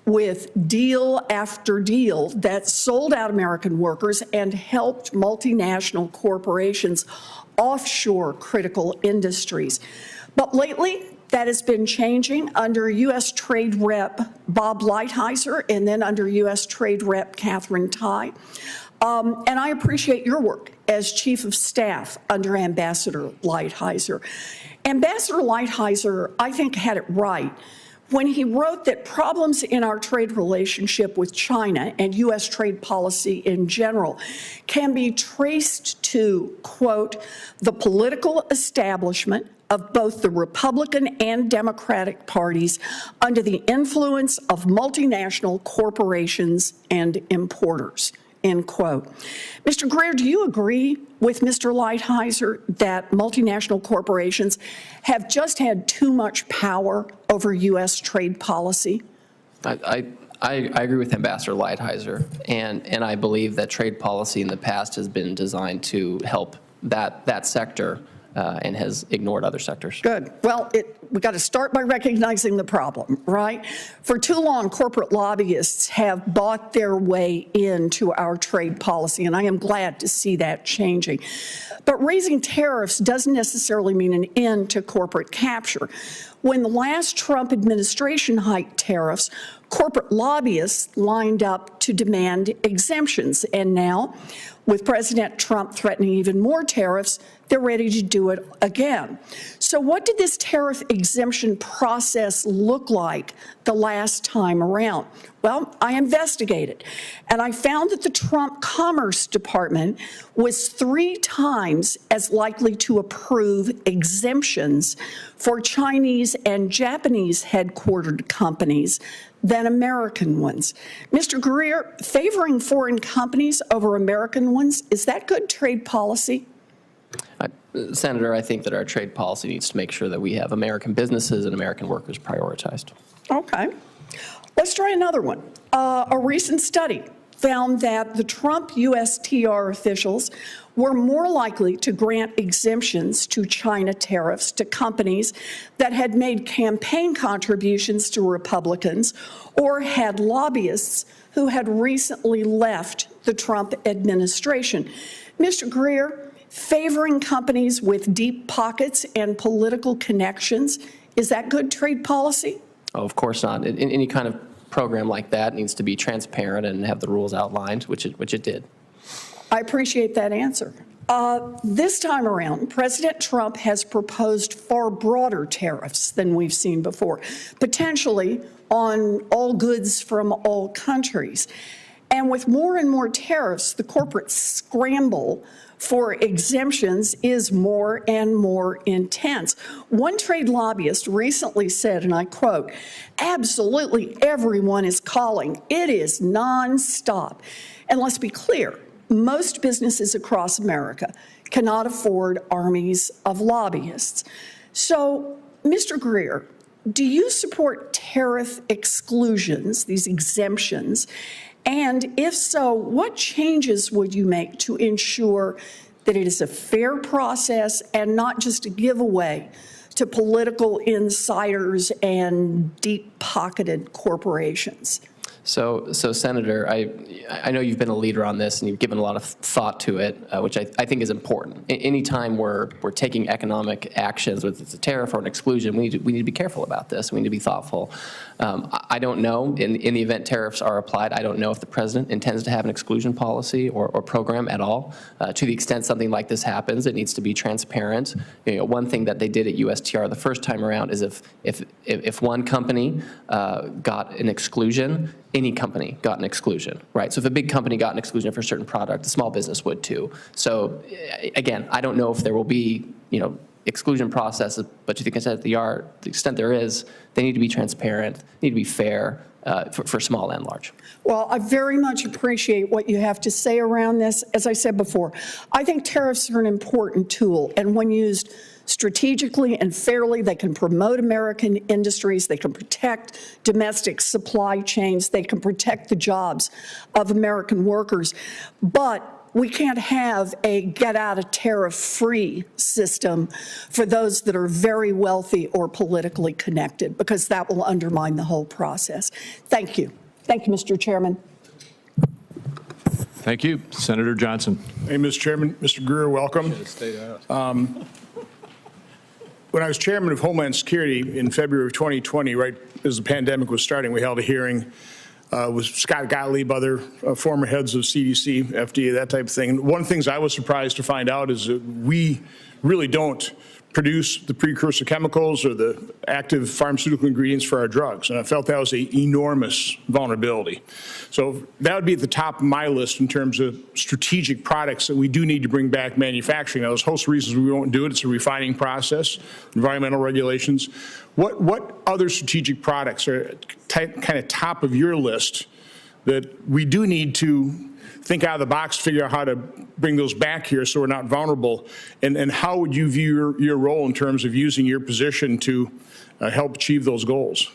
with deal after deal that sold out American workers and helped multinational corporations offshore critical industries. But lately, that has been changing under U.S. Trade Rep Bob Lighthizer and then under U.S. Trade Rep Catherine Tai. And I appreciate your work as Chief of Staff under Ambassador Lighthizer. Ambassador Lighthizer, I think, had it right when he wrote that problems in our trade relationship with China and U.S. trade policy in general can be traced to, quote, the political establishment of both the Republican and Democratic parties under the influence of multinational corporations and importers, end quote. Mr. Greer, do you agree with Mr. Lighthizer that multinational corporations have just had too much power over U.S. trade policy? I agree with Ambassador Lighthizer, and I believe that trade policy in the past has been designed to help that sector and has ignored other sectors. Good. Well, we got to start by recognizing the problem, right? For too long, corporate lobbyists have bought their way into our trade policy, and I am glad to see that changing. But raising tariffs doesn't necessarily mean an end to corporate capture. When the last Trump administration hiked tariffs, corporate lobbyists lined up to demand exemptions, and now, with President Trump threatening even more tariffs, they're ready to do it again. So what did this tariff exemption process look like the last time around? Well, I investigated, and I found that the Trump Commerce Department was 3 times as likely to approve exemptions for Chinese and Japanese headquartered companies than American ones. Mr. Greer, favoring foreign companies over American ones, is that good trade policy? Senator, I think that our trade policy needs to make sure that we have American businesses and American workers prioritized. Okay. Let's try another one. A recent study found that the Trump USTR officials were more likely to grant exemptions to China tariffs to companies that had made campaign contributions to Republicans or had lobbyists who had recently left the Trump administration. Mr. Greer, favoring companies with deep pockets and political connections, is that good trade policy? Oh, of course not. In any kind of program like that needs to be transparent and have the rules outlined, which it did. I appreciate that answer. This time around, President Trump has proposed far broader tariffs than we've seen before, potentially on all goods from all countries. And with more and more tariffs, the corporate scramble for exemptions is more and more intense. One trade lobbyist recently said, and I quote, "Absolutely everyone is calling. It is nonstop." And let's be clear, most businesses across America cannot afford armies of lobbyists. So, Mr. Greer, do you support tariff exclusions, these exemptions? And if so, what changes would you make to ensure that it is a fair process and not just a giveaway to political insiders and deep-pocketed corporations? So Senator, I know you've been a leader on this and you've given a lot of thought to it, which I think is important. Anytime we're taking economic actions, whether it's a tariff or an exclusion, we need to be careful about this. We need to be thoughtful. I don't know, in the event tariffs are applied, I don't know if the president intends to have an exclusion policy or program at all. To the extent something like this happens, it needs to be transparent. One thing that they did at USTR the first time around is if one company got an exclusion, any company got an exclusion, right? So if a big company got an exclusion for a certain product, the small business would too. So again, I don't know if there will be, exclusion processes, but to the extent there is, they need to be transparent, need to be fair for small and large. Well, I very much appreciate what you have to say around this. As I said before, I think tariffs are an important tool, and when used strategically and fairly. They can promote American industries. They can protect domestic supply chains. They can protect the jobs of American workers. But we can't have a get-out-of-tariff-free system for those that are very wealthy or politically connected, because that will undermine the whole process. Thank you. Thank you, Mr. Chairman. Thank you. Senator Johnson. Hey, Mr. Chairman. Mr. Greer, welcome. When I was chairman of Homeland Security in February of 2020, right as the pandemic was starting, we held a hearing with Scott Gottlieb, other former heads of CDC, FDA, that type of thing. And one of the things I was surprised to find out is that we really don't produce the precursor chemicals or the active pharmaceutical ingredients for our drugs. And I felt that was an enormous vulnerability. So that would be at the top of my list in terms of strategic products that we do need to bring back manufacturing. Now, there's a host of reasons we won't do it. It's a refining process, environmental regulations. What other strategic products are kind of top of your list that we do need to think out of the box, figure out how to bring those back here so we're not vulnerable? And how would you view your role in terms of using your position to help achieve those goals?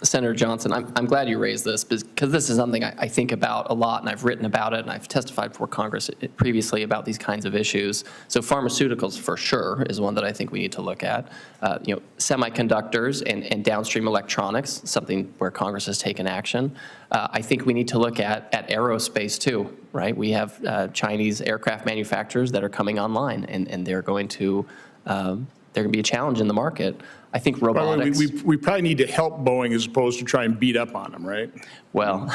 Senator Johnson, I'm glad you raised this because this is something I think about a lot, and I've written about it, and I've testified before Congress previously about these kinds of issues. So pharmaceuticals, for sure, is one that I think we need to look at. Semiconductors and downstream electronics, something where Congress has taken action. I think we need to look at aerospace too, right? We have Chinese aircraft manufacturers that are coming online, and they're going to be a challenge in the market. I think robotics. We probably need to help Boeing as opposed to try and beat up on them, right? Well,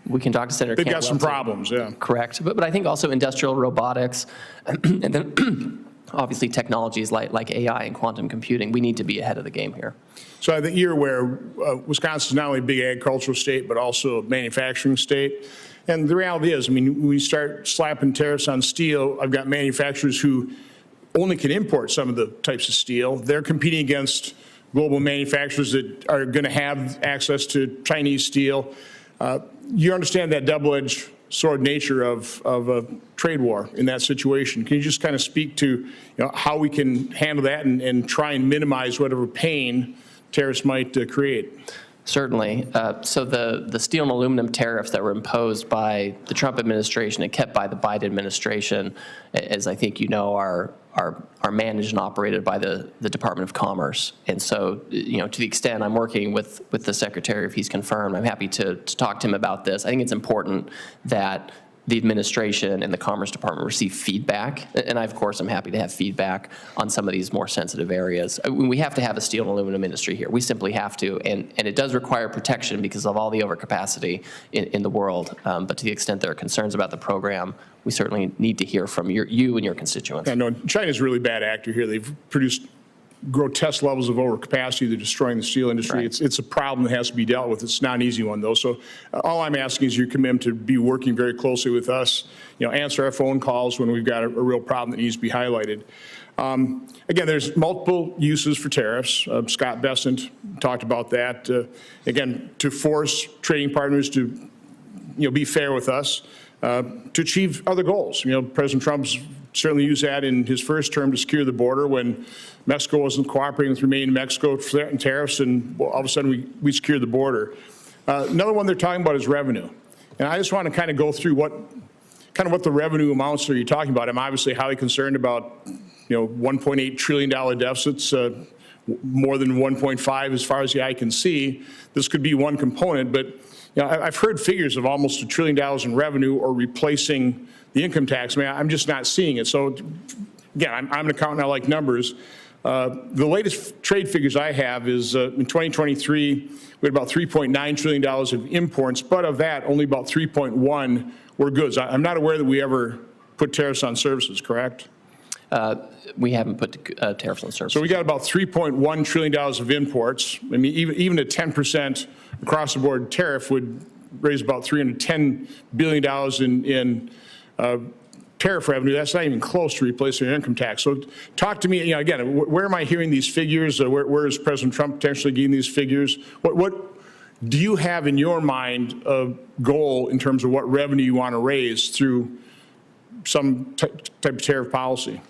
we can talk to Senator They've got some problems, yeah. Correct. But I think also industrial robotics, and then obviously technologies like AI and quantum computing, we need to be ahead of the game here. So I think you're aware Wisconsin is not only a big agricultural state, but also a manufacturing state. And the reality is, I mean, when we start slapping tariffs on steel, I've got manufacturers who only can import some of the types of steel. They're competing against global manufacturers that are going to have access to Chinese steel. You understand that double-edged sword nature of a trade war in that situation. Can you just kind of speak to how we can handle that and try and minimize whatever pain tariffs might create? Certainly. So the steel and aluminum tariffs that were imposed by the Trump administration and kept by the Biden administration, as I think you know, are managed and operated by the Department of Commerce. And so, to the extent I'm working with the Secretary, if he's confirmed, I'm happy to talk to him about this. I think it's important that the administration and the Commerce Department receive feedback. And I, of course, I'm happy to have feedback on some of these more sensitive areas. We have to have a steel and aluminum industry here. We simply have to. And it does require protection because of all the overcapacity in the world. But to the extent there are concerns about the program, we certainly need to hear from you and your constituents. I know China's a really bad actor here. They've produced grotesque levels of overcapacity. They're destroying the steel industry. Right. It's a problem that has to be dealt with. It's not an easy one, though. So all I'm asking is your commitment to be working very closely with us, answer our phone calls when we've got a real problem that needs to be highlighted. Again, there's multiple uses for tariffs. Scott Bessent talked about that. Again, to force trading partners to be fair with us, to achieve other goals. President Trump's certainly used that in his first term to secure the border when Mexico wasn't cooperating with Remain in Mexico, threatened tariffs, and all of a sudden we secured the border. Another one they're talking about is revenue. And I just want to kind of go through what the revenue amounts are you talking about. I'm obviously highly concerned about $1.8 trillion deficits, more than 1.5 as far as the eye can see. This could be one component, but I've heard figures of almost $1 trillion in revenue or replacing the income tax. I mean, I'm just not seeing it. So again, I'm an accountant, I like numbers. The latest trade figures I have is in 2023, we had about $3.9 trillion of imports, but of that, only about 3.1 were goods. I'm not aware that we ever put tariffs on services, correct? We haven't put tariffs on services. So we got about $3.1 trillion of imports. I mean, even a 10% across-the-board tariff would raise about $310 billion in tariff revenue. That's not even close to replacing your income tax. So talk to me, again, where am I hearing these figures? Where is President Trump potentially getting these figures? What do you have in your mind a goal in terms of what revenue you want to raise through some type of tariff policy?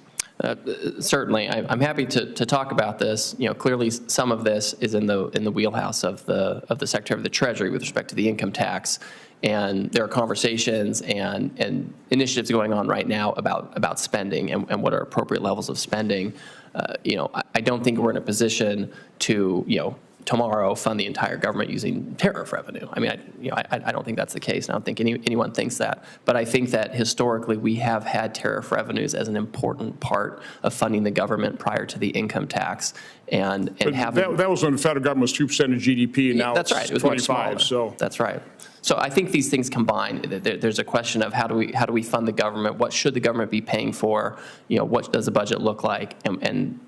Certainly, I'm happy to talk about this. Clearly, some of this is in the wheelhouse of the Secretary of the Treasury with respect to the income tax, and there are conversations and initiatives going on right now about spending and what are appropriate levels of spending. I don't think we're in a position to tomorrow fund the entire government using tariff revenue. I mean, I don't think that's the case. I don't think anyone thinks that. But I think that historically we have had tariff revenues as an important part of funding the government prior to the income tax. And having that was when the federal government was 2% of GDP, and now that's right. It was 25. So that's right. So I think these things combine. There's a question of how do we fund the government? What should the government be paying for? What does the budget look like? And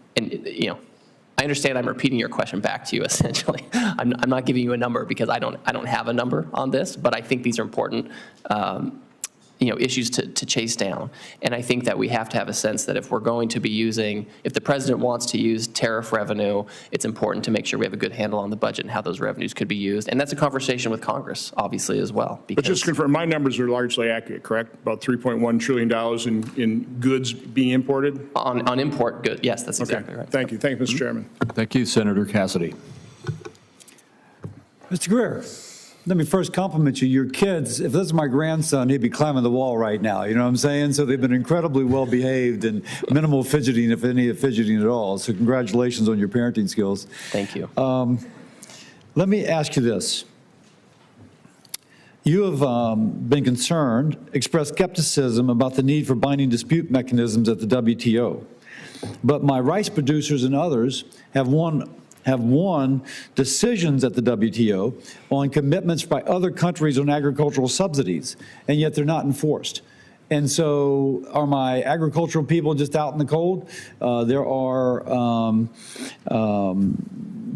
I understand I'm repeating your question back to you, essentially. I'm not giving you a number because I don't have a number on this, but I think these are important issues to chase down. And I think that we have to have a sense that if we're going to be if the president wants to use tariff revenue, it's important to make sure we have a good handle on the budget and how those revenues could be used. And that's a conversation with Congress, obviously, as well. But just to confirm, my numbers are largely accurate, correct? About $3.1 trillion in goods being imported? On import goods, yes, that's exactly right. Thank you. Thank you, Mr. Chairman. Thank you, Senator Cassidy. Mr. Greer, let me first compliment you. Your kids, if this is my grandson, he'd be climbing the wall right now. You know what I'm saying? So they've been incredibly well behaved and minimal fidgeting, if any fidgeting at all. So congratulations on your parenting skills. Thank you. Let me ask you this. You have been concerned, expressed skepticism about the need for binding dispute mechanisms at the WTO. But my rice producers and others have won decisions at the WTO on commitments by other countries on agricultural subsidies, and yet they're not enforced. And so are my agricultural people just out in the cold? There are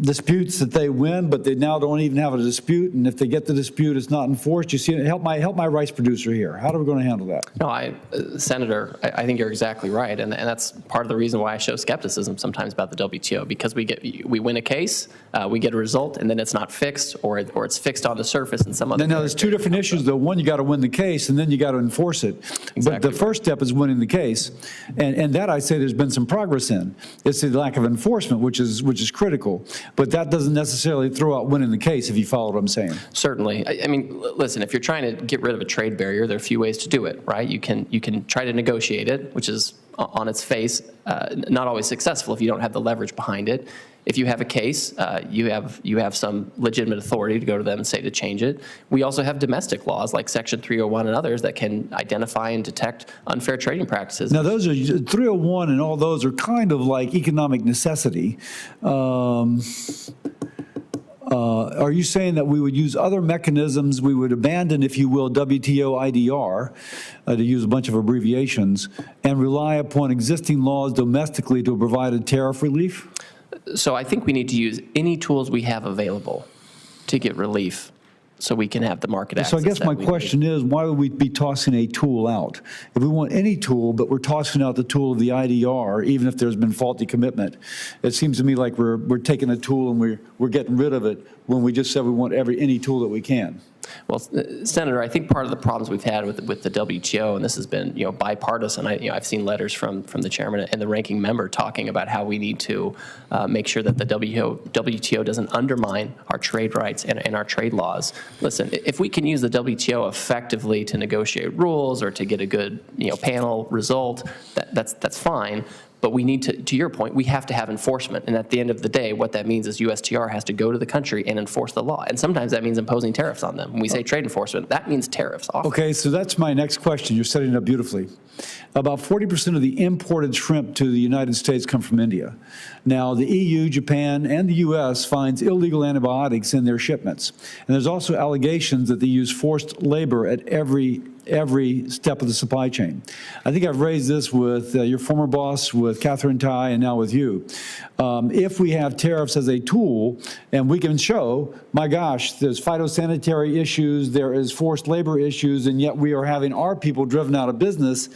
disputes that they win, but they now don't even have a dispute. And if they get the dispute, it's not enforced. You see, help my rice producer here. How are we going to handle that? No, Senator, I think you're exactly right, and that's part of the reason why I show skepticism sometimes about the WTO, because we win a case, we get a result, and then it's not fixed, or it's fixed on the surface in some other. Now there's two different issues, though. One, you got to win the case, and then you got to enforce it. Exactly. But the first step is winning the case, and that I say there's been some progress in. It's the lack of enforcement, which is critical. But that doesn't necessarily throw out winning the case, if you follow what I'm saying. Certainly. I mean, listen, if you're trying to get rid of a trade barrier, there are a few ways to do it, right? You can try to negotiate it, which is on its face not always successful if you don't have the leverage behind it. If you have a case, you have some legitimate authority to go to them and say to change it. We also have domestic laws like Section 301 and others that can identify and detect unfair trading practices. Now, those are 301 and all those are kind of like economic necessity. Are you saying that we would use other mechanisms, we would abandon, if you will, WTO IDR, to use a bunch of abbreviations, and rely upon existing laws domestically to provide a tariff relief? So I think we need to use any tools we have available to get relief so we can have the market access. So I guess my question is, why would we be tossing a tool out? If we want any tool, but we're tossing out the tool of the IDR, even if there's been faulty commitment, it seems to me like we're taking a tool and we're getting rid of it when we just said we want any tool that we can. Well, Senator, I think part of the problems we've had with the WTO, and this has been bipartisan. I've seen letters from the chairman and the ranking member talking about how we need to make sure that the WTO doesn't undermine our trade rights and our trade laws. Listen, if we can use the WTO effectively to negotiate rules or to get a good panel result, that's fine. But we need to your point, we have to have enforcement. And at the end of the day, what that means is USTR has to go to the country and enforce the law. And sometimes that means imposing tariffs on them. When we say trade enforcement, that means tariffs. Often. Okay, so that's my next question. You're setting it up beautifully. About 40% of the imported shrimp to the United States come from India. Now, the EU, Japan, and the U.S. finds illegal antibiotics in their shipments. And there's also allegations that they use forced labor at every step of the supply chain. I think I've raised this with your former boss, with Catherine Tai, and now with you. If we have tariffs as a tool, and we can show, my gosh, there's phytosanitary issues, there is forced labor issues, and yet we are having our people driven out of business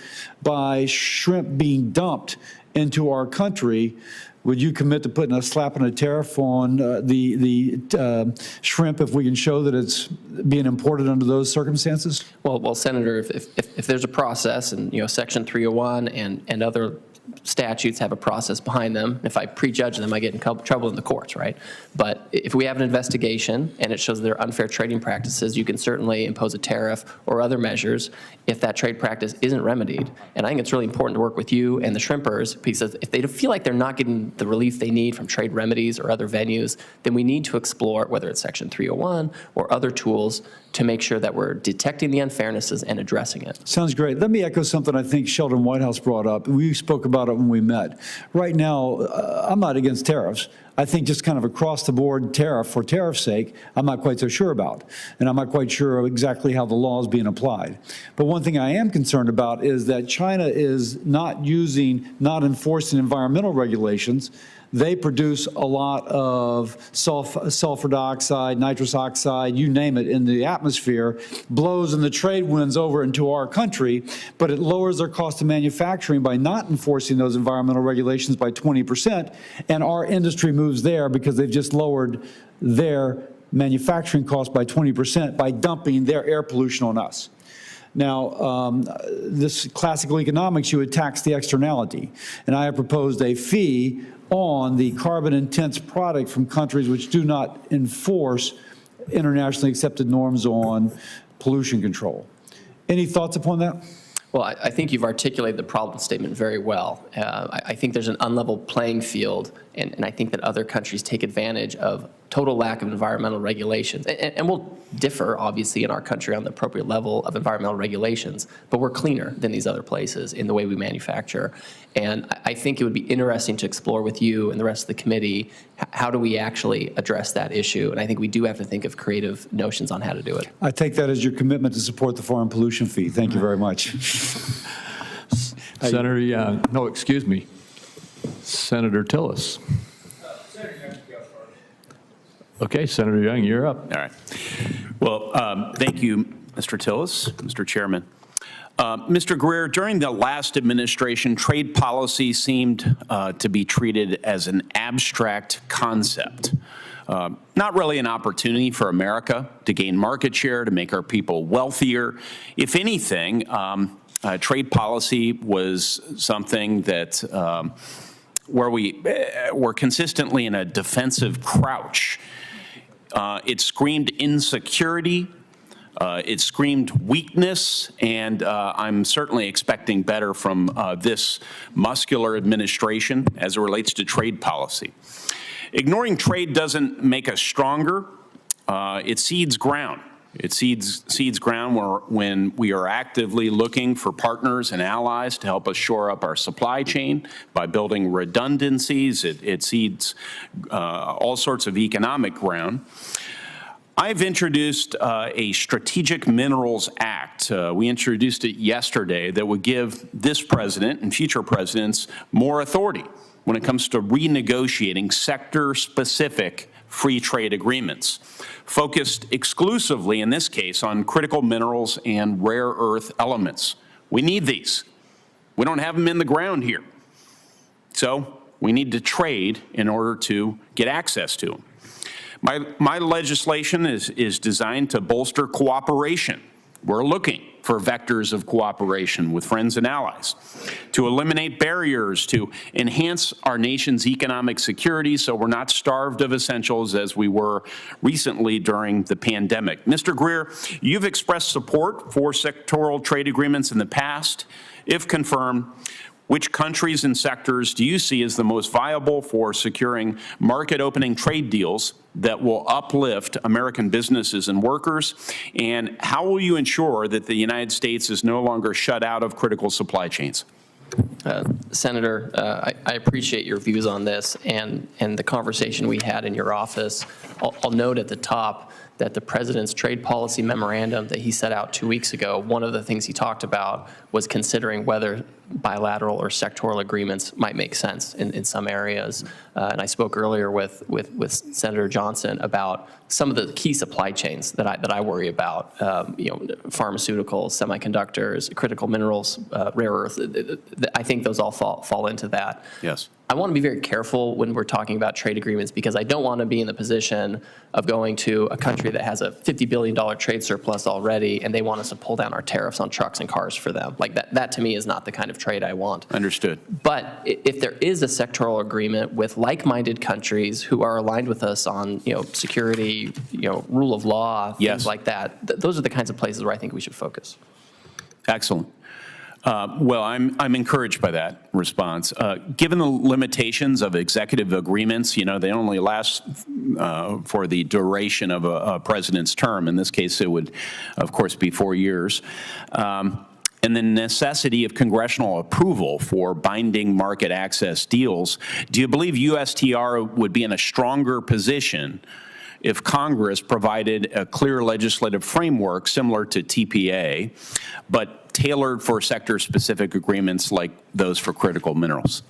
by shrimp being dumped into our country, would you commit to putting a slap and a tariff on the shrimp if we can show that it's being imported under those circumstances? Well, Senator, if there's a process and Section 301 and other statutes have a process behind them. If I prejudge them, I get in trouble in the courts, right? But if we have an investigation and it shows there are unfair trading practices, you can certainly impose a tariff or other measures if that trade practice isn't remedied. And I think it's really important to work with you and the shrimpers, because if they feel like they're not getting the relief they need from trade remedies or other venues, then we need to explore whether it's Section 301 or other tools to make sure that we're detecting the unfairnesses and addressing it. Sounds great. Let me echo something I think Sheldon Whitehouse brought up. We spoke about it when we met. Right now, I'm not against tariffs. I think just kind of across the board tariff for tariff's sake, I'm not quite so sure about. And I'm not quite sure exactly how the law is being applied. But one thing I am concerned about is that China is not enforcing environmental regulations. They produce a lot of sulfur dioxide, nitrous oxide, you name it, in the atmosphere, blows in the trade winds over into our country, but it lowers their cost of manufacturing by not enforcing those environmental regulations by 20%, and our industry moves there because they've just lowered their manufacturing cost by 20% by dumping their air pollution on us. Now, this classical economics, you would tax the externality, and I have proposed a fee on the carbon-intense product from countries which do not enforce internationally accepted norms on pollution control. Any thoughts upon that? Well, I think you've articulated the problem statement very well. I think there's an unlevel playing field, and I think that other countries take advantage of total lack of environmental regulations. And we'll differ, obviously, in our country on the appropriate level of environmental regulations, but we're cleaner than these other places in the way we manufacture. And I think it would be interesting to explore with you and the rest of the committee, how do we actually address that issue? And I think we do have to think of creative notions on how to do it. I take that as your commitment to support the foreign pollution fee. Thank you very much. Senator Young, no, excuse me, Senator Tillis. Okay, Senator Young, you're up. All right. Well, thank you, Mr. Tillis, Mr. Chairman. Mr. Greer, during the last administration, trade policy seemed to be treated as an abstract concept. Not really an opportunity for America to gain market share, to make our people wealthier. If anything, trade policy was something that where we were consistently in a defensive crouch. It screamed insecurity. It screamed weakness, and I'm certainly expecting better from this muscular administration as it relates to trade policy. Ignoring trade doesn't make us stronger. It cedes ground. It cedes ground when we are actively looking for partners and allies to help us shore up our supply chain by building redundancies. It cedes all sorts of economic ground. I've introduced a Strategic Minerals Act. We introduced it yesterday that would give this president and future presidents more authority when it comes to renegotiating sector-specific free trade agreements, focused exclusively, in this case, on critical minerals and rare earth elements. We need these. We don't have them in the ground here. So we need to trade in order to get access to them. My legislation is designed to bolster cooperation. We're looking for vectors of cooperation with friends and allies, to eliminate barriers, to enhance our nation's economic security so we're not starved of essentials as we were recently during the pandemic. Mr. Greer, you've expressed support for sectoral trade agreements in the past. If confirmed, which countries and sectors do you see as the most viable for securing market-opening trade deals that will uplift American businesses and workers? And how will you ensure that the United States is no longer shut out of critical supply chains? Senator, I appreciate your views on this and the conversation we had in your office. I'll note at the top that the president's trade policy memorandum that he set out 2 weeks ago, one of the things he talked about was considering whether bilateral or sectoral agreements might make sense in some areas. And I spoke earlier with Senator Johnson about some of the key supply chains that I worry about, pharmaceuticals, semiconductors, critical minerals, rare earth. I think think those all fall into that. Yes. I want to be very careful when we're talking about trade agreements because I don't want to be in the position of going to a country that has a $50 billion trade surplus already and they want us to pull down our tariffs on trucks and cars for them. Like that to me is not the kind of trade I want. Understood. But if there is a sectoral agreement with like-minded countries who are aligned with us on, security, rule of law, things like that, those are the kinds of places where I think we should focus. Excellent. Well, I'm encouraged by that response. Given the limitations of executive agreements, they only last for the duration of a president's term. In this case, it would, of course, be 4 years. And the necessity of congressional approval for binding market access deals, do you believe USTR would be in a stronger position if Congress provided a clear legislative framework similar to TPA, but tailored for sector-specific agreements like those for critical minerals?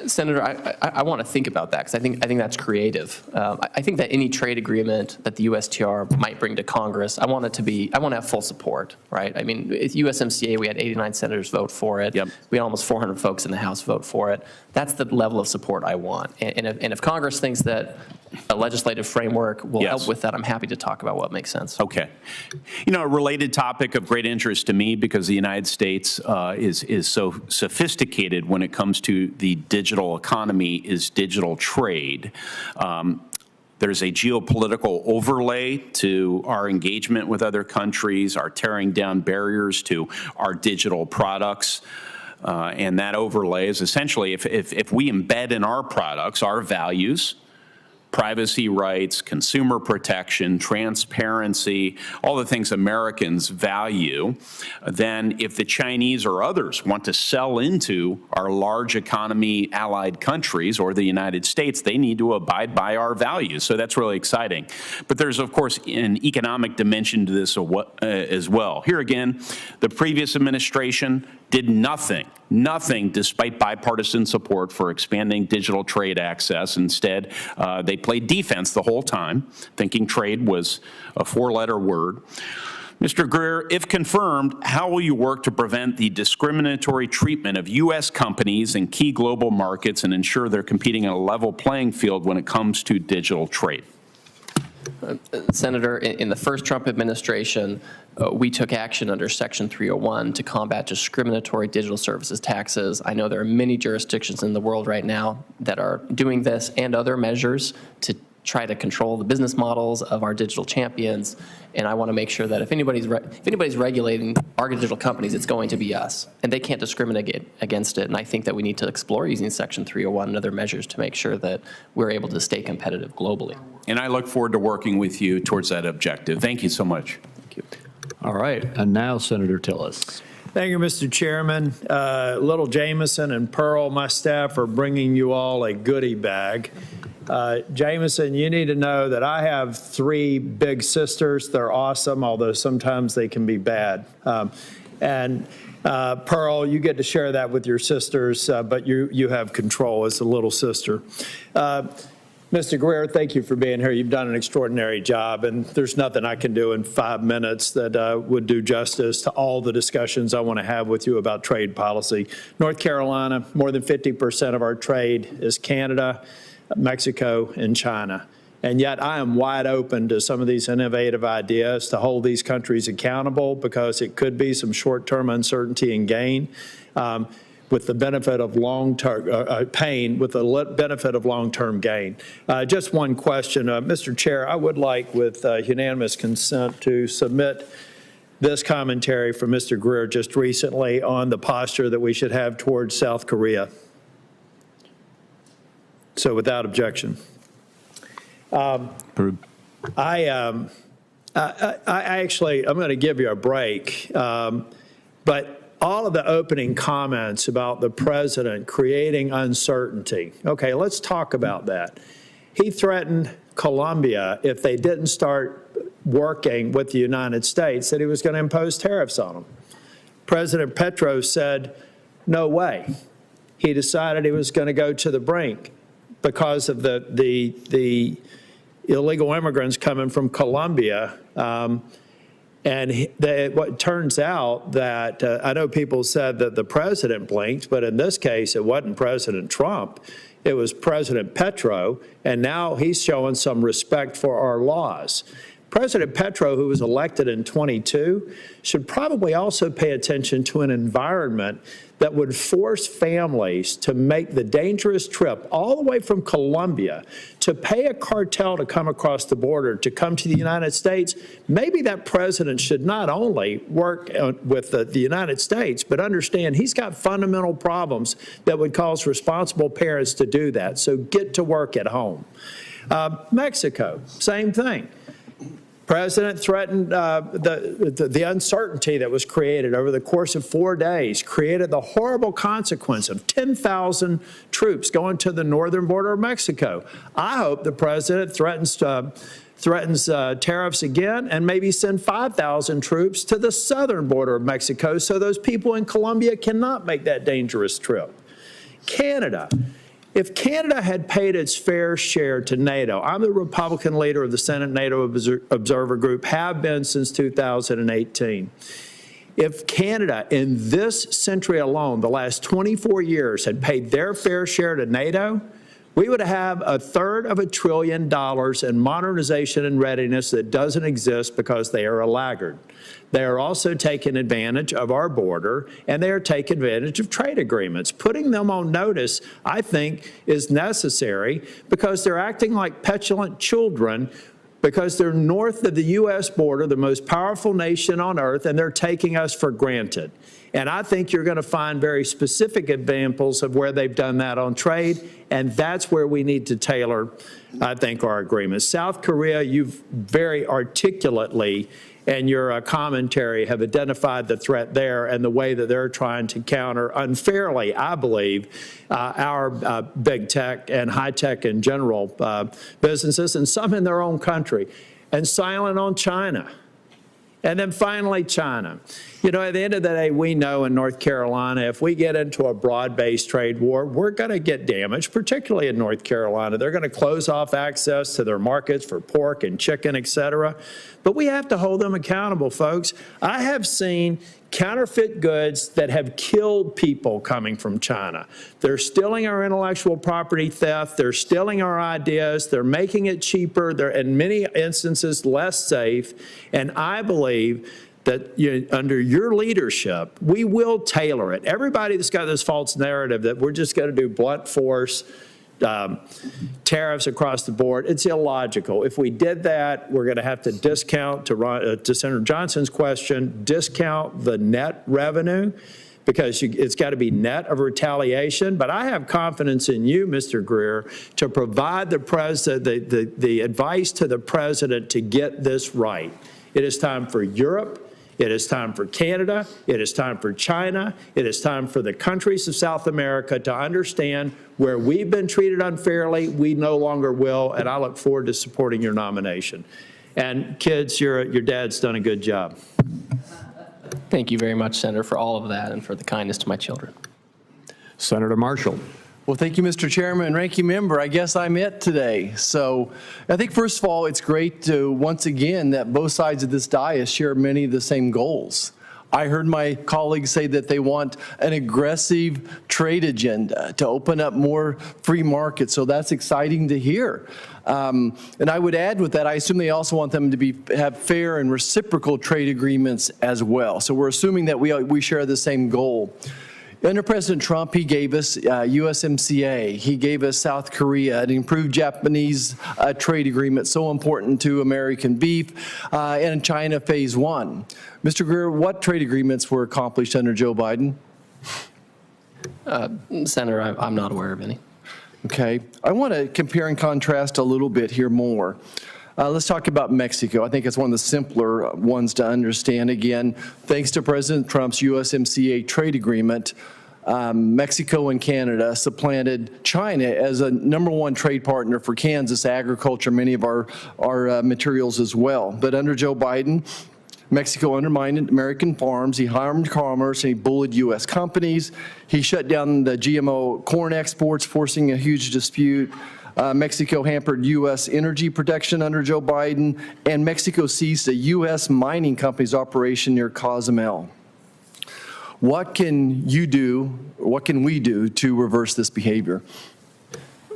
Senator, I want to think about that because I think that's creative. I think that any trade agreement that the USTR might bring to Congress, I want to have full support, right? I mean, at USMCA, we had 89 senators vote for it. Yep. We had almost 400 folks in the House vote for it. That's the level of support I want. And if Congress thinks that a legislative framework will help with that, I'm happy to talk about what makes sense. Okay. A related topic of great interest to me because the United States is so sophisticated when it comes to the digital economy is digital trade. There's a geopolitical overlay to our engagement with other countries, our tearing down barriers to our digital products. And that overlay is essentially if we embed in our products our values, privacy rights, consumer protection, transparency, all the things Americans value, then if the Chinese or others want to sell into our large economy allied countries or the United States, they need to abide by our values. So that's really exciting. But there's, of course, an economic dimension to this as well. Here again, the previous administration did nothing despite bipartisan support for expanding digital trade access. Instead, they played defense the whole time, thinking trade was a four-letter word. Mr. Greer, if confirmed, how will you work to prevent the discriminatory treatment of U.S. companies in key global markets and ensure they're competing on a level playing field when it comes to digital trade? Senator, in the first Trump administration, we took action under Section 301 to combat discriminatory digital services taxes. I know there are many jurisdictions in the world right now that are doing this and other measures to try to control the business models of our digital champions. And I want to make sure that if anybody's regulating our digital companies, it's going to be us. And they can't discriminate against it. And I think that we need to explore using Section 301 and other measures to make sure that we're able to stay competitive globally. And I look forward to working with you towards that objective. Thank you so much. Thank you. All right. And now Senator Tillis. Thank you, Mr. Chairman. Little Jamieson and Pearl, my staff are bringing you all a goodie bag. Jamieson, you need to know that I have 3 big sisters. They're awesome, although sometimes they can be bad. And Pearl, you get to share that with your sisters, but you have control as a little sister. Mr. Greer, thank you for being here. You've done an extraordinary job, and there's nothing I can do in 5 minutes that would do justice to all the discussions I want to have with you about trade policy. North Carolina, more than 50% of our trade is Canada, Mexico, and China. And yet I am wide open to some of these innovative ideas to hold these countries accountable because it could be some short-term uncertainty and gain with the benefit of long-term pain, with the benefit of long-term gain. Just one question, Mr. Chair, I would like, with unanimous consent, to submit this commentary from Mr. Greer just recently on the posture that we should have towards South Korea. So without objection. I'm going to give you a break, but all of the opening comments about the president creating uncertainty. Okay, let's talk about that. He threatened Colombia if they didn't start working with the United States that he was going to impose tariffs on them. President Petro said, no way. He decided he was going to go to the brink because of the illegal immigrants coming from Colombia. And what turns out that, I know people said that the president blinked, but in this case, it wasn't President Trump. It was President Petro, and now he's showing some respect for our laws. President Petro, who was elected in 22, should probably also pay attention to an environment that would force families to make the dangerous trip all the way from Colombia to pay a cartel to come across the border, to come to the United States. Maybe that president should not only work with the United States, but understand he's got fundamental problems that would cause responsible parents to do that. So get to work at home. Mexico, same thing. President threatened the uncertainty that was created over the course of 4 days, created the horrible consequence of 10,000 troops going to the northern border of Mexico. I hope the president threatens tariffs again and maybe send 5,000 troops to the southern border of Mexico so those people in Colombia cannot make that dangerous trip. Canada. If Canada had paid its fair share to NATO, I'm the Republican leader of the Senate NATO Observer Group, have been since 2018. If Canada, in this century alone, the last 24 years, had paid their fair share to NATO, we would have $1/3 of $1 trillion in modernization and readiness that doesn't exist because they are a laggard. They are also taking advantage of our border, and they are taking advantage of trade agreements. Putting them on notice, I think, is necessary because they're acting like petulant children because they're north of the U.S. border, the most powerful nation on earth, and they're taking us for granted. And I think you're going to find very specific examples of where they've done that on trade, and that's where we need to tailor, I think, our agreements. South Korea, you've very articulately and your commentary have identified the threat there and the way that they're trying to counter unfairly, I believe, our big tech and high tech in general businesses, and some in their own country, and silent on China. And then finally, China. You know, at the end of the day, we know in North Carolina, if we get into a broad-based trade war, we're going to get damaged, particularly in North Carolina. They're going to close off access to their markets for pork and chicken, et cetera. But we have to hold them accountable, folks. I have seen counterfeit goods that have killed people coming from China. They're stealing our intellectual property theft. They're stealing our ideas. They're making it cheaper. They're, in many instances, less safe. And I believe that under your leadership, we will tailor it. Everybody that's got this false narrative that we're just going to do blunt force tariffs across the board, it's illogical. If we did that, we're going to have to discount, to Senator Johnson's question, discount the net revenue because it's got to be net of retaliation. But I have confidence in you, Mr. Greer, to provide the advice to the president to get this right. It is time for Europe. It is time for Canada. It is time for China. It is time for the countries of South America to understand where we've been treated unfairly, we no longer will, and I look forward to supporting your nomination. And kids, your dad's done a good job. Thank you very much, Senator, for all of that and for the kindness to my children. Senator Marshall. Well, thank you, Mr. Chairman and Ranking Member. I guess I'm it today. So I think, first of all, it's great to, once again, that both sides of this dais share many of the same goals. I heard my colleagues say that they want an aggressive trade agenda to open up more free markets, so that's exciting to hear. And I would add with that, I assume they also want them to have fair and reciprocal trade agreements as well. So we're assuming that we share the same goal. Under President Trump, he gave us USMCA, he gave us South Korea, an improved Japanese trade agreement so important to American beef, and China Phase 1. Mr. Greer, what trade agreements were accomplished under Joe Biden? Senator, I'm not aware of any. Okay. I want to compare and contrast a little bit here more. Let's talk about Mexico. I think it's one of the simpler ones to understand. Again, thanks to President Trump's USMCA trade agreement, Mexico and Canada supplanted China as a #1 trade partner for Kansas agriculture, many of our materials as well. But under Joe Biden, Mexico undermined American farms, he harmed commerce, and he bullied U.S. companies. He shut down the GMO corn exports, forcing a huge dispute. Mexico hampered U.S. energy protection under Joe Biden, and Mexico seized a U.S. mining company's operation near Cozumel. What can you do, what can we do to reverse this behavior?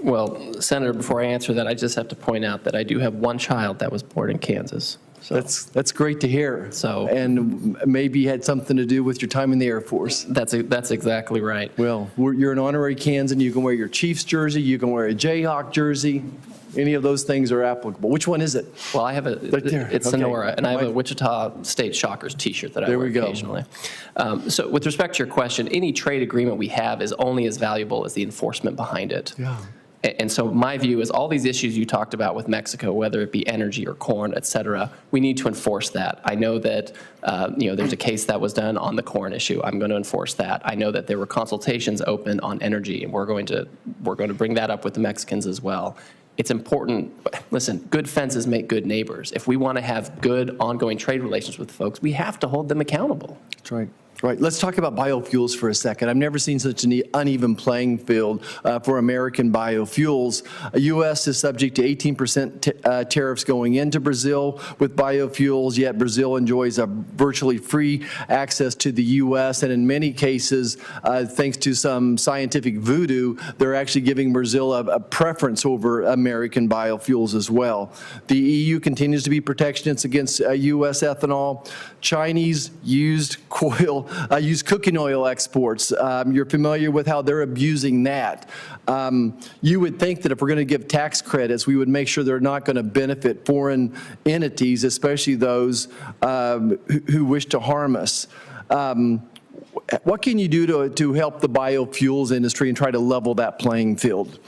Well, Senator, before I answer that, I just have to point out that I do have one child that was born in Kansas. So That's great to hear. So, and maybe had something to do with your time in the Air Force. That's exactly right. Well, you're an honorary Kansan. You can wear your Chiefs jersey. You can wear a Jayhawk jersey. Any of those things are applicable. Which one is it? Well, I have it's Sonora, and I have a Wichita State Shockers T-shirt that I wear occasionally. So with respect to your question, any trade agreement we have is only as valuable as the enforcement behind it. Yeah. And so my view is all these issues you talked about with Mexico, whether it be energy or corn, et cetera, we need to enforce that. I know that there's a case that was done on the corn issue. I'm going to enforce that. I know that there were consultations open on energy, and we're going to bring that up with the Mexicans as well. It's important. Listen, good fences make good neighbors. If we want to have good ongoing trade relations with folks, we have to hold them accountable. That's right. Right. Let's talk about biofuels for a second. I've never seen such an uneven playing field for American biofuels. The U.S. is subject to 18% tariffs going into Brazil with biofuels, yet Brazil enjoys a virtually free access to the U.S. And in many cases, thanks to some scientific voodoo, they're actually giving Brazil a preference over American biofuels as well. The EU continues to be protectionist against U.S. ethanol. Chinese used cooking oil exports. You're familiar with how they're abusing that. You would think that if we're going to give tax credits, we would make sure they're not going to benefit foreign entities, especially those who wish to harm us. What can you do to help the biofuels industry and try to level that playing field?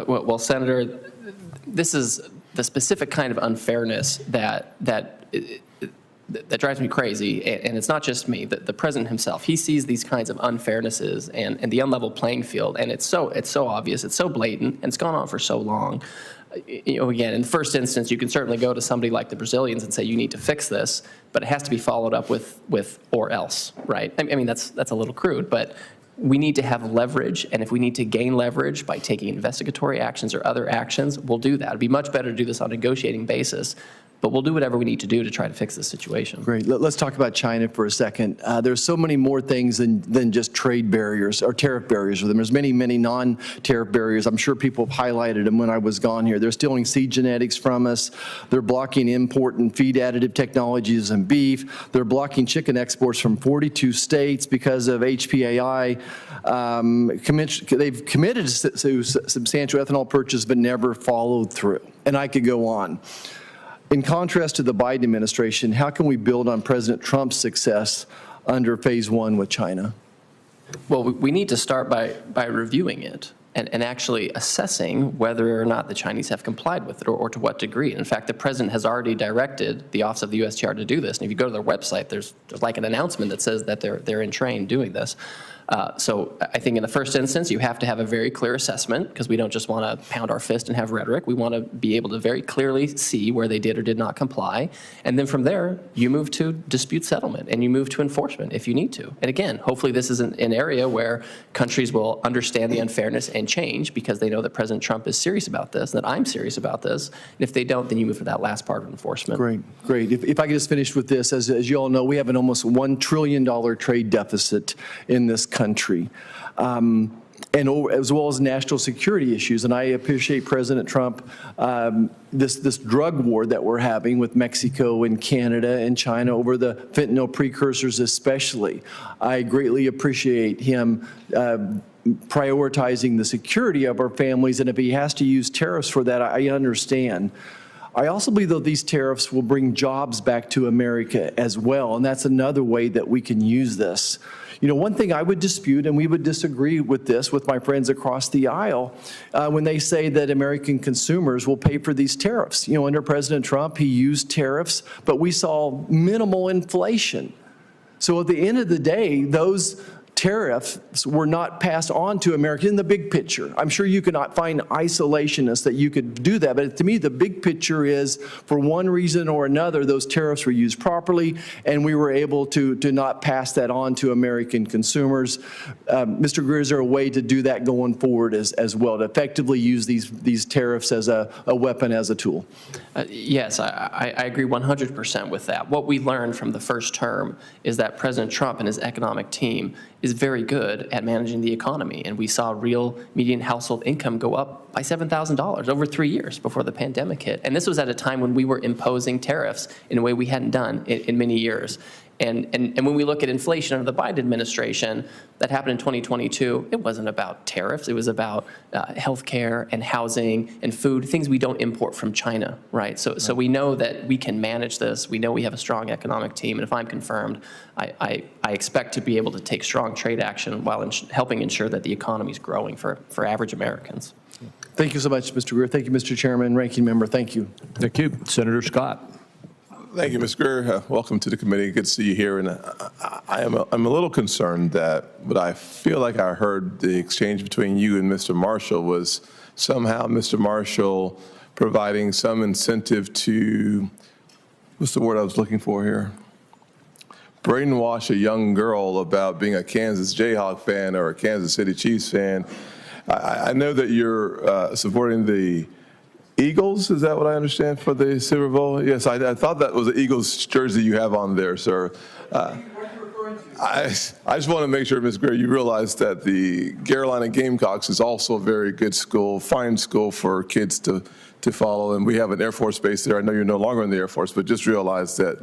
Well, Senator, this is the specific kind of unfairness that drives me crazy, and it's not just me. The president himself, he sees these kinds of unfairnesses and the unlevel playing field, and it's so obvious, it's so blatant, and it's gone on for so long. Again, in the first instance, you can certainly go to somebody like the Brazilians and say you need to fix this, but it has to be followed up with or else, right? I mean, that's a little crude, but we need to have leverage, and if we need to gain leverage by taking investigatory actions or other actions, we'll do that. It'd be much better to do this on a negotiating basis. But we'll do whatever we need to do to try to fix this situation. Great. Let's talk about China for a second. There's so many more things than just trade barriers or tariff barriers with them. There's many, many non-tariff barriers. I'm sure people have highlighted them when I was gone here. They're stealing seed genetics from us. They're blocking import and feed additive technologies and beef. They're blocking chicken exports from 42 states because of HPAI. They've committed to substantial ethanol purchase but never followed through. And I could go on. In contrast to the Biden administration, how can we build on President Trump's success under phase one with China? Well, we need to start by reviewing it and actually assessing whether or not the Chinese have complied with it or to what degree. And in fact, the president has already directed the Office of the USTR to do this. And if you go to their website, there's like an announcement that says that they're in train doing this. So I think in the first instance, you have to have a very clear assessment because we don't just want to pound our fist and have rhetoric. We want to be able to very clearly see where they did or did not comply. And then from there, you move to dispute settlement and you move to enforcement if you need to. And again, hopefully this is an area where countries will understand the unfairness and change because they know that President Trump is serious about this, that I'm serious about this. And if they don't, then you move to that last part of enforcement. Great, great. If I could just finish with this, as you all know, we have an almost $1 trillion trade deficit in this country, and as well as national security issues. And I appreciate President Trump, this drug war that we're having with Mexico and Canada and China over the fentanyl precursors especially. I greatly appreciate him prioritizing the security of our families, and if he has to use tariffs for that, I understand. I also believe that these tariffs will bring jobs back to America as well, and that's another way that we can use this. You know, one thing I would dispute, and we would disagree with this with my friends across the aisle, when they say that American consumers will pay for these tariffs. You know, under President Trump, he used tariffs, but we saw minimal inflation. So at the end of the day, those tariffs were not passed on to Americans in the big picture. I'm sure you could not find isolationists that you could do that, but to me, the big picture is, for one reason or another, those tariffs were used properly, and we were able to not pass that on to American consumers. Mr. Greer, is there a way to do that going forward as well, to effectively use these tariffs as a weapon, as a tool? Yes, I agree 100% with that. What we learned from the first term is that President Trump and his economic team is very good at managing the economy. And we saw real median household income go up by $7,000 over 3 years before the pandemic hit. And this was at a time when we were imposing tariffs in a way we hadn't done in many years. And when we look at inflation under the Biden administration, that happened in 2022, it wasn't about tariffs. It was about healthcare and housing and food, things we don't import from China, right? So we know that we can manage this. We know we have a strong economic team. And if I'm confirmed, I expect to be able to take strong trade action while helping ensure that the economy is growing for average Americans. Thank you so much, Mr. Greer. Thank you, Mr. Chairman, Ranking Member. Thank you. Thank you. Senator Scott. Thank you, Mr. Greer. Welcome to the committee. Good to see you here. And I'm a little concerned that what I feel like I heard the exchange between you and Mr. Marshall was somehow Mr. Marshall providing some incentive to, what's the word I was looking for here? Brainwash a young girl about being a Kansas Jayhawk fan or a Kansas City Chiefs fan. I know that you're supporting the Eagles, is that what I understand, for the Super Bowl? Yes, I thought that was the Eagles jersey you have on there, sir. I just want to make sure, Ms. Greer, you realize that the Carolina Gamecocks is also a very good school, fine school for kids to follow, and we have an Air Force base there. I know you're no longer in the Air Force, but just realize that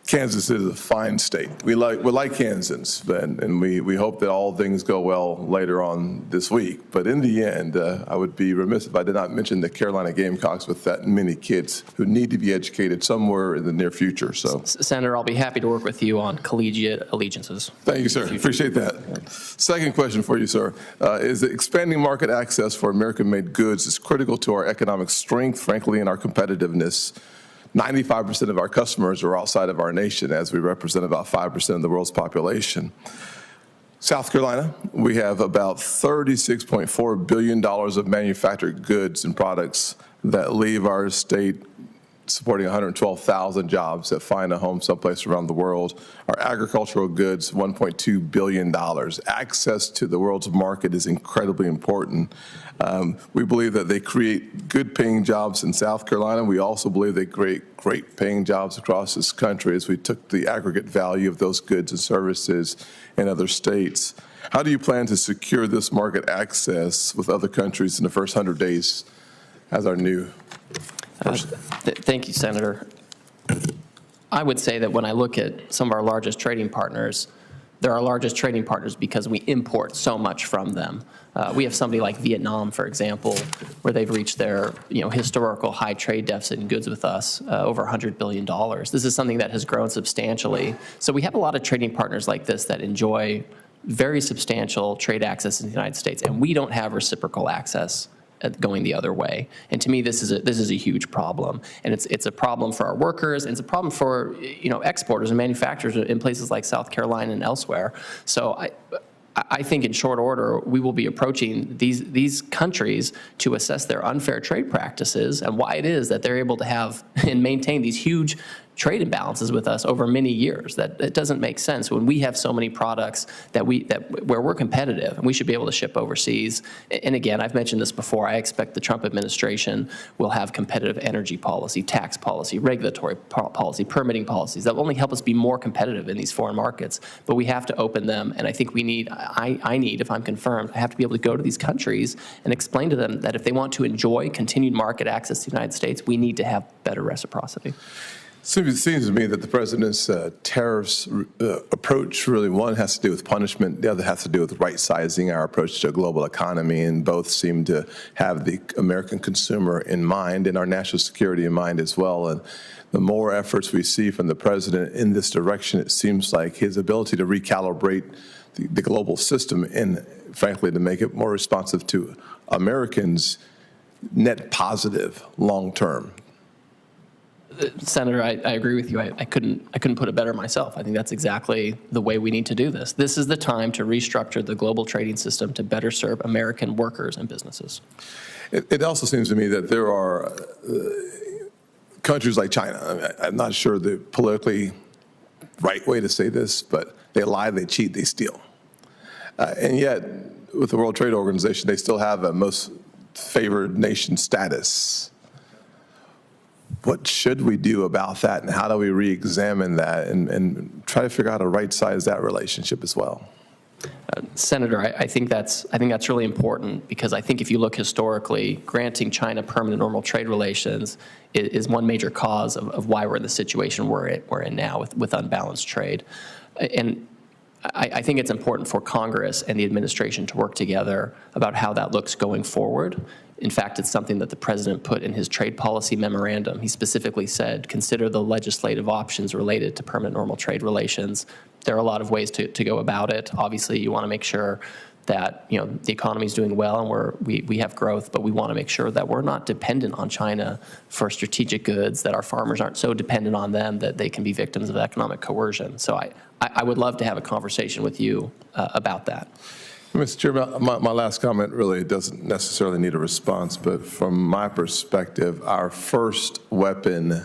Kansas is a fine state. We like Kansans, and we hope that all things go well later on this week. But in the end, I would be remiss if I did not mention the Carolina Gamecocks with that many kids who need to be educated somewhere in the near future. So, Senator, I'll be happy to work with you on collegiate allegiances. Thank you, sir. Appreciate that. Second question for you, sir, is that expanding market access for American-made goods is critical to our economic strength, frankly, and our competitiveness. 95% of our customers are outside of our nation, as we represent about 5% of the world's population. South Carolina, we have about $36.4 billion of manufactured goods and products that leave our state, supporting 112,000 jobs that find a home someplace around the world. Our agricultural goods, $1.2 billion. Access to the world's market is incredibly important. We believe that they create good-paying jobs in South Carolina. We also believe they create great-paying jobs across this country as we took the aggregate value of those goods and services in other states. How do you plan to secure this market access with other countries in the first 100 days as our new person? Thank you, Senator. I would say that when I look at some of our largest trading partners, they're our largest trading partners because we import so much from them. We have somebody like Vietnam, for example, where they've reached their historical high trade deficit in goods with us, over $100 billion. This is something that has grown substantially. So we have a lot of trading partners like this that enjoy very substantial trade access in the United States, and we don't have reciprocal access going the other way. And to me, this is a huge problem, and it's a problem for our workers, and it's a problem for exporters and manufacturers in places like South Carolina and elsewhere. So I think in short order, we will be approaching these countries to assess their unfair trade practices and why it is that they're able to have and maintain these huge trade imbalances with us over many years. That it doesn't make sense when we have so many products where we're competitive and we should be able to ship overseas. And again, I've mentioned this before, I expect the Trump administration will have competitive energy policy, tax policy, regulatory policy, permitting policies that will only help us be more competitive in these foreign markets. But we have to open them, and I think we need, I need, if I'm confirmed, I have to be able to go to these countries and explain to them that if they want to enjoy continued market access to the United States, we need to have better reciprocity. So it seems to me that the president's tariffs approach, really, one has to do with punishment, the other has to do with right-sizing our approach to a global economy, and both seem to have the American consumer in mind and our national security in mind as well. And the more efforts we see from the president in this direction, it seems like his ability to recalibrate the global system and, frankly, to make it more responsive to Americans, net positive long-term. Senator, I agree with you. I couldn't put it better myself. I think that's exactly the way we need to do this. This is the time to restructure the global trading system to better serve American workers and businesses. It also seems to me that there are countries like China. I'm not sure the politically right way to say this, but they lie, they cheat, they steal. And yet, with the World Trade Organization, they still have a most favored nation status. What should we do about that, and how do we re-examine that and try to figure out how to right-size that relationship as well? Senator, I think that's really important, because I think if you look historically, granting China permanent normal trade relations is one major cause of why we're in the situation we're in now with unbalanced trade. And I think it's important for Congress and the administration to work together about how that looks going forward. In fact, it's something that the president put in his trade policy memorandum. He specifically said, consider the legislative options related to permanent normal trade relations. There are a lot of ways to go about it. Obviously, you want to make sure that the economy is doing well and we have growth, but we want to make sure that we're not dependent on China for strategic goods, that our farmers aren't so dependent on them that they can be victims of economic coercion. So I would love to have a conversation with you about that. Mr. Chairman, my last comment really doesn't necessarily need a response, but from my perspective, our first weapon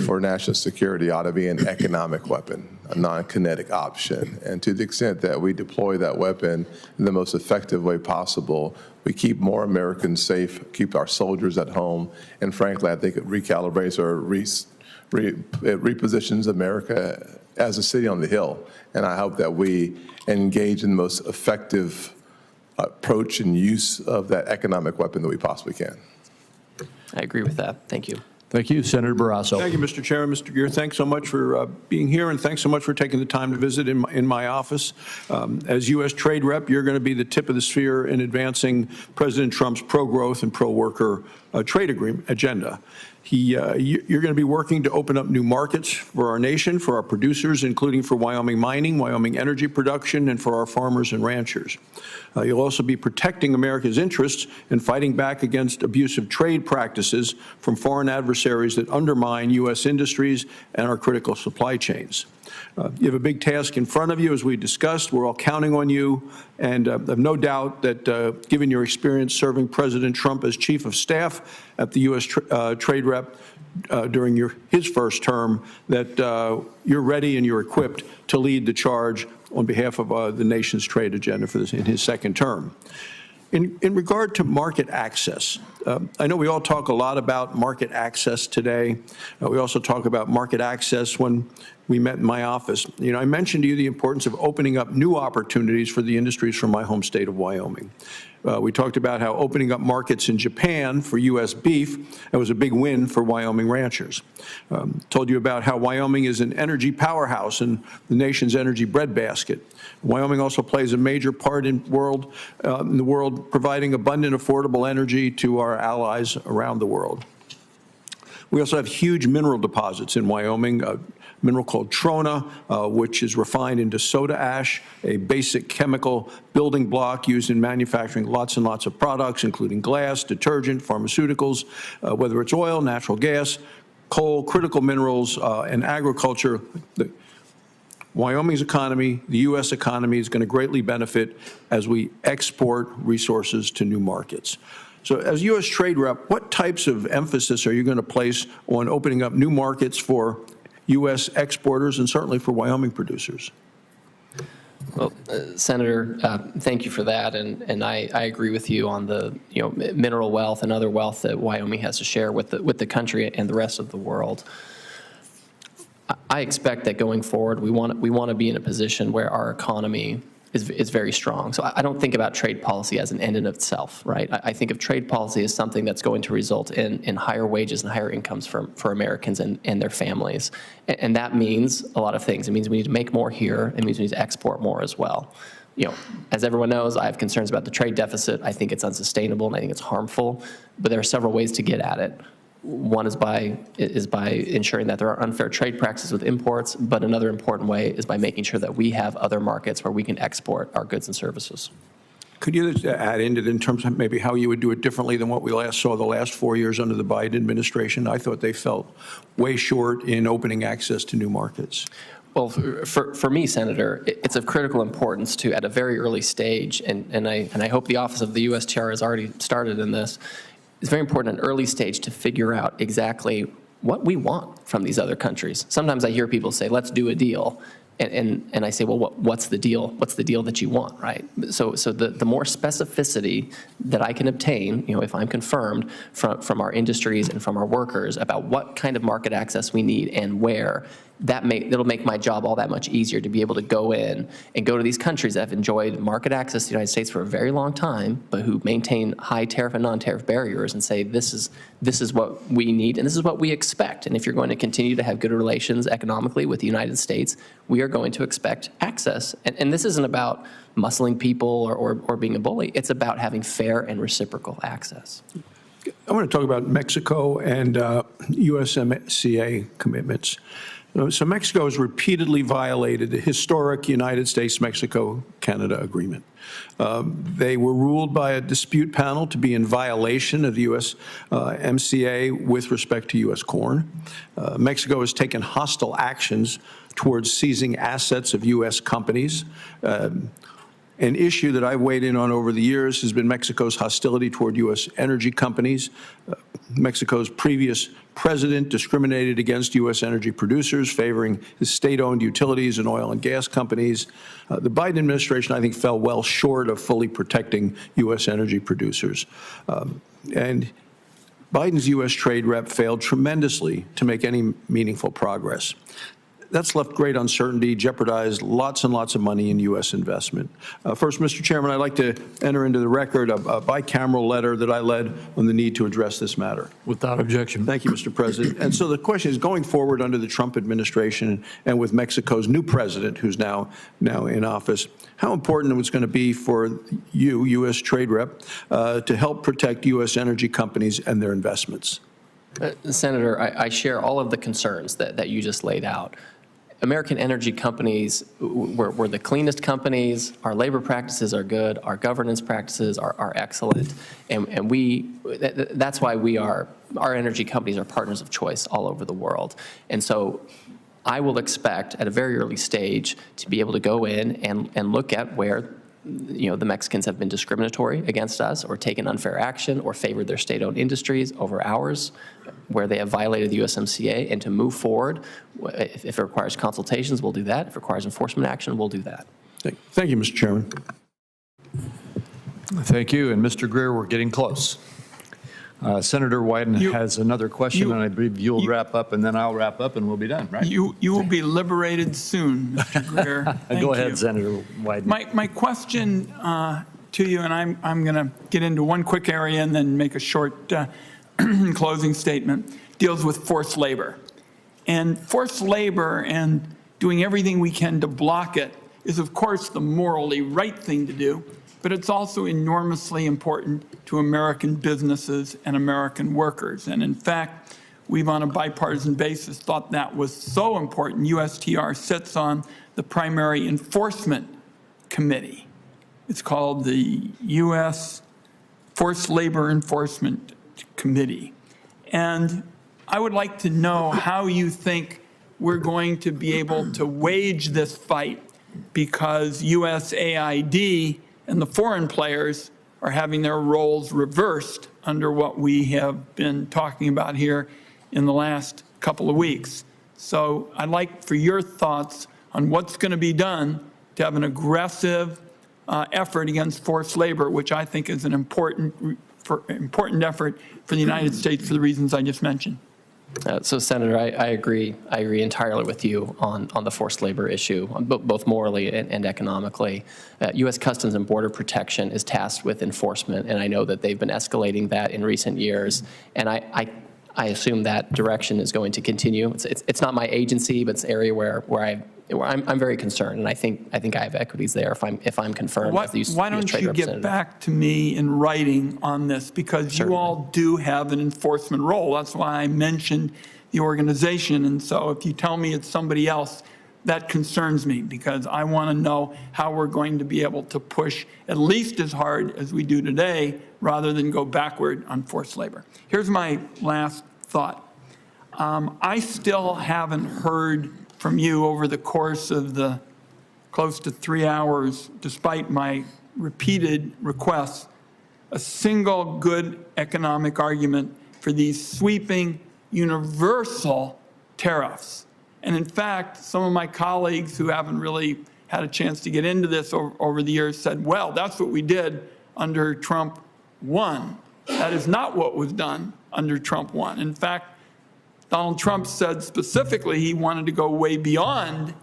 for national security ought to be an economic weapon, a non-kinetic option. And to the extent that we deploy that weapon in the most effective way possible, we keep more Americans safe, keep our soldiers at home, and frankly, I think it recalibrates or it repositions America as a city on the hill. And I hope that we engage in the most effective approach and use of that economic weapon that we possibly can. I agree with that. Thank you. Thank you, Senator Barrasso. Thank you, Mr. Chairman. Mr. Greer, thanks so much for being here, and thanks so much for taking the time to visit in my office. As U.S. Trade Rep, you're going to be the tip of the sphere in advancing President Trump's pro-growth and pro-worker trade agenda. You're going to be working to open up new markets for our nation, for our producers, including for Wyoming mining, Wyoming energy production, and for our farmers and ranchers. You'll also be protecting America's interests and fighting back against abusive trade practices from foreign adversaries that undermine U.S. industries and our critical supply chains. You have a big task in front of you, as we discussed. We're all counting on you, and I have no doubt that given your experience serving President Trump as Chief of Staff at the U.S. Trade Rep during his first term, that you're ready and you're equipped to lead the charge on behalf of the nation's trade agenda in his second term. In regard to market access, I know we all talk a lot about market access today. We also talk about market access when we met in my office. I mentioned to you the importance of opening up new opportunities for the industries from my home state of Wyoming. We talked about how opening up markets in Japan for U.S. beef, that was a big win for Wyoming ranchers. Told you about how Wyoming is an energy powerhouse and the nation's energy breadbasket. Wyoming also plays a major part in the world providing abundant, affordable energy to our allies around the world. We also have huge mineral deposits in Wyoming, a mineral called trona, which is refined into soda ash, a basic chemical building block used in manufacturing lots and lots of products, including glass, detergent, pharmaceuticals, whether it's oil, natural gas, coal, critical minerals, and agriculture. Wyoming's economy, the U.S. economy, is going to greatly benefit as we export resources to new markets. So as U.S. Trade Rep, what types of emphasis are you going to place on opening up new markets for U.S. exporters and certainly for Wyoming producers? Well, Senator, thank you for that, and I agree with you on the mineral wealth and other wealth that Wyoming has to share with the country and the rest of the world. I expect that going forward, we want to be in a position where our economy is very strong. So I don't think about trade policy as an end in itself, right? I think of trade policy as something that's going to result in higher wages and higher incomes for Americans and their families. And that means a lot of things. It means we need to make more here. It means we need to export more as well. As everyone knows, I have concerns about the trade deficit. I think it's unsustainable and I think it's harmful, but there are several ways to get at it. One is by ensuring that there are unfair trade practices with imports, but another important way is by making sure that we have other markets where we can export our goods and services. Could you add into it in terms of maybe how you would do it differently than what we last saw the last 4 years under the Biden administration? I thought they fell way short in opening access to new markets. Well, for me, Senator, it's of critical importance to, at a very early stage, and I hope the Office of the U.S. Chair has already started in this, it's very important at an early stage to figure out exactly what we want from these other countries. Sometimes I hear people say, let's do a deal. And I say, well, what's the deal? What's the deal that you want, right? So the more specificity that I can obtain, if I'm confirmed from our industries and from our workers about what kind of market access we need and where, it'll make my job all that much easier to be able to go in and go to these countries that have enjoyed market access to the United States for a very long time, but who maintain high tariff and non-tariff barriers and say, this is what we need and this is what we expect. And if you're going to continue to have good relations economically with the United States, we are going to expect access. And this isn't about muscling people or being a bully. It's about having fair and reciprocal access. I want to talk about Mexico and USMCA commitments. So Mexico has repeatedly violated the historic United States-Mexico-Canada agreement. They were ruled by a dispute panel to be in violation of the USMCA with respect to U.S. corn. Mexico has taken hostile actions towards seizing assets of U.S. companies. An issue that I've weighed in on over the years has been Mexico's hostility toward U.S. energy companies. Mexico's previous president discriminated against U.S. energy producers, favoring his state-owned utilities and oil and gas companies. The Biden administration, I think, fell well short of fully protecting U.S. energy producers. And Biden's U.S. trade rep failed tremendously to make any meaningful progress. That's left great uncertainty, jeopardized lots and lots of money in U.S. investment. First, Mr. Chairman, I'd like to enter into the record a bicameral letter that I led on the need to address this matter. Without objection. Thank you, Mr. President. And so the question is, going forward under the Trump administration and with Mexico's new president, who's now in office, how important it's going to be for you, U.S. trade rep, to help protect U.S. energy companies and their investments? Senator, I share all of the concerns that you just laid out. American energy companies, we're the cleanest companies, our labor practices are good, our governance practices are excellent, and that's why our energy companies are partners of choice all over the world. And so I will expect at a very early stage to be able to go in and look at where the Mexicans have been discriminatory against us or taken unfair action or favored their state-owned industries over ours, where they have violated the USMCA, and to move forward. If it requires consultations, we'll do that. If it requires enforcement action, we'll do that. Thank you, Mr. Chairman. Thank you. And Mr. Greer, we're getting close. Senator Wyden has another question, and I believe you'll wrap up, and then I'll wrap up, and we'll be done, right? You will be liberated soon, Mr. Greer. Go ahead, Senator Wyden. My question to you, and I'm going to get into one quick area and then make a short closing statement, deals with forced labor. And forced labor and doing everything we can to block it is, of course, the morally right thing to do, but it's also enormously important to American businesses and American workers. And in fact, we've on a bipartisan basis thought that was so important. USTR sits on the primary enforcement committee. It's called the U.S. Forced Labor Enforcement Committee. And I would like to know how you think we're going to be able to wage this fight, because USAID and the foreign players are having their roles reversed under what we have been talking about here in the last couple of weeks. So I'd like for your thoughts on what's going to be done to have an aggressive effort against forced labor, which I think is an important effort for the United States for the reasons I just mentioned. So, Senator, I agree entirely with you on the forced labor issue, both morally and economically. U.S. Customs and Border Protection is tasked with enforcement, and I know that they've been escalating that in recent years, and I assume that direction is going to continue. It's not my agency, but it's an area where I'm very concerned, and I think I have equities there if I'm confirmed. Why don't you get back to me in writing on this, because you all do have an enforcement role. That's why I mentioned the organization, and so if you tell me it's somebody else, that concerns me, because I want to know how we're going to be able to push at least as hard as we do today, rather than go backward on forced labor. Here's my last thought. I still haven't heard from you over the course of the close to 3 hours, despite my repeated requests, a single good economic argument for these sweeping, universal tariffs. And in fact, some of my colleagues who haven't really had a chance to get into this over the years said, well, that's what we did under Trump 1. That is not what was done under Trump 1. In fact, Donald Trump said specifically he wanted to go way beyond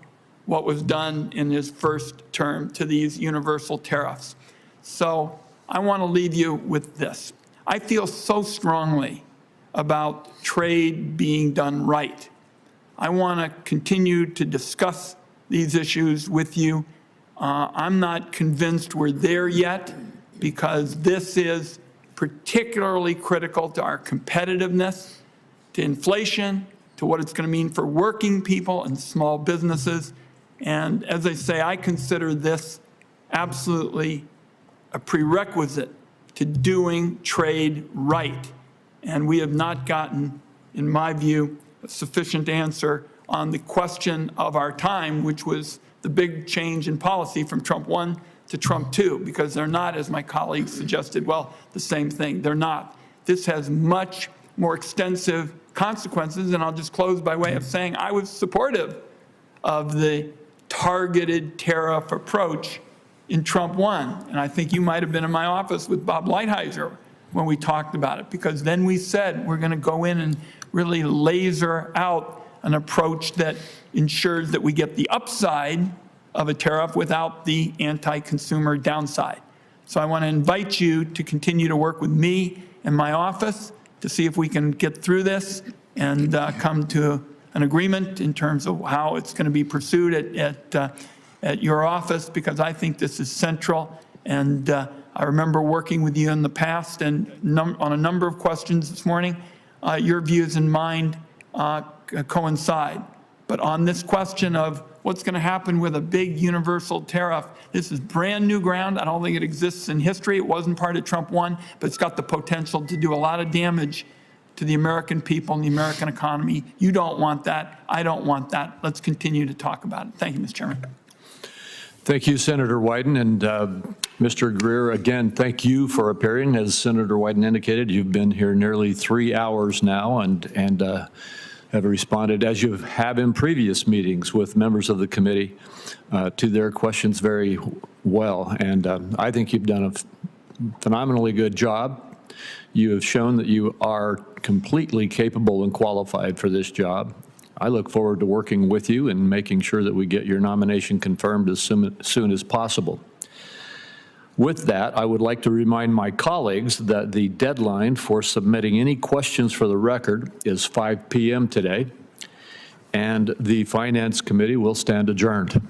what was done in his first term to these universal tariffs. So I want to leave you with this. I feel so strongly about trade being done right. I want to continue to discuss these issues with you. I'm not convinced we're there yet, because this is particularly critical to our competitiveness, to inflation, to what it's going to mean for working people and small businesses. And as I say, I consider this absolutely a prerequisite to doing trade right. And we have not gotten, in my view, a sufficient answer on the question of our time, which was the big change in policy from Trump 1 to Trump 2, because they're not, as my colleagues suggested, well, the same thing. They're not. This has much more extensive consequences, and I'll just close by way of saying I was supportive of the targeted tariff approach in Trump 1. And I think you might have been in my office with Bob Lighthizer when we talked about it, because then we said we're going to go in and really laser out an approach that ensures that we get the upside of a tariff without the anti-consumer downside. So I want to invite you to continue to work with me and my office to see if we can get through this and come to an agreement in terms of how it's going to be pursued at your office, because I think this is central. And I remember working with you in the past, and on a number of questions this morning, your views and mine coincide. But on this question of what's going to happen with a big universal tariff, this is brand new ground. I don't think it exists in history. It wasn't part of Trump 1, but it's got the potential to do a lot of damage to the American people and the American economy. You don't want that. I don't want that. Let's continue to talk about it. Thank you, Mr. Chairman. Thank you, Senator Wyden. And Mr. Greer, again, thank you for appearing. As Senator Wyden indicated, you've been here nearly 3 hours now and have responded, as you have in previous meetings with members of the committee, to their questions very well. And I think you've done a phenomenally good job. You have shown that you are completely capable and qualified for this job. I look forward to working with you and making sure that we get your nomination confirmed as soon as possible. With that, I would like to remind my colleagues that the deadline for submitting any questions for the record is 5 p.m. today, and the Finance Committee will stand adjourned.